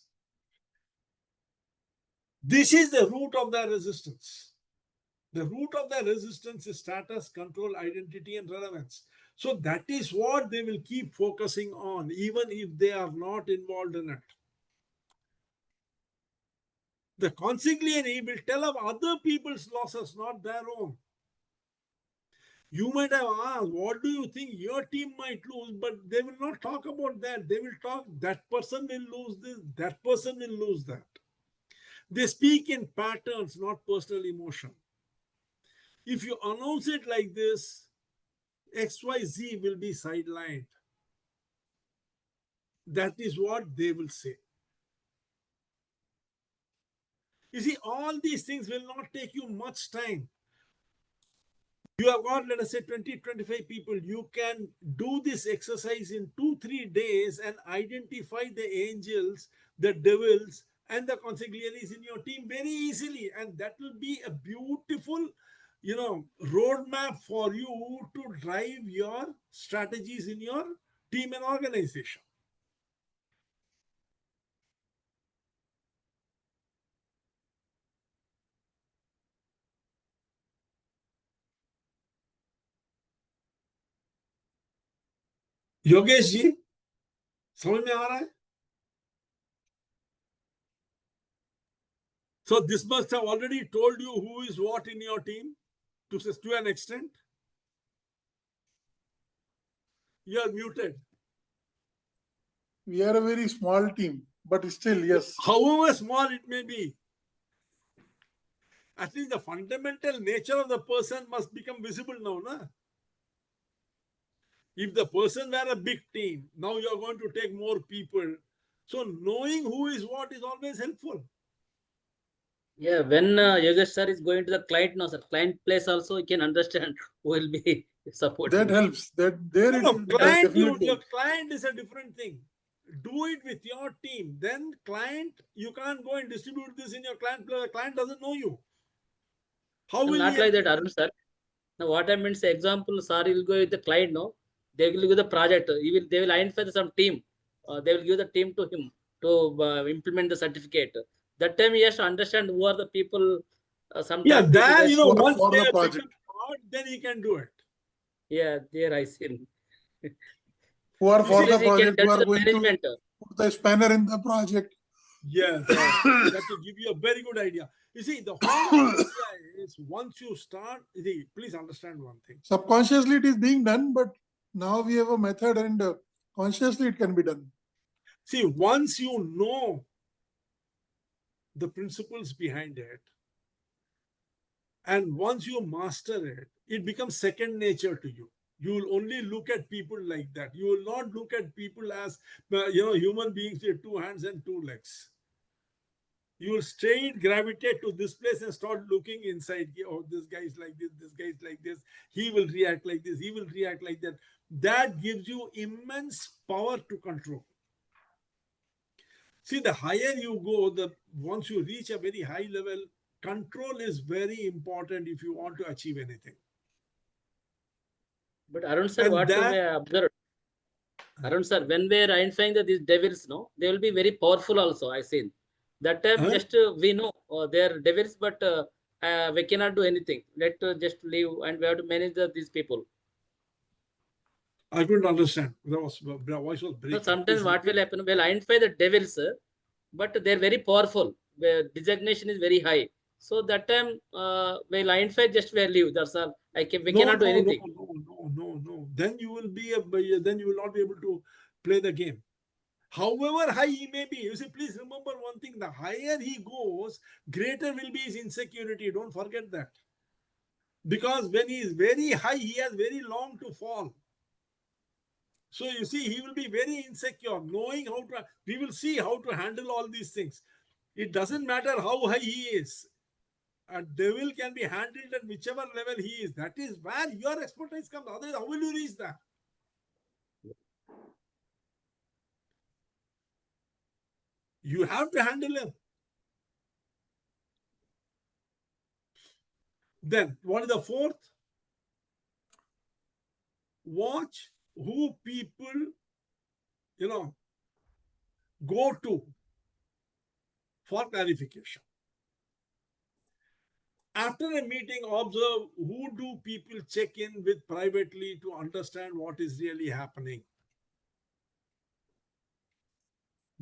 This is the root of their resistance. The root of their resistance is status, control, identity, and relevance. So that is what they will keep focusing on, even if they are not involved in it. The consigliere will tell of other people's losses, not their own. You might have asked, what do you think your team might lose? But they will not talk about that. They will talk, that person will lose this, that person will lose that. They speak in patterns, not personal emotion. If you announce it like this, XYZ will be sidelined. That is what they will say. You see, all these things will not take you much time. You have got, let us say, 20, 25 people. You can do this exercise in 2-3 days and identify the angels, the devils, and the consiglieres in your team very easily. And that will be a beautiful, roadmap for you to drive your strategies in your team and organization. Yogesh ji समझ में आ रहा है? So this must have already told you who is what in your team to an extent. You are muted. We are a very small team, but still, yes. However small it may be, at least the fundamental nature of the person must become visible now, na? If the person were a big team, now you are going to take more people. So knowing who is what is always helpful. Yeah, when Yogesh sir is going to the client now, sir, client place also, you can understand who will be supporting. That helps. That there it No, is client, definitely. your client is a different thing. do it with your team. Then client, you can't go and distribute this in your client. The client doesn't know you. How will Not he like help that, you? Arun sir. Now, what I mean is, example, sir will go with the client, no? They will give the project. They will identify some team. They will give the team to him to implement the certificate. That time he has to understand who are the people. Yeah, Sometimes then, For- once for they the have project. become part, then he can do it. yeah, there I see. Who are You for see, the He can project, tell who to are the going to management. put the spanner in the project. Yes, that will give you a very good idea. You see, the whole idea is once you start, see, please understand one thing. Subconsciously it is being done, but now we have a method and consciously it can be done. See, once you know the principles behind it, and once you master it, it becomes second nature to you. You will only look at people like that. You will not look at people as, human beings with 2 hands and 2 legs. You will straight gravitate to this place and start looking inside. Oh, this guy is like this guy is like this. He will react like this. He will react like that. That gives you immense power to control. See, the higher you go, once you reach a very high level, control is very important if you want to achieve anything. But Arun sir, And what you that, may observe, Arun sir, when we are identifying these devils, no, they will be very powerful also. I seen that time. Huh? Just we know they are devils, but we cannot do anything. Let just leave, and we have to manage these people. I couldn't understand. The voice was So breaking. sometimes Please what will repeat. happen? We'll identify the devils, but they're very powerful. The designation is very high. So that time we'll identify, just we'll leave. That's all. We No, cannot do no, no, anything. no. Then you will then you will not be able to play the game. However high he may be, you see, please remember one thing: the higher he goes, greater will be his insecurity. Don't forget that. Because when he is very high, he has very long to fall. So you see, he will be very insecure, knowing how to. We will see how to handle all these things. It doesn't matter how high he is. A devil can be handled at whichever level he is. That is where your expertise comes. Otherwise, how will you reach that? You have to handle him. Then, what is the fourth? Watch who people, go to for clarification. After a meeting, observe who do people check in with privately to understand what is really happening.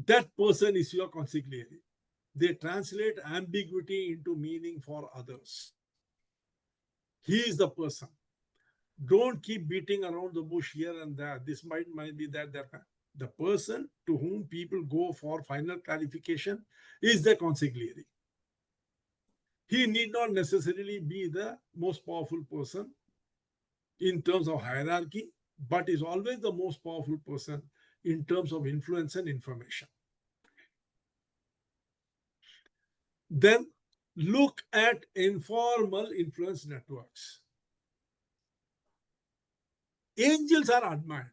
That person is your consigliere. They translate ambiguity into meaning for others. He is the person. Don't keep beating around the bush here and there. This might be that. The person to whom people go for final clarification is the consigliere. He need not necessarily be the most powerful person in terms of hierarchy, but is always the most powerful person in terms of influence and information. Then look at informal influence networks. Angels are admired.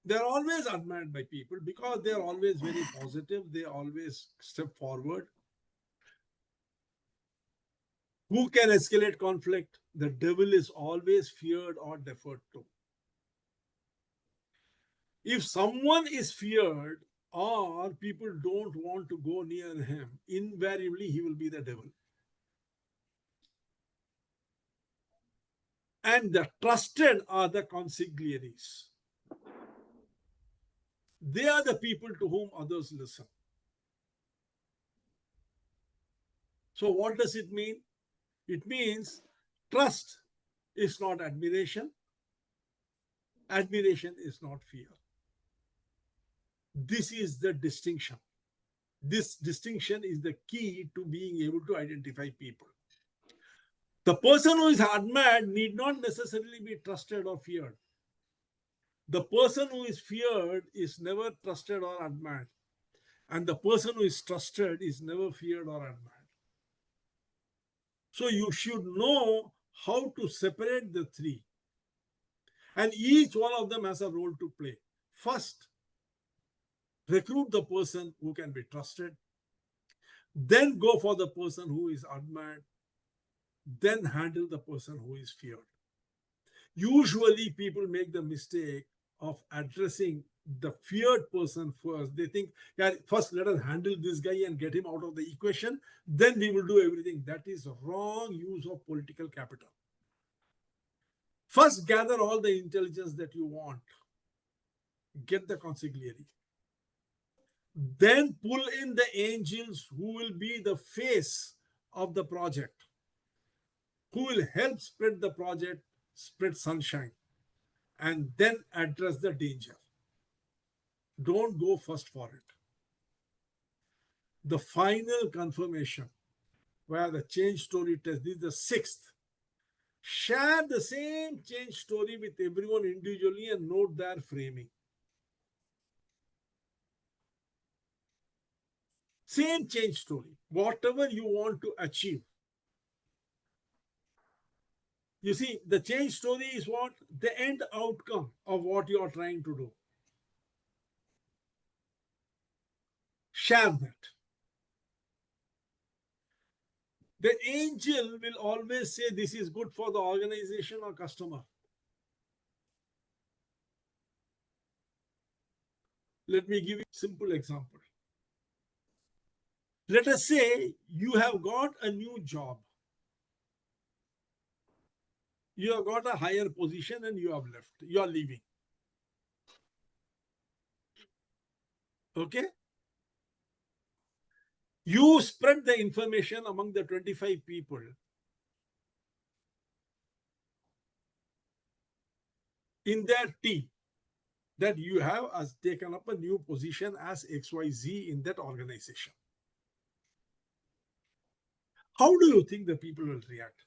They're always admired by people because they're always very positive. They always step forward. Who can escalate conflict? The devil is always feared or deferred to. If someone is feared or people don't want to go near him, invariably he will be the devil. And the trusted are the consiglieres. They are the people to whom others listen. So what does it mean? It means trust is not admiration. Admiration is not fear. This is the distinction. This distinction is the key to being able to identify people. The person who is admired need not necessarily be trusted or feared. The person who is feared is never trusted or admired. And the person who is trusted is never feared or admired. So you should know how to separate the three. And each one of them has a role to play. First, recruit the person who can be trusted. Then go for the person who is admired. Then handle the person who is feared. Usually, people make the mistake of addressing the feared person first. They think, yeah, first let us handle this guy and get him out of the equation. Then we will do everything. That is wrong use of political capital. First, gather all the intelligence that you want. Get the consigliere. Then pull in the angels who will be the face of the project, who will help spread the project, spread sunshine, and then address the danger. Don't go first for it. The final confirmation, where the change story test, this is the 6th. Share the same change story with everyone individually and note their framing. Same change story, whatever you want to achieve. You see, the change story is what? The end outcome of what you are trying to do. Share that. The angel will always say this is good for the organization or customer. Let me give you a simple example. Let us say you have got a new job. You have got a higher position and you have left. You are leaving. Okay? You spread the information among the 25 people. In their team that you have taken up a new position as XYZ in that organization. How do you think the people will react?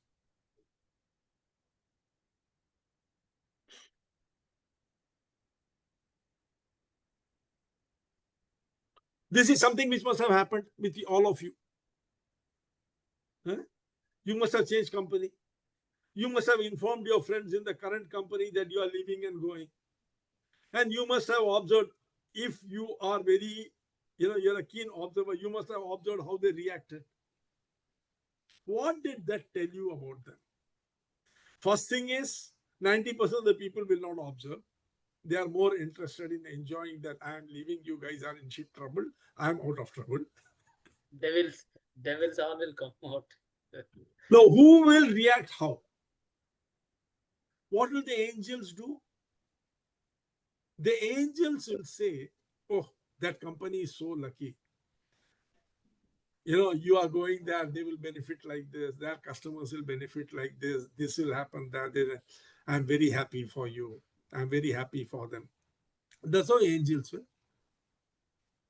This is something which must have happened with all of you. Huh? You must have changed company. You must have informed your friends in the current company that you are leaving and going. And you must have observed, if you are very, you're a keen observer, you must have observed how they reacted. What did that tell you about them? First thing is, 90% of the people will not observe. They are more interested in enjoying that I am leaving, you guys are in shit trouble, I am out of trouble. Devils all will come out. Now, who will react how? What will the angels do? The angels will say, oh, that company is so lucky. You are going there, they will benefit like this, their customers will benefit like this will happen, that. I'm very happy for you. I'm very happy for them. That's how angels will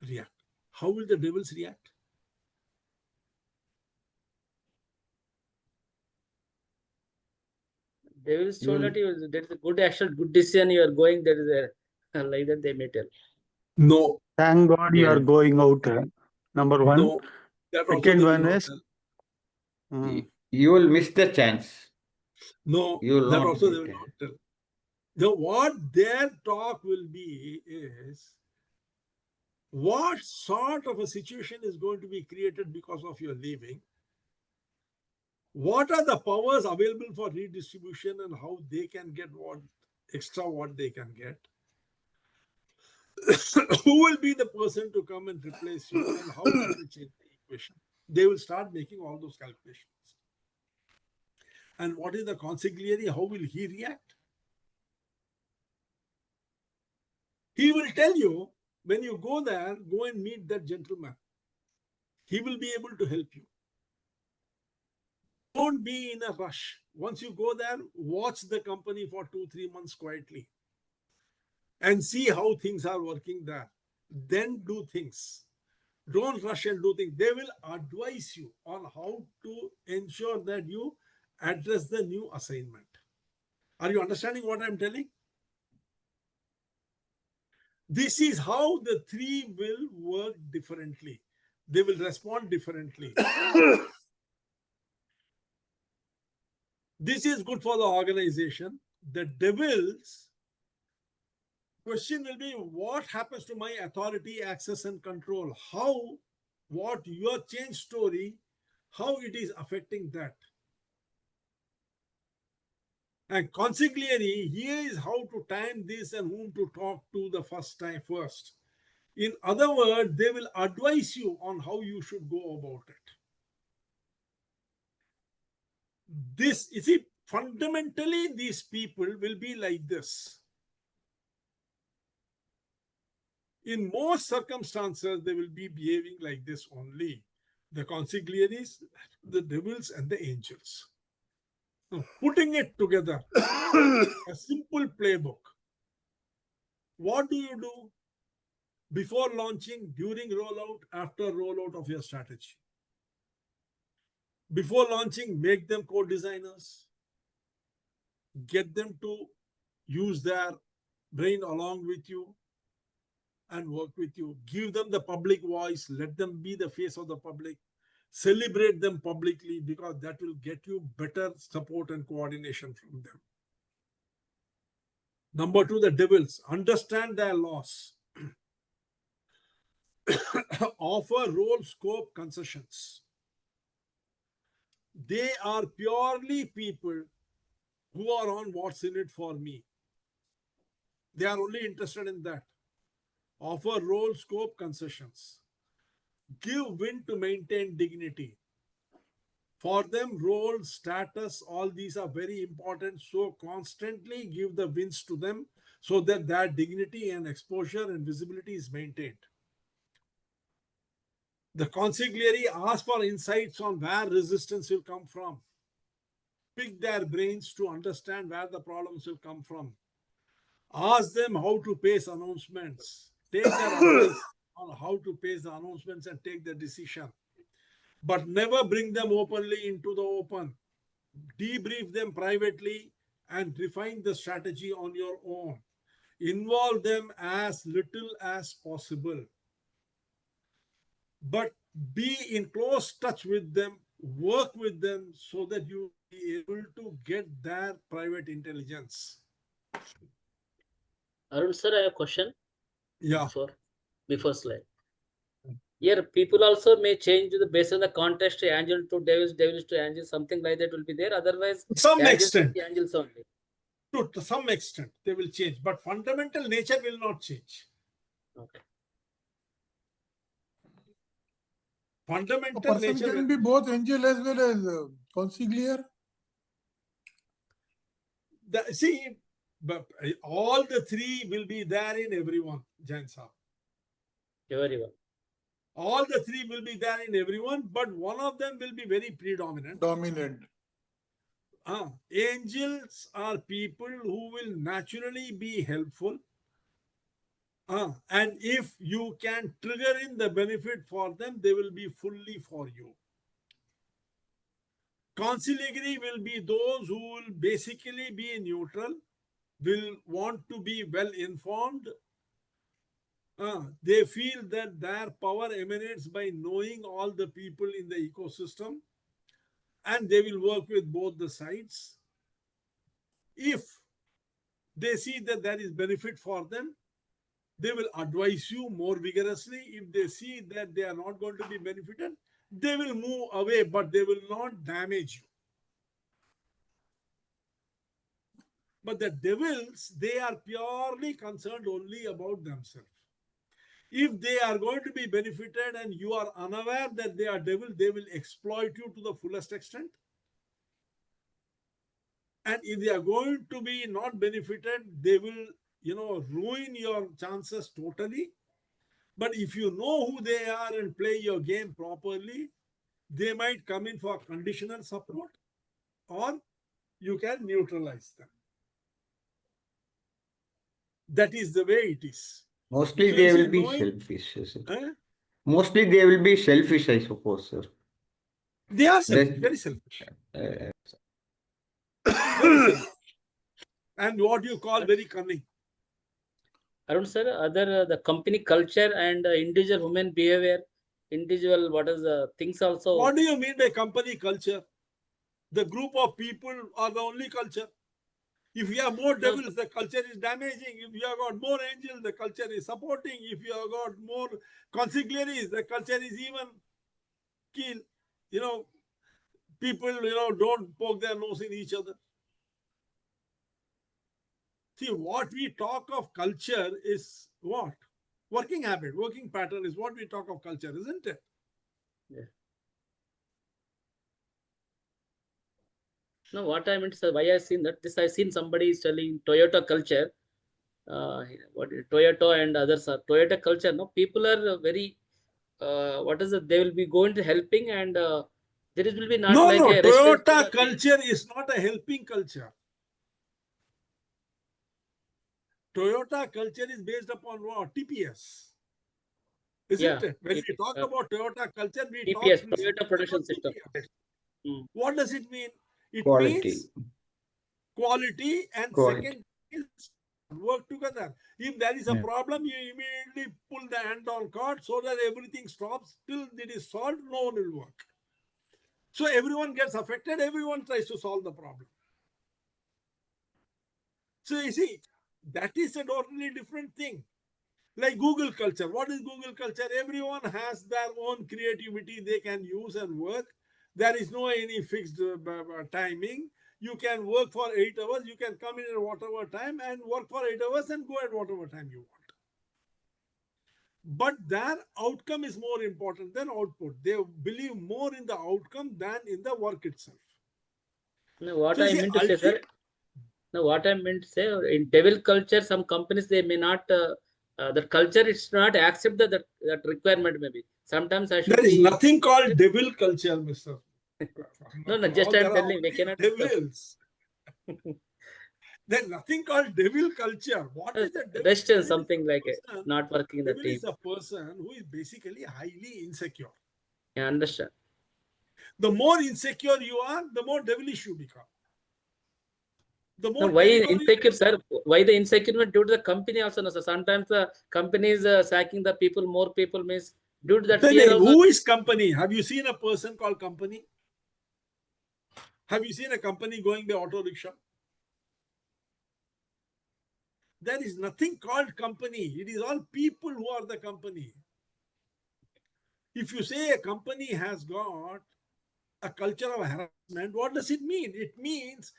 react. How will the devils react? Devils told that there is a good action, good decision you are going, there is a like that they may tell. No. Thank God you are going out. Number one. No. That also Second they will one not is tell. You will miss the chance. No, You will that not also get they will it. not tell. What their talk will be is, what sort of a situation is going to be created because of your leaving? What are the powers available for redistribution and how they can get what they can get? Who will be the person to come and replace you and how that will change the equation? They will start making all those calculations. And what is the consigliere? How will he react? He will tell you, when you go there, go and meet that gentleman. He will be able to help you. Don't be in a rush. Once you go there, watch the company for 2-3 months quietly and see how things are working there. Then do things. Don't rush and do things. They will advise you on how to ensure that you address the new assignment. Are you understanding what I'm telling? This is how the three will work differently. They will respond differently. This is good for the organization. The devils question will be, what happens to my authority, access, and control? How, what your change story, how it is affecting that? And consequently, here is how to time this and whom to talk to the first. In other words, they will advise you on how you should go about it. This, you see, fundamentally, these people will be like this. In most circumstances, they will be behaving like this only. The consigliaries, the devils, and the angels. Now, putting it together, a simple playbook. What do you do before launching, during rollout, after rollout of your strategy? Before launching, make them co-designers. Get them to use their brain along with you and work with you. Give them the public voice. Let them be the face of the public. Celebrate them publicly, because that will get you better support and coordination from them. Number two, the devils. Understand their loss. Offer role scope concessions. They are purely people who are on what's in it for me. They are only interested in that. Offer role scope concessions. Give win to maintain dignity. For them, role, status, all these are very important. So constantly give the wins to them so that their dignity and exposure and visibility is maintained. The consigliere asks for insights on where resistance will come from. Pick their brains to understand where the problems will come from. Ask them how to pace announcements. Take their advice on how to pace the announcements and take the decision. But never bring them openly into the open. Debrief them privately and refine the strategy on your own. Involve them as little as possible. But be in close touch with them, work with them so that you be able to get their private intelligence. Arun sir, I have a question. Yeah. Before slide. Here, people also may change based on the context, angel to devils, devils to angels, something like that will be there. Otherwise, to some angels extent, to angels only. to some extent, they will change, but fundamental nature will not change. Okay. A Fundamental person nature can will be both angel as well as consigliere. see, but all the three will be there in everyone, Jain Saab. Everyone. All the three will be there in everyone, but one of them will be very predominant. Dominant. Angels are people who will naturally be helpful. And if you can trigger in the benefit for them, they will be fully for you. Consigliere will be those who will basically be neutral, will want to be well informed. They feel that their power emanates by knowing all the people in the ecosystem, and they will work with both the sides. If they see that there is benefit for them, they will advise you more vigorously. If they see that they are not going to be benefited, they will move away, but they will not damage you. But the devils, they are purely concerned only about themselves. If they are going to be benefited and you are unaware that they are devil, they will exploit you to the fullest extent. And if they are going to be not benefited, they will, ruin your chances totally. But if you know who they are and play your game properly, they might come in for conditional support, or you can neutralize them. That is the way it is. Mostly So they you will see, be knowing- selfish. Eh? Mostly they will be selfish, I suppose, sir. They are selfish, That- very selfish. Uh, Very selfish. And what you call very cunning. Arun sir, other the company culture and individual human behavior, individual what is the things also. What do you mean by company culture? The group of people are the only culture. If you have more No, devils, the culture is damaging. If you have got more angels, the culture is supporting. If you have got more consigliaries, the culture is even keel. You know, people, don't poke their nose in each other. See, what we talk of culture is what? Working habit, working pattern is what we talk of culture, isn't it? yeah. No, what I meant, sir, why I seen that, this I seen somebody is telling Toyota culture, Toyota and others are Toyota culture. No, people are very, what is it? They will be going to helping and there will be not No, like no, a restaurant. Toyota culture is not a helping culture. Toyota culture is based upon what? TPS. Isn't Yeah, it? When we TPS, talk about Toyota culture, we talk TPS, principally Toyota production about system. TPS. Hmm. What does it mean? It Quality. means quality, and Quality. second is work together. If there is a Yeah. problem, you immediately pull the hand on cord so that everything stops till it is solved. No one will work. So everyone gets affected. Everyone tries to solve the problem. So you see, that is a totally different thing. Like Google culture. What is Google culture? Everyone has their own creativity they can use and work. There is no any fixed timing. You can work for 8 hours. You can come in at whatever time and work for 8 hours and go at whatever time you want. But their outcome is more important than output. They believe more in the outcome than in the work itself. No, what So you I see, meant to say, sir, no, what I meant to say, in devil culture, some companies, they may not, the culture is not accept that requirement maybe. Sometimes I should there is be, nothing called devil culture, Mr. no, just There I'm are telling, we only cannot, devils. There's nothing called devil culture. What is a devil? Western, Devil is something like a it, person, not working in the devil team. is a person who is basically highly insecure. I understand. The more insecure you are, the more devilish you become. The No, more why territorial. insecure, sir? Why the insecurity due to the company also? No, sir. Sometimes the company is sacking the people, more people means due to that Then fear also. who is company? Have you seen a person called company? Have you seen a company going by auto rickshaw? There is nothing called company. It is all people who are the company. If you say a company has got a culture of harassment, what does it mean? It means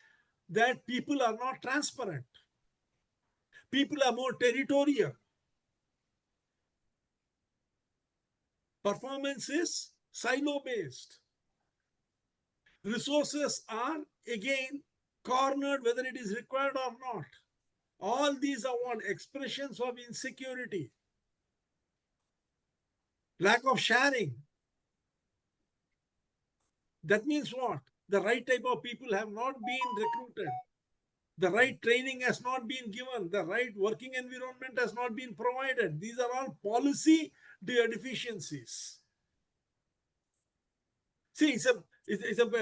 that people are not transparent. People are more territorial. Performance is silo-based. Resources are, again, cornered whether it is required or not. All these are what? Expressions of insecurity. Lack of sharing. That means what? The right type of people have not been recruited. The right training has not been given. The right working environment has not been provided. These are all policy deficiencies. See,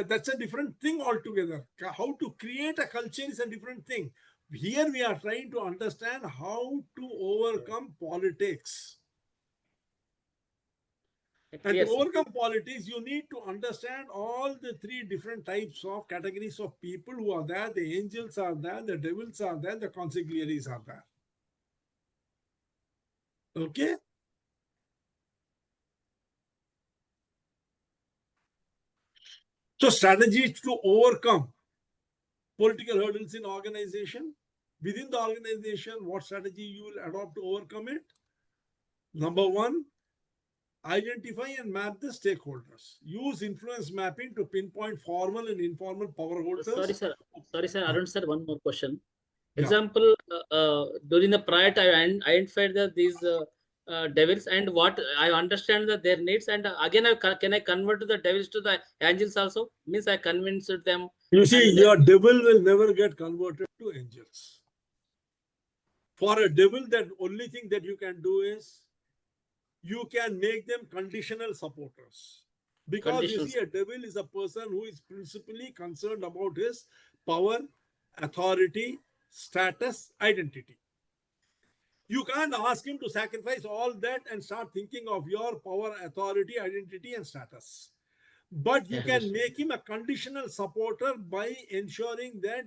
that's a different thing altogether. How to create a culture is a different thing. Here we are trying to understand how to overcome politics. And to Yes, sir. overcome politics, you need to understand all the three different types of categories of people who are there. The angels are there, the devils are there, the consigliaries are there. Okay? So strategies to overcome political hurdles in organization. Within the organization, what strategy you will adopt to overcome it? Number one, identify and map the stakeholders. Use influence mapping to pinpoint formal and informal power holders. Sorry, sir. Sorry, sir. Arun, sir, one more question. Yeah. Example, during the prior time, I identified that these devils and what I understand that their needs, and again, can I convert the devils to the angels also? Means I convinced them. You see, and your devil will never get converted to angels. For a devil, the only thing that you can do is you can make them conditional supporters. Because you conditions. see, a devil is a person who is principally concerned about his power, authority, status, identity. You can't ask him to sacrifice all that and start thinking of your power, authority, identity, and status. But you Yeah, can make him a conditional supporter by ensuring that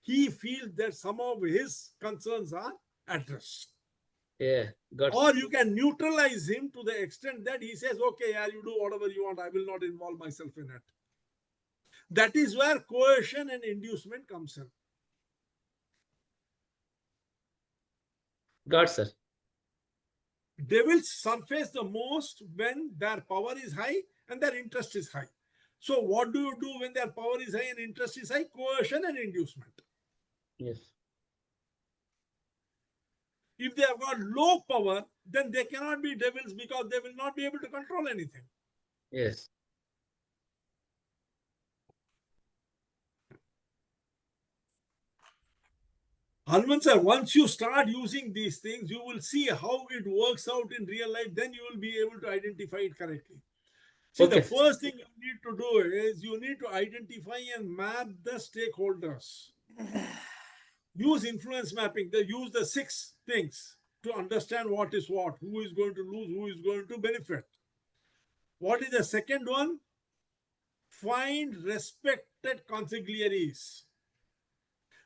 he feels that some of his concerns are addressed. Yeah, got Or you can neutralize him to the extent that he says, okay, yeah, you do whatever you want. I will not involve myself in it. That is where coercion and inducement comes in. got, sir. They will surface the most when their power is high and their interest is high. So what do you do when their power is high and interest is high? Coercion and inducement. Yes. If they have got low power, then they cannot be devils because they will not be able to control anything. Yes. Hanuman sir, once you start using these things, you will see how it works out in real life. Then you will be able to identify it correctly. See, Okay. the first thing you need to do is you need to identify and map the stakeholders. Use influence mapping. They use the 6 things to understand what is what, who is going to lose, who is going to benefit. What is the second one? Find respected consigliaries,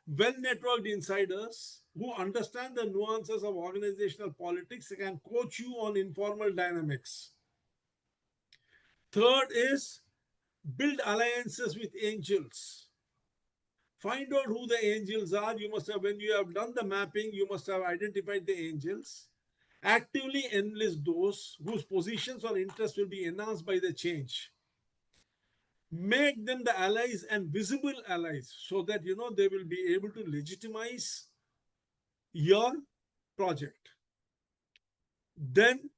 well-networked insiders who understand the nuances of organizational politics and can coach you on informal dynamics. Third is build alliances with angels. Find out who the angels are. You must have, when you have done the mapping, you must have identified the angels. Actively enlist those whose positions or interests will be enhanced by the change. Make them the allies and visible allies so that, they will be able to legitimize your project. Then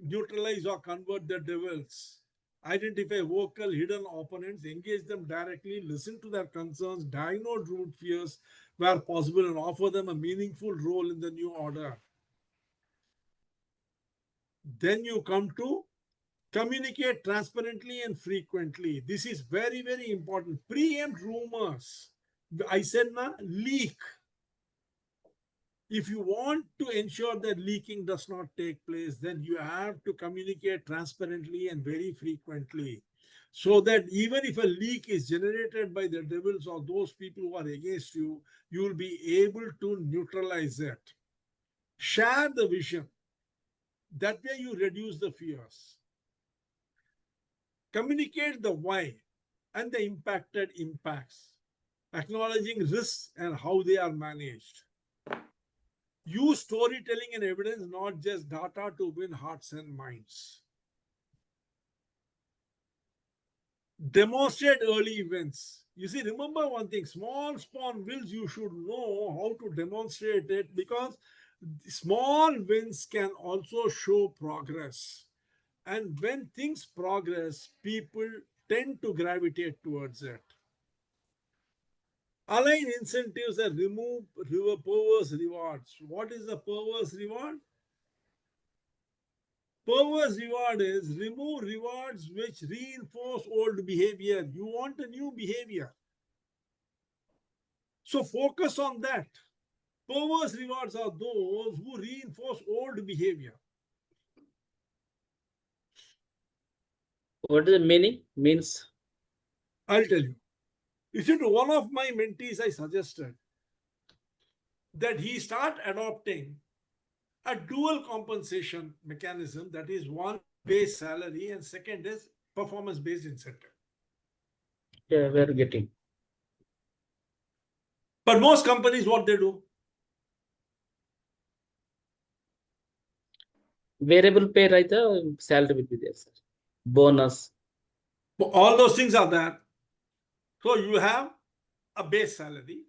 neutralize or convert the devils. Identify vocal hidden opponents, engage them directly, listen to their concerns, diagnose root fears where possible, and offer them a meaningful role in the new order. Then you come to communicate transparently and frequently. This is very, very important. Preempt rumors. I said leak. If you want to ensure that leaking does not take place, then you have to communicate transparently and very frequently, so that even if a leak is generated by the devils or those people who are against you, you will be able to neutralize it. Share the vision. That way you reduce the fears. Communicate the why and the impacted impacts, acknowledging risks and how they are managed. Use storytelling and evidence, not just data, to win hearts and minds. Demonstrate early events. You see, remember one thing, small spawn wins, you should know how to demonstrate it, because small wins can also show progress. And when things progress, people tend to gravitate towards it. Align incentives and remove perverse rewards. What is the perverse reward? Perverse reward is remove rewards which reinforce old behavior. You want a new behavior. So focus on that. Perverse rewards are those who reinforce old behavior. What is the meaning? Means? I'll tell you. You see, to one of my mentees, I suggested that he start adopting a dual compensation mechanism, that is, one base salary and second is performance-based incentive. Yeah, we are getting. But most companies, what they do? Variable pay, right? Salary will be there, sir. Bonus. All those things are there. So you have a base salary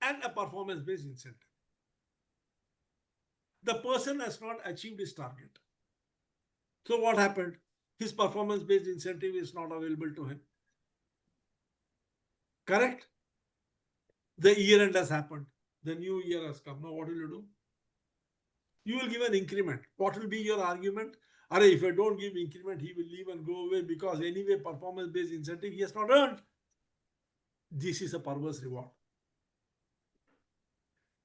and a performance-based incentive. The person has not achieved his target. So what happened? His performance-based incentive is not available to him. Correct? The year end has happened. The new year has come. Now what will you do? You will give an increment. What will be your argument? If I don't give increment, he will leave and go away, because anyway performance-based incentive he has not earned. This is a perverse reward.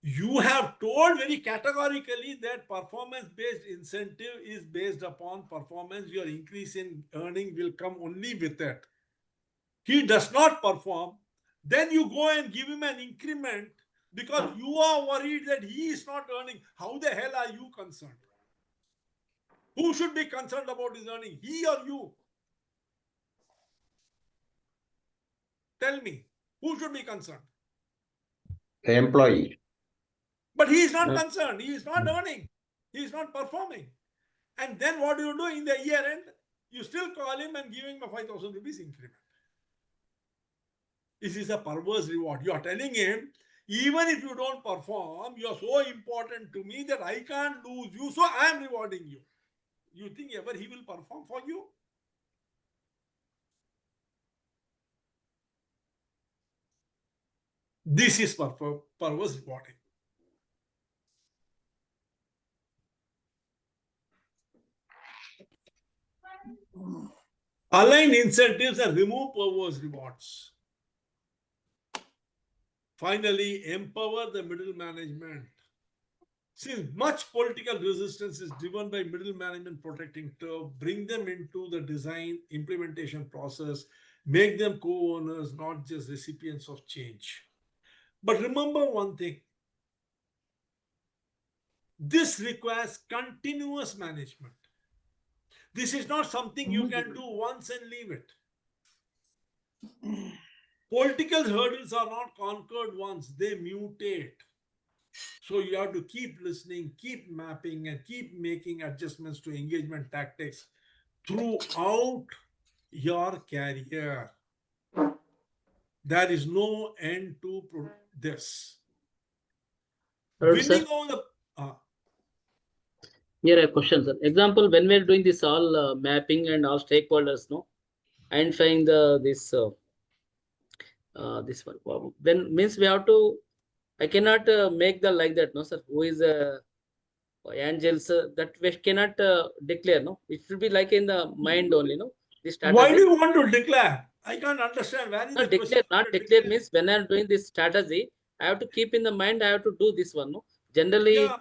You have told very categorically that performance-based incentive is based upon performance. Your increase in earning will come only with it. He does not perform, Then you go and give him an increment because you are worried that he is not earning. How the hell are you concerned? Who should be concerned about his earning? He or you? Tell me, who should be concerned? The employee. But he is not No. concerned. He is not earning. He is not performing. And then what do you do in the year end? You still call him and give him a 5,000 rupees increment. This is a perverse reward. You are telling him, even if you don't perform, you are so important to me that I can't lose you, so I am rewarding you. You think ever he will perform for you? This is perverse rewarding. Align incentives and remove perverse rewards. Finally, empower the middle management. Since much political resistance is driven by middle management protecting turf, bring them into the design implementation process, make them co-owners, not just recipients of change. But remember one thing, this requires continuous management. This is not something you can do once and leave it. Political hurdles are not conquered once, they mutate. So you have to keep listening, keep mapping, and keep making adjustments to engagement tactics throughout your career. There is no end to this. Alright, sir. Winning over the Here a question, sir. Example, when we are doing this all mapping and all stakeholders, no, identifying this one. Then means we have to. I cannot make the like that, no, sir. Who is angels? That we cannot declare, no. It should be like in the mind only, no. This strategy. Why do you want to declare? I can't understand. Where is Not the declare, question? not declare means when I'm doing this strategy, I have to keep in the mind. I have to do this one, no. Generally. Yeah.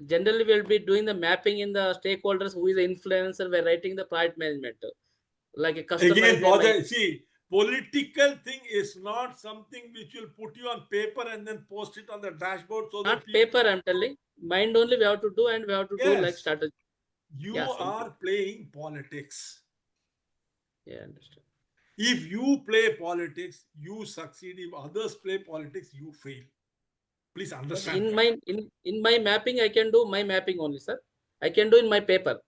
Generally, we'll be doing the mapping in the stakeholders who is the influencer by writing the project management. Like a customer. Again, see, political thing is not something which will put you on paper and then post it on the dashboard. So not that paper, I'm telling. Mind only we have to do, and we have to do like strategy. You Yeah, are playing politics. Yeah, understand. If you play politics, you succeed. If others play politics, you fail. Please understand. In my mapping, I can do my mapping only, sir. I can do in my paper.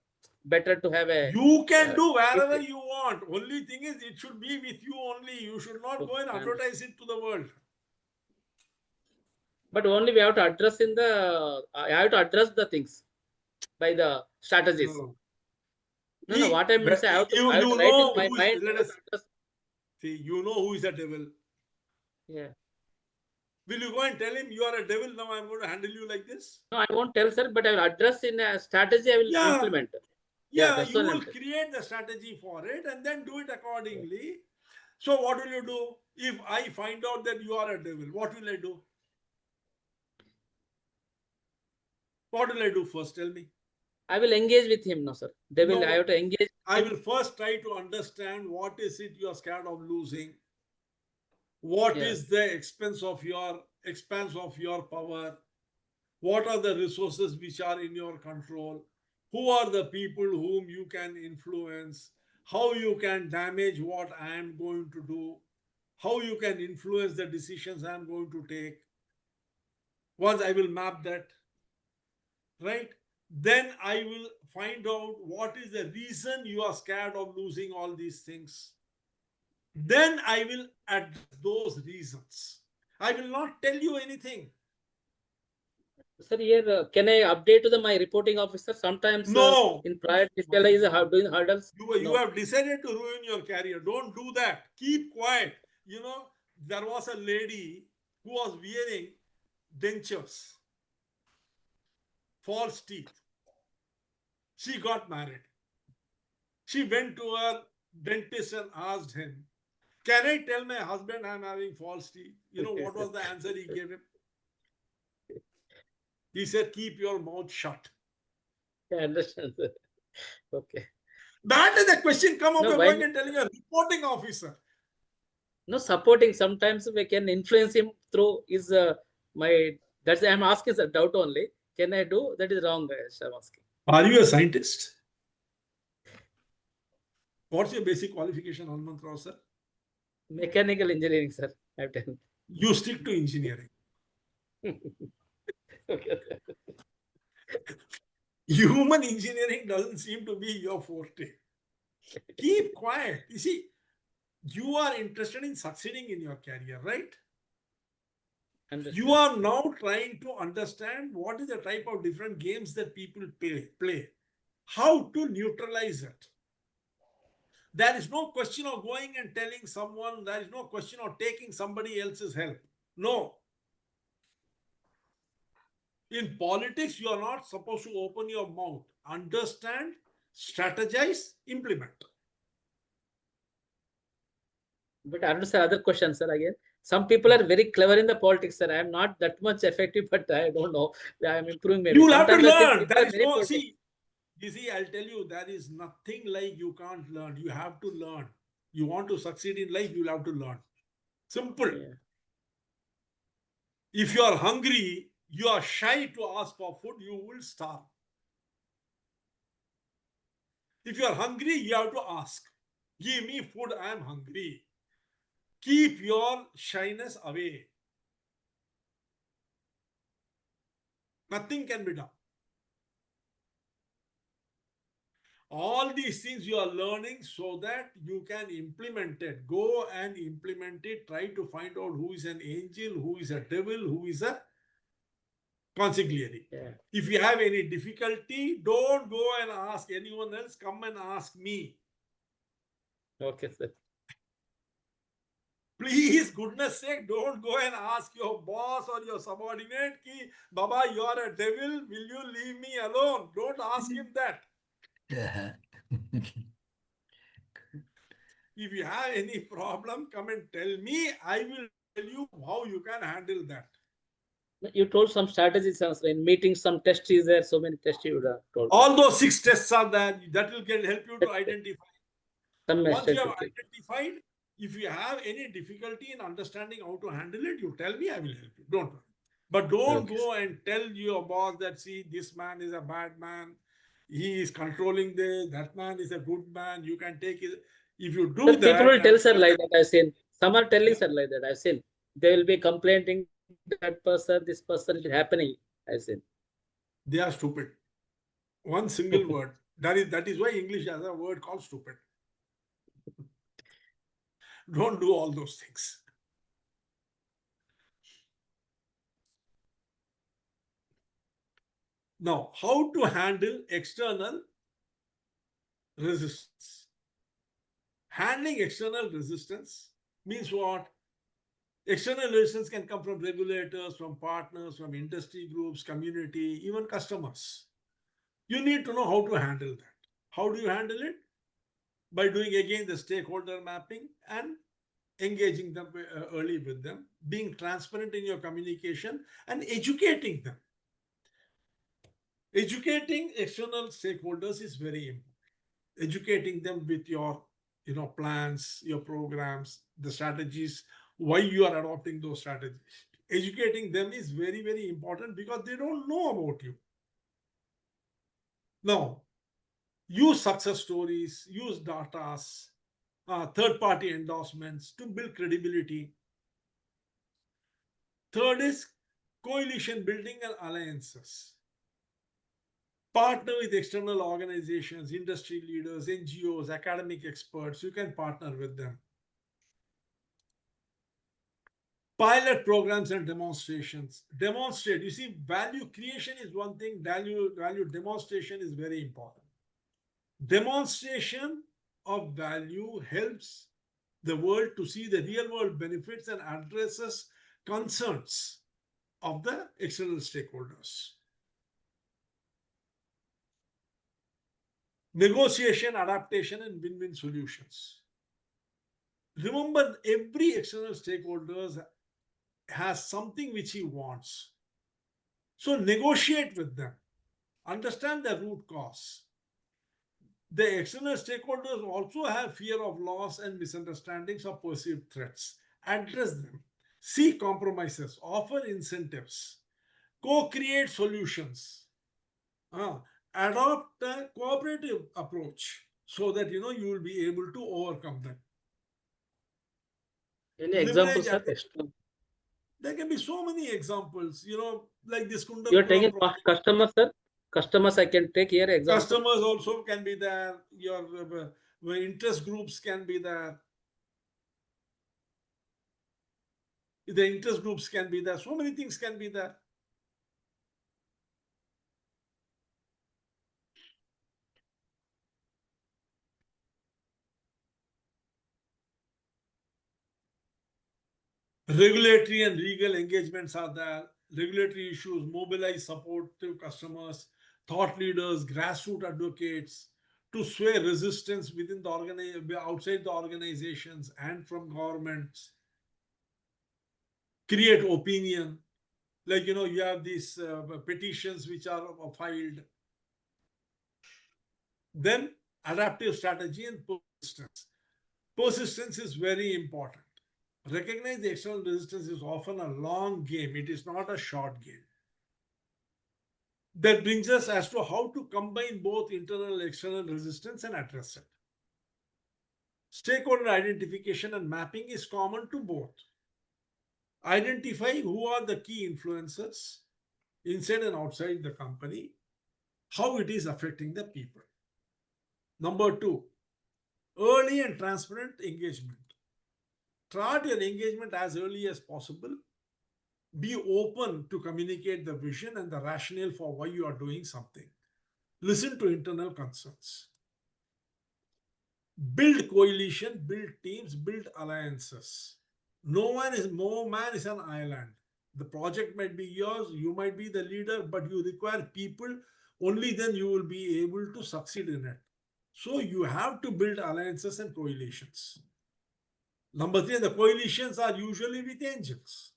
Better to have a. You can do wherever you want. Only thing is, it should be with you only. You should not go and advertise it to the world. But only we have to address in the. I have to address the things by the strategies. No, what I mean is I have to write in my mind. See, you know who is a devil. Yeah. Will you go and tell him you are a devil? Now I'm going to handle you like this? No, I won't tell, sir, but I will address in a strategy. I will implement. Yeah, you will create the strategy for it and then do it accordingly. So what will you do? If I find out that you are a devil, what will I do? What will I do first? Tell me. I will engage with him, no, sir. I have to engage. I will first try to understand what is it you are scared of losing. What is the expense of your power? What are the resources which are in your control? Who are the people whom you can influence? How you can damage what I am going to do? How you can influence the decisions I am going to take? Once I will map that, right? Then I will find out what is the reason you are scared of losing all these things. Then I will add those reasons. I will not tell you anything. Sir, here, can I update to my reporting officer? Sometimes in prior disclosure is doing hurdles. You have decided to ruin your career. Don't do that. Keep quiet. You know, there was a lady who was wearing dentures, false teeth. She got married. She went to her dentist and asked him, "Can I tell my husband I'm having false teeth?" You know what was the answer he gave him? He said, "Keep your mouth shut." I understand, sir. Okay. That is the question come up going and telling a reporting officer. No, supporting. Sometimes we can influence him through his that's I'm asking a doubt only. Can I do? That is wrong, guys. I'm asking. Are you a scientist? What's your basic qualification, Hanumanth Rao, sir? Mechanical engineering, sir. I've done. You stick to engineering. Okay. Human engineering doesn't seem to be your forte. Keep quiet. You see, you are interested in succeeding in your career, right? Understand. You are now trying to understand what is the type of different games that people play, how to neutralize it. There is no question of going and telling someone, there is no question of taking somebody else's help. No. In politics, you are not supposed to open your mouth. Understand, strategize, implement. But I understand other question, sir. Again, some people are very clever in the politics, sir. I am not that much effective, but I don't know. I am improving maybe. You will have to Sometimes I think learn. people There are is very no, politics. see, you see, I'll tell you, there is nothing like you can't learn. You have to learn. You want to succeed in life, you'll have to learn. Simple. Yeah. If you are hungry, you are shy to ask for food, you will starve. If you are hungry, you have to ask. Give me food, I am hungry. Keep your shyness away. Nothing can be done. All these things you are learning so that you can implement it. Go and implement it. Try to find out who is an angel, who is a devil, who is a consigliere. Yeah. If you have any difficulty, don't go and ask anyone else. Come and ask me. Okay, sir. Please, goodness sake, don't go and ask your boss or your subordinate, ki, Baba, you are a devil. Will you leave me alone? Don't ask him that. Yeah. If you have any problem, come and tell me. I will tell you how you can handle that. You told some strategies, sir. In meetings, some tests is there. So many tests you would have told. All those 6 tests are there. That will help you to identify. Some Once you have message. identified, if you have any difficulty in understanding how to handle it, you tell me, I will help you. Don't worry. But don't Okay. go and tell your boss that, see, this man is a bad man. He is controlling this. That man is a good man. You can take it. If you do Sir, that. people will tell, sir, like that. I've seen. Some are telling, sir, like that. I've seen. They will be complaining that person, this person is happening. I've seen. They are stupid. One single word. That is why English has a word called stupid. Don't do all those things. Now, how to handle external resistance? Handling external resistance means what? External resistance can come from regulators, from partners, from industry groups, community, even customers. You need to know how to handle that. How do you handle it? By doing again the stakeholder mapping and engaging them early with them, being transparent in your communication and educating them. Educating external stakeholders is very important. Educating them with your plans, your programs, the strategies, why you are adopting those strategies. Educating them is very, very important because they don't know about you. Now, use success stories, use data, third-party endorsements to build credibility. Third is coalition building and alliances. Partner with external organizations, industry leaders, NGOs, academic experts. You can partner with them. Pilot programs and demonstrations. Demonstrate. You see, value creation is one thing. Value demonstration is very important. Demonstration of value helps the world to see the real world benefits and addresses concerns of the external stakeholders. Negotiation, adaptation, and win-win solutions. Remember, every external stakeholder has something which he wants. So negotiate with them. Understand the root cause. The external stakeholders also have fear of loss and misunderstandings or perceived threats. Address them. Seek compromises. Offer incentives. Co-create solutions. Adopt a cooperative approach so that you will be able to overcome them. Any Leverage examples, sir? and- There can be so many examples, like this Kundam. You are taking customers, sir. Customers, I can take here example. Customers also can be there. Your interest groups can be there. The interest groups can be there. So many things can be there. Regulatory and legal engagements are there. Regulatory issues, mobilize support to customers, thought leaders, grassroots advocates to sway resistance within the outside the organizations and from governments. Create opinion. Like, you have these petitions which are filed. Then adaptive strategy and persistence. Persistence is very important. Recognize the external resistance is often a long game. It is not a short game. That brings us as to how to combine both internal and external resistance and address it. Stakeholder identification and mapping is common to both. Identify who are the key influencers inside and outside the company, how it is affecting the people. Number 2, early and transparent engagement. Start your engagement as early as possible. Be open to communicate the vision and the rationale for why you are doing something. Listen to internal concerns. Build coalition, build teams, build alliances. No man is an island. The project might be yours, you might be the leader, but you require people. Only then you will be able to succeed in it. So you have to build alliances and coalitions. Number 3, the coalitions are usually with angels.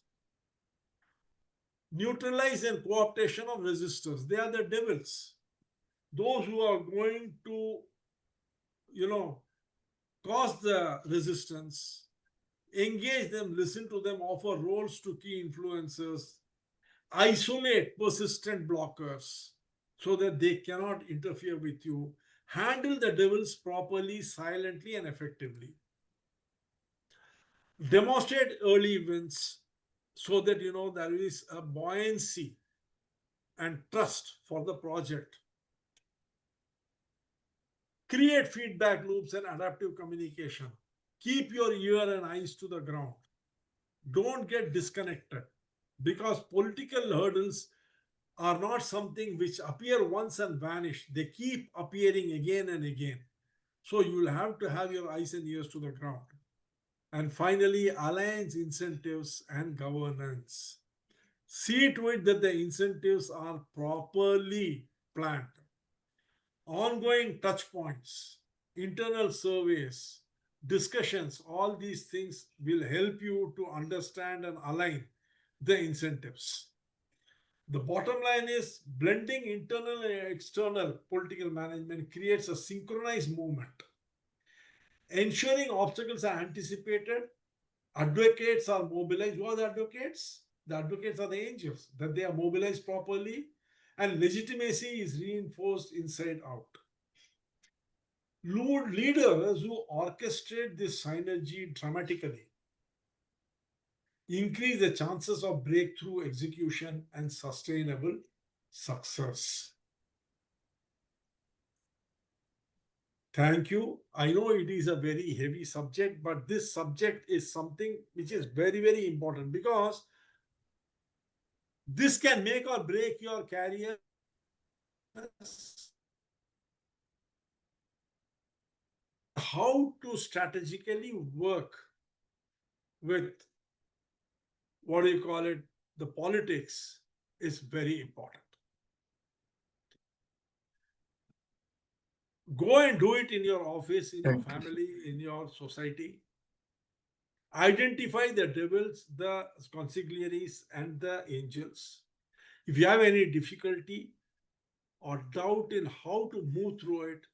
Neutralize and co-optation of resistors. They are the devils. Those who are going to, cause the resistance, engage them, listen to them, offer roles to key influencers, isolate persistent blockers so that they cannot interfere with you, handle the devils properly, silently, and effectively. Demonstrate early wins so that there is a buoyancy and trust for the project. Create feedback loops and adaptive communication. Keep your ear and eyes to the ground. Don't get disconnected, because political hurdles are not something which appear once and vanish. They keep appearing again and again. So you will have to have your eyes and ears to the ground. And finally, alliance incentives and governance. See to it that the incentives are properly planned. Ongoing touch points, internal surveys, discussions, all these things will help you to understand and align the incentives. The bottom line is blending internal and external political management creates a synchronized movement. Ensuring obstacles are anticipated, advocates are mobilized. Who are the advocates? The advocates are the angels, that they are mobilized properly, and legitimacy is reinforced inside out. Leaders who orchestrate this synergy dramatically increase the chances of breakthrough execution and sustainable success. Thank you. I know it is a very heavy subject, but this subject is something which is very, very important, because this can make or break your career. How to strategically work with, the politics is very important. Go and do it in your office, in your family, in your society. Identify the devils, the consigliaries, and the angels. If you have any difficulty or doubt in how to move through it,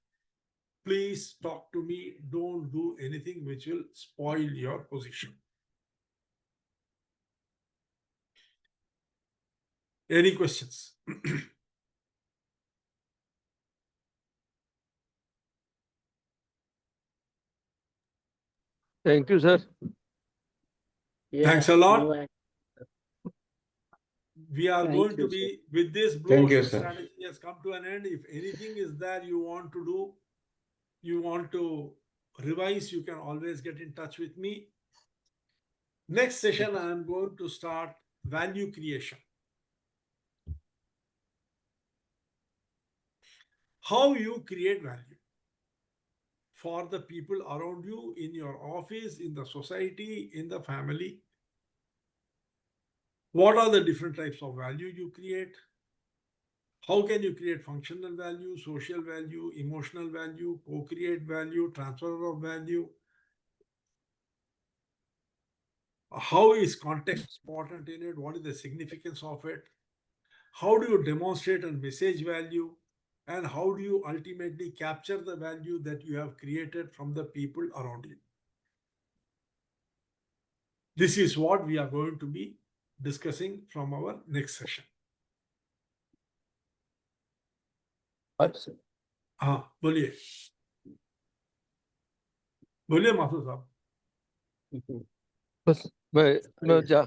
please talk to me. Don't do anything which will spoil your position. Any questions? Thank you, sir. Yeah, Thanks a lot. no, We are Thank going to you, be with this blue Thank you, ocean sir. strategy has come to an end. If anything is there you want to do, you want to revise, you can always get in touch with me. Next session, I am going to start value creation. How you create value for the people around you, in your office, in the society, in the family. What are the different types of value you create? How can you create functional value, social value, emotional value, co-create value, transfer of value? How is context important in it? What is the significance of it? How do you demonstrate and message value? And how do you ultimately capture the value that you have created from the people around you? This is what we are going to be discussing from our next session. हाँ बोलिए बोलिए माथुर साहब. बस मैं जा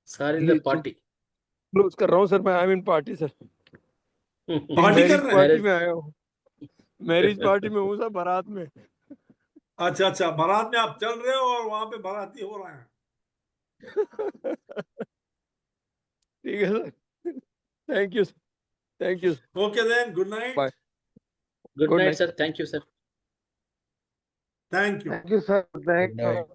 sir in the ये party. Close कर रहा हूँ सर. मैं I mean party sir. Party कर मैरिज रहे हैं? पार्टी में आया हूँ. मैरिज पार्टी में हूँ सर, बारात में. अच्छा अच्छा, बारात में आप चल रहे हो और वहां पे बाराती हो रहे हैं. ठीक है sir. Thank you. Thank you. Okay then, good night. Bye. Good Good night, night. sir. Thank you, sir. Thank you. Thank you, sir. Good night. Good night.